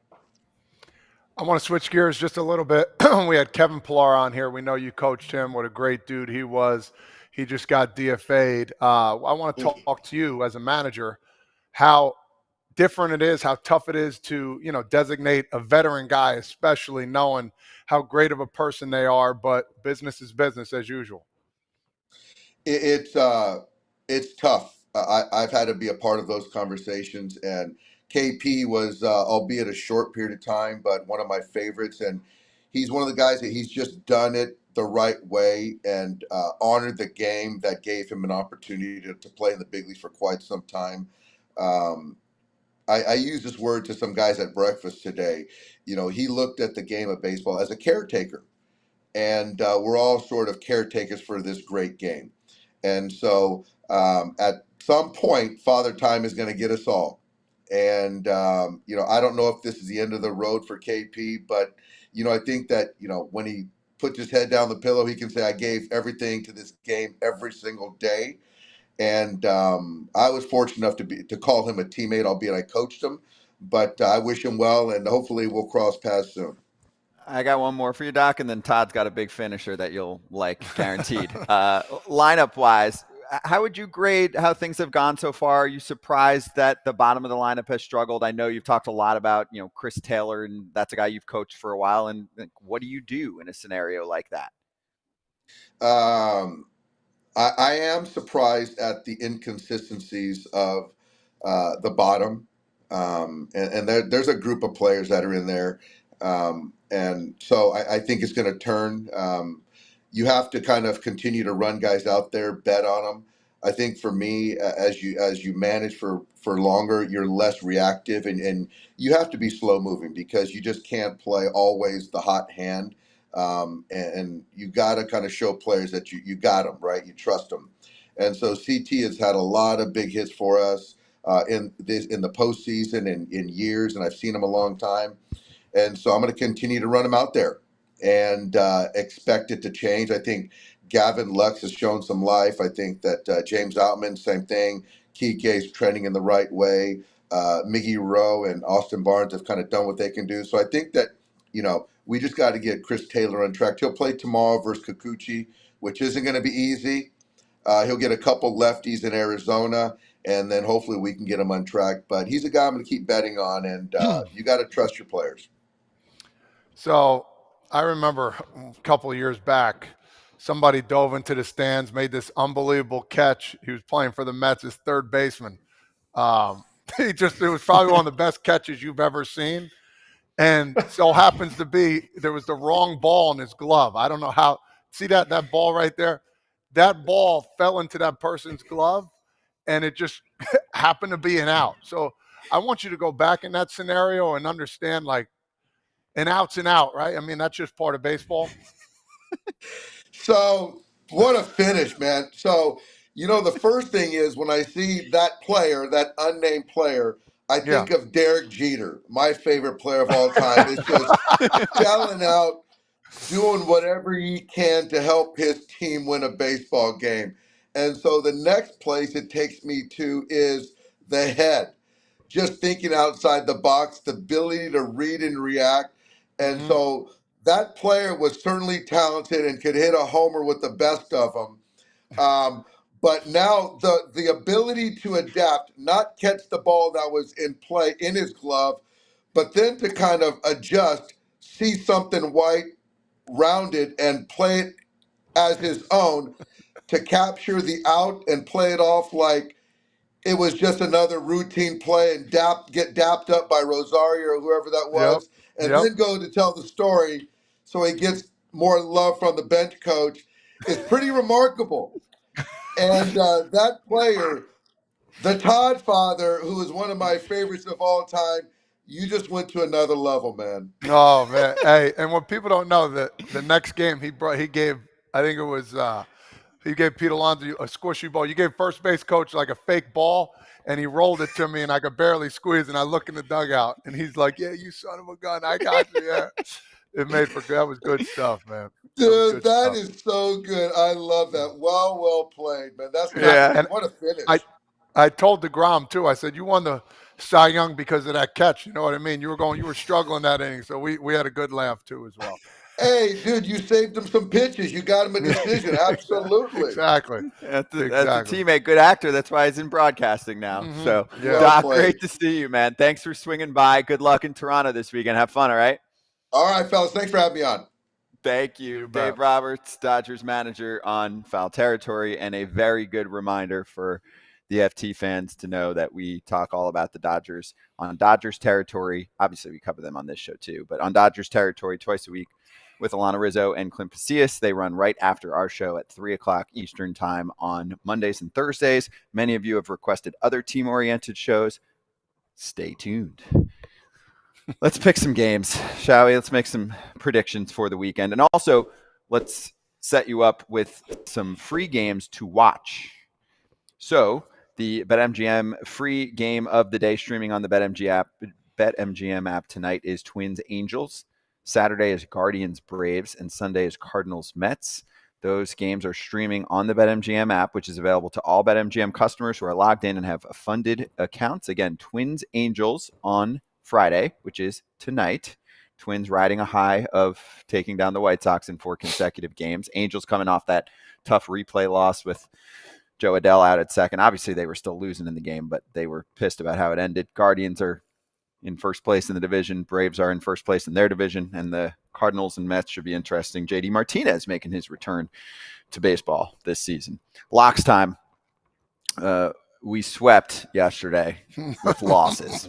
I want to switch gears just a little bit. We had Kevin Pillar on here. We know you coached him. What a great dude he was. He just got DFA'd. I want to talk to you as a manager, how different it is, how tough it is to, designate a veteran guy, especially knowing how great of a person they are, but business is business as usual. It's tough. I've had to be a part of those conversations, and KP was, albeit a short period of time, but one of my favorites. And he's one of the guys that he's just done it the right way and honored the game that gave him an opportunity to play in the big leagues for quite some time. I use this word to some guys at breakfast today. He looked at the game of baseball as a caretaker, and we're all sort of caretakers for this great game. And so at some point, Father Time is going to get us all. And, I don't know if this is the end of the road for KP, but, I think that, when he puts his head down the pillow, he can say, I gave everything to this game every single day. And I was fortunate enough to call him a teammate, albeit I coached him. But I wish him well, and hopefully we'll cross paths soon. I got one more for you, Doc, and then Todd's got a big finisher that you'll like, guaranteed. Lineup-wise, how would you grade how things have gone so far? Are you surprised that the bottom of the lineup has struggled? I know you've talked a lot about, Chris Taylor, and that's a guy you've coached for a while. And what do you do in a scenario like that? I am surprised at the inconsistencies of the bottom. And there's a group of players that are in there. And so I think it's going to turn. You have to kind of continue to run guys out there, bet on them. I think for me, as you manage for longer, you're less reactive, and you have to be slow moving because you just can't play always the hot hand. And you got to kind of show players that you got them, right? You trust them. And so CT has had a lot of big hits for us in the postseason and in years, and I've seen him a long time. And so I'm going to continue to run him out there and expect it to change. I think Gavin Lux has shown some life. I think that James Outman, same thing. Kike's trending in the right way. Miggy Rowe and Austin Barnes have kind of done what they can do. So I think that, we just got to get Chris Taylor on track. He'll play tomorrow versus Kikuchi, which isn't going to be easy. He'll get a couple lefties in Arizona, and then hopefully we can get him on track. But he's a guy I'm going to keep betting on, and you got to trust your players. So I remember a couple of years back, somebody dove into the stands, made this unbelievable catch. He was playing for the Mets as third baseman. It was probably one of the best catches you've ever seen. And so happens to be there was the wrong ball in his glove. I don't know how. See that ball right there? That ball fell into that person's glove, and it just happened to be an out. So I want you to go back in that scenario and understand, like, an out's an out, right? I mean, that's just part of baseball. So what a finish, man. So, the first thing is when I see that player, that unnamed player, I think of Derek Jeter, my favorite player of all time. It's just shelling out, doing whatever he can to help his team win a baseball game. And so the next place it takes me to is the head. Just thinking outside the box, the ability to read and react. And so that player was certainly talented and could hit a homer with the best of them. But now the ability to adapt, not catch the ball that was in play in his glove, but then to kind of adjust, see something white, rounded, and play it as his own, to capture the out and play it off like it was just another routine play and get dapped up by Rosario or whoever that was, and then go to tell the story so he gets more love from the bench coach. It's pretty remarkable. And that player, the Todd father, who is one of my favorites of all time, you just went to another level, man. Oh, man. Hey, and what people don't know, that the next game he gave, I think it was he gave Pete Alonso a squishy ball. You gave first base coach like a fake ball, and he rolled it to me, and I could barely squeeze, and I look in the dugout, and he's like, "Yeah, you son of a gun, I got you." Yeah, that was good stuff, man. Dude, that is so good. I love that. Well played, man. That's what a finish. I told DeGrom too. I said, "You won the Cy Young because of that catch." You know what I mean? You were struggling that inning, so we had a good laugh too as well. Hey, dude, you saved him some pitches. You got him a decision. Absolutely. Exactly. That's a teammate, good actor. That's why he's in broadcasting now. So, Doc, great to see you, man. Thanks for swinging by. Good luck in Toronto this weekend. Have fun, all right? All right, fellas. Thanks for having me on. Thank you. Dave Roberts, Dodgers manager on Foul Territory, and a very good reminder for the FT fans to know that we talk all about the Dodgers on Dodgers Territory. Obviously, we cover them on this show too, but on Dodgers Territory twice a week with Alana Rizzo and Clint Pasillas. They run right after our show at 3 o'clock Eastern time on Mondays and Thursdays. Many of you have requested other team-oriented shows. Stay tuned. Let's pick some games, shall we? Let's make some predictions for the weekend. And also, let's set you up with some free games to watch. So, the BetMGM free game of the day streaming on the BetMGM app tonight is Twins Angels. Saturday is Guardians Braves, and Sunday is Cardinals Mets. Those games are streaming on the BetMGM app, which is available to all BetMGM customers who are logged in and have funded accounts. Again, Twins Angels on Friday, which is tonight. Twins riding a high of taking down the White Sox in 4 consecutive games. Angels coming off that tough replay loss with Joe Adell out at second. Obviously, they were still losing in the game, but they were pissed about how it ended. Guardians are in first place in the division. Braves are in first place in their division, and the Cardinals and Mets should be interesting. JD Martinez making his return to baseball this season. Locks time. We swept yesterday with losses.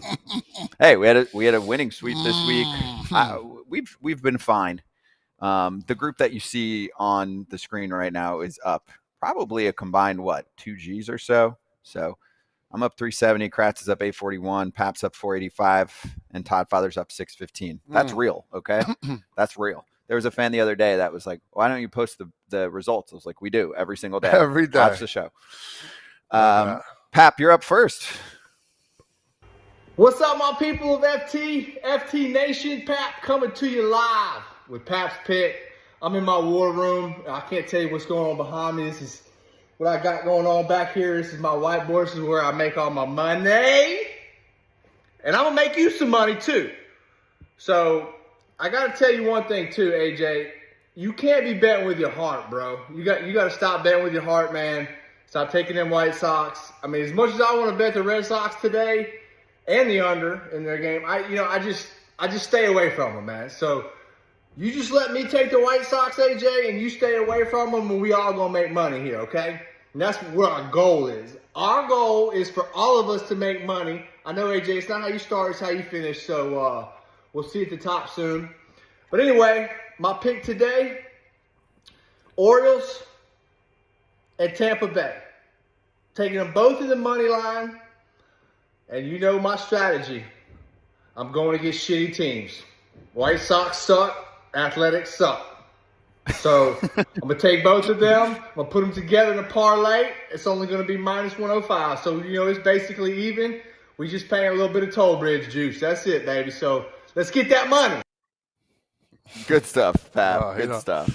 Hey, we had a winning sweep this week. We've been fine. The group that you see on the screen right now is up probably a combined 2 Gs or so. So I'm up 370. Kratz is up 841. Pap's up 485, and Todd Father's up 615. That's real, okay? That's real. There was a fan the other day that was like, "Why don't you post the results?" I was like, "We do every single day. Every day. Watch the show." Pap, you're up first. What's up, my people of FT Nation? Pap coming to you live with Pap's Pick. I'm in my war room. I can't tell you what's going on behind me. This is what I got going on back here. This is my whiteboard. This is where I make all my money. And I'm going to make you some money too. So I got to tell you one thing too, AJ. You can't be betting with your heart, bro. You got to stop betting with your heart, man. Stop taking them White Sox. I mean, as much as I want to bet the Red Sox today and the under in their game, I just stay away from them, man. So you just let me take the White Sox, AJ, and you stay away from them, and we all gonna make money here, okay? And that's what our goal is. Our goal is for all of us to make money. I know, AJ, it's not how you start, it's how you finish. So we'll see at the top soon. But anyway, my pick today, Orioles and Tampa Bay. Taking them both in the money line. And you know my strategy. I'm going against shitty teams. White Sox suck. Athletics suck. So I'm going to take both of them. I'm going to put them together in a parlay. It's only going to be minus 105. So, it's basically even. We just paying a little bit of toll bridge juice. That's it, baby. So let's get that money. Good stuff, Pat. Good stuff.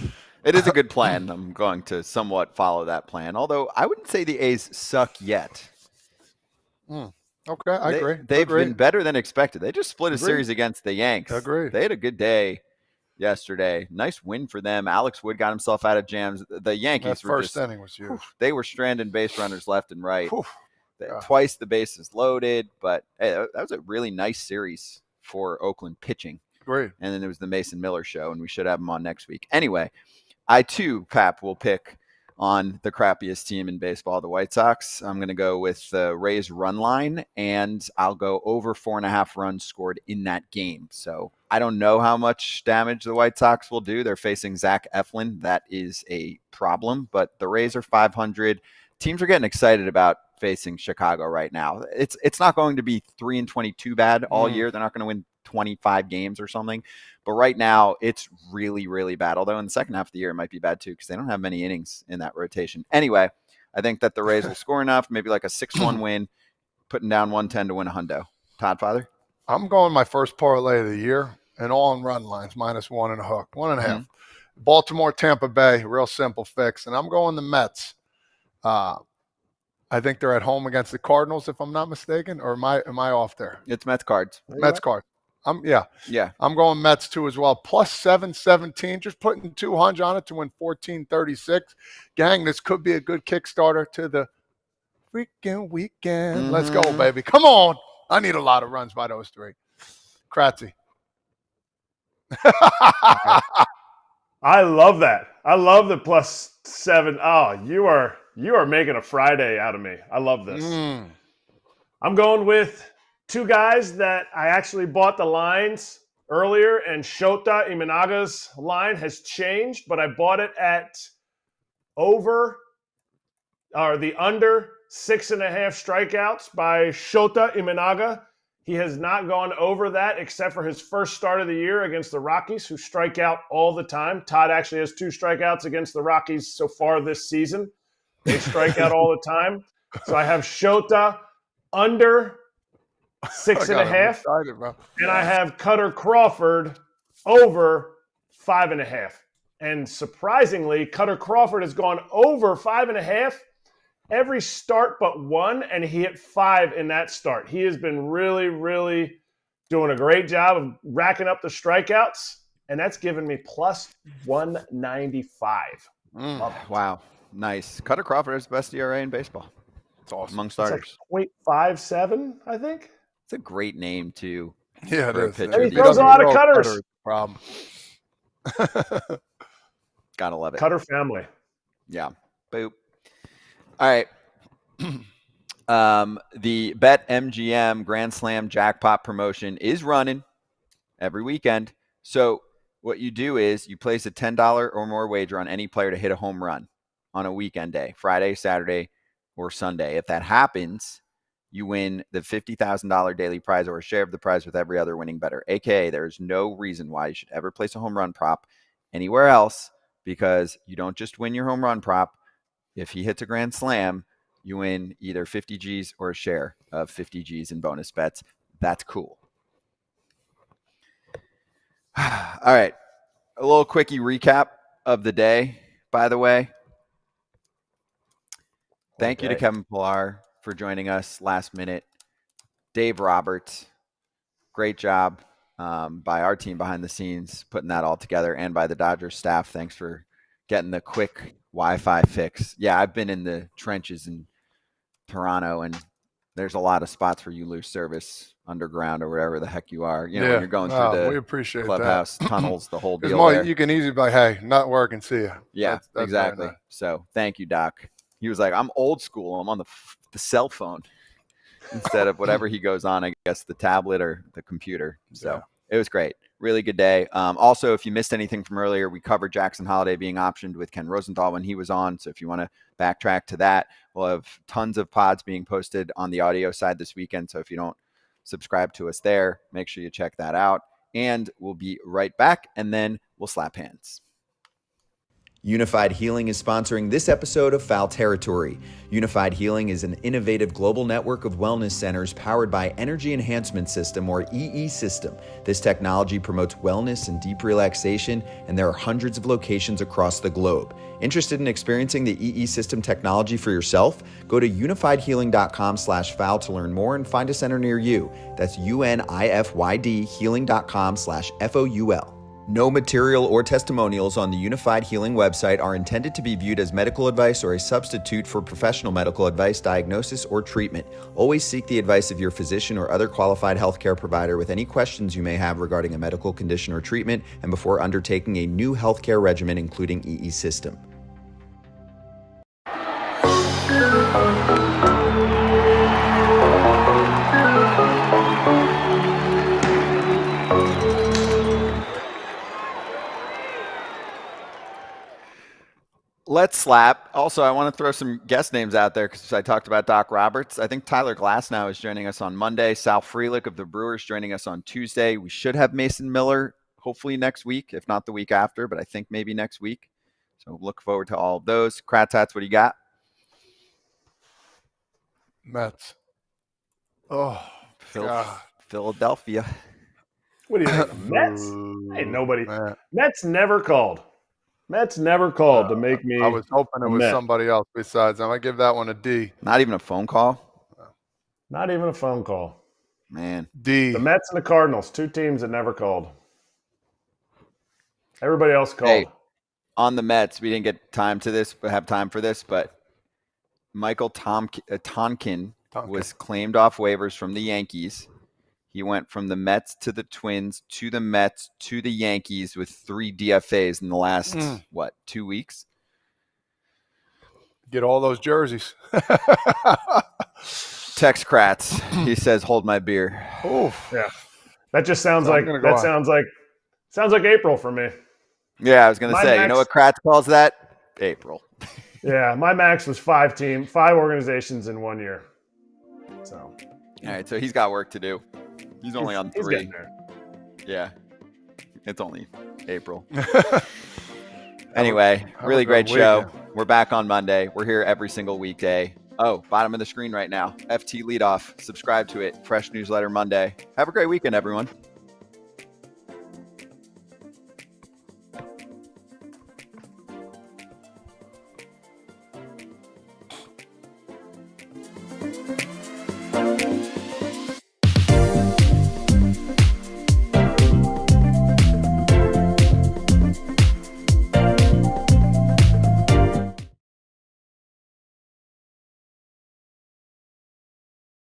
It is a good plan. I'm going to somewhat follow that plan. Although I wouldn't say the A's suck yet. Okay, I agree. They've been better than expected. They just split a series against the Yanks. Agreed. They had a good day yesterday. Nice win for them. Alex Wood got himself out of jams. The Yankees were first inning was huge. They were stranding base runners left and right. Twice the bases loaded, but hey, that was a really nice series for Oakland pitching. Great. And then there was the Mason Miller show, and we should have him on next week. Anyway, I too, Pap, will pick on the crappiest team in baseball, the White Sox. I'm going to go with the Rays run line, and I'll go over 4.5 runs scored in that game. So I don't know how much damage the White Sox will do. They're facing Zach Eflin. That is a problem, but the Rays are 500. Teams are getting excited about facing Chicago right now. It's not going to be 3-22 bad all year. They're not going to win 25 games or something. But right now, it's really, really bad. Although in the second half of the year, it might be bad too because they don't have many innings in that rotation. Anyway, I think that the Rays will score enough, maybe like a 6-1 win, putting down 110 to win a hundo. Todd Father? I'm going my first parlay of the year and all on run lines, -1 and a hook, 1.5. Baltimore, Tampa Bay, real simple fix. And I'm going the Mets. I think they're at home against the Cardinals, if I'm not mistaken. Or am I off there? It's Mets Cards. Mets Cards. Yeah. I'm going Mets too as well. Plus 717. Just putting 200 on it to win 1436. Gang, this could be a good Kickstarter to the freaking weekend. Let's go, baby. Come on. I need a lot of runs by those three. Kratzy. I love that. I love the +7. Oh, you are making a Friday out of me. I love this. I'm going with two guys that I actually bought the lines earlier, and Shota Imanaga's line has changed, but I bought it at the under 6.5 strikeouts by Shota Imanaga. He has not gone over that except for his first start of the year against the Rockies, who strike out all the time. Todd actually has 2 strikeouts against the Rockies so far this season. They strike out all the time. So I have Shota under 6.5. And I have Cutter Crawford over 5.5. And surprisingly, Cutter Crawford has gone over 5.5 every start but one, and he hit 5 in that start. He has been really, really doing a great job of racking up the strikeouts, and that's given me plus 195. Wow. Nice. Cutter Crawford has the best ERA in baseball. It's awesome. Among starters. It's like 0.57, I think. It's a great name, too. Yeah, it is. And he throws a lot of cutters. Problem. Gotta love it. Cutter family. Yeah. Boop. All right. The BetMGM Grand Slam jackpot promotion is running every weekend. So what you do is you place a $10 or more wager on any player to hit a home run on a weekend day, Friday, Saturday, or Sunday. If that happens, you win the $50,000 daily prize or a share of the prize with every other winning bettor. AKA, there's no reason why you should ever place a home run prop anywhere else, because you don't just win your home run prop. If he hits a grand slam, you win either 50 G's or a share of 50 G's in bonus bets. That's cool. All right. A little quickie recap of the day, by the way. Thank you to Kevin Pillar for joining us last minute. Dave Roberts, great job by our team behind the scenes, putting that all together, and by the Dodgers staff. Thanks for getting the quick Wi-Fi fix. Yeah, I've been in the trenches in Toronto, and there's a lot of spots where you lose service underground or wherever the heck you are. When you're going through we the appreciate clubhouse that. tunnels, the whole It's deal more, there. you can easily be like, hey, not working, see you. Yeah, That's exactly. nice. So thank you, Doc. He was like, I'm old school. I'm on the cell phone instead of whatever he goes on, I guess, the tablet or the computer. So It was great. Really good day. Also, if you missed anything from earlier, we covered Jackson Holiday being optioned with Ken Rosenthal when he was on. So if you want to backtrack to that, we'll have tons of pods being posted on the audio side this weekend. So if you don't subscribe to us there, make sure you check that out. And we'll be right back, and then we'll slap hands. Unified Healing is sponsoring this episode of Foul Territory. Unified Healing is an innovative global network of wellness centers powered by Energy Enhancement System, or EE System. This technology promotes wellness and deep relaxation, and there are hundreds of locations across the globe. Interested in experiencing the EE System technology for yourself? Go to unifydhealing.com/foul to learn more and find a center near you. That's UNIFYD healing.com/FOUL. No material or testimonials on the Unified Healing website are intended to be viewed as medical advice or a substitute for professional medical advice, diagnosis, or treatment. Always seek the advice of your physician or other qualified healthcare provider with any questions you may have regarding a medical condition or treatment and before undertaking a new healthcare regimen, including EE System. Let's slap. Also, I want to throw some guest names out there because I talked about Doc Roberts. I think Tyler Glasnow is joining us on Monday. Sal Frelick of the Brewers joining us on Tuesday. We should have Mason Miller hopefully next week, if not the week after, but I think maybe next week. So look forward to all of those. Kratz, what do you got? Mets. Oh, Philadelphia. What do you think? Mets? Ain't nobody. Mets never called. Mets never called to make me. I was hoping it was somebody else besides them. I give that one a D. Not even a phone call? Not even a phone call. Man. D. The Mets and the Cardinals, two teams that never called. Everybody else called. Hey, on the Mets, we didn't get time for this, but Michael Tonkin was claimed off waivers from the Yankees. He went from the Mets to the Twins to the Mets to the Yankees with 3 DFAs in the last, 2 weeks? Get all those jerseys. Tex Kratz. He says, hold my beer. Oh, yeah. That just sounds sounds like April for me. Yeah, I was going to say, you know what Kratz calls that? April. Yeah, my max was 5 organizations in 1 year. So. All right, so he's got work to do. He's only on 3. He's getting there. Yeah. It's only April. Anyway, really great show. We're back on Monday. We're here every single weekday. Oh, bottom of the screen right now. FT Leadoff. Subscribe to it. Fresh newsletter Monday. Have a great weekend, everyone.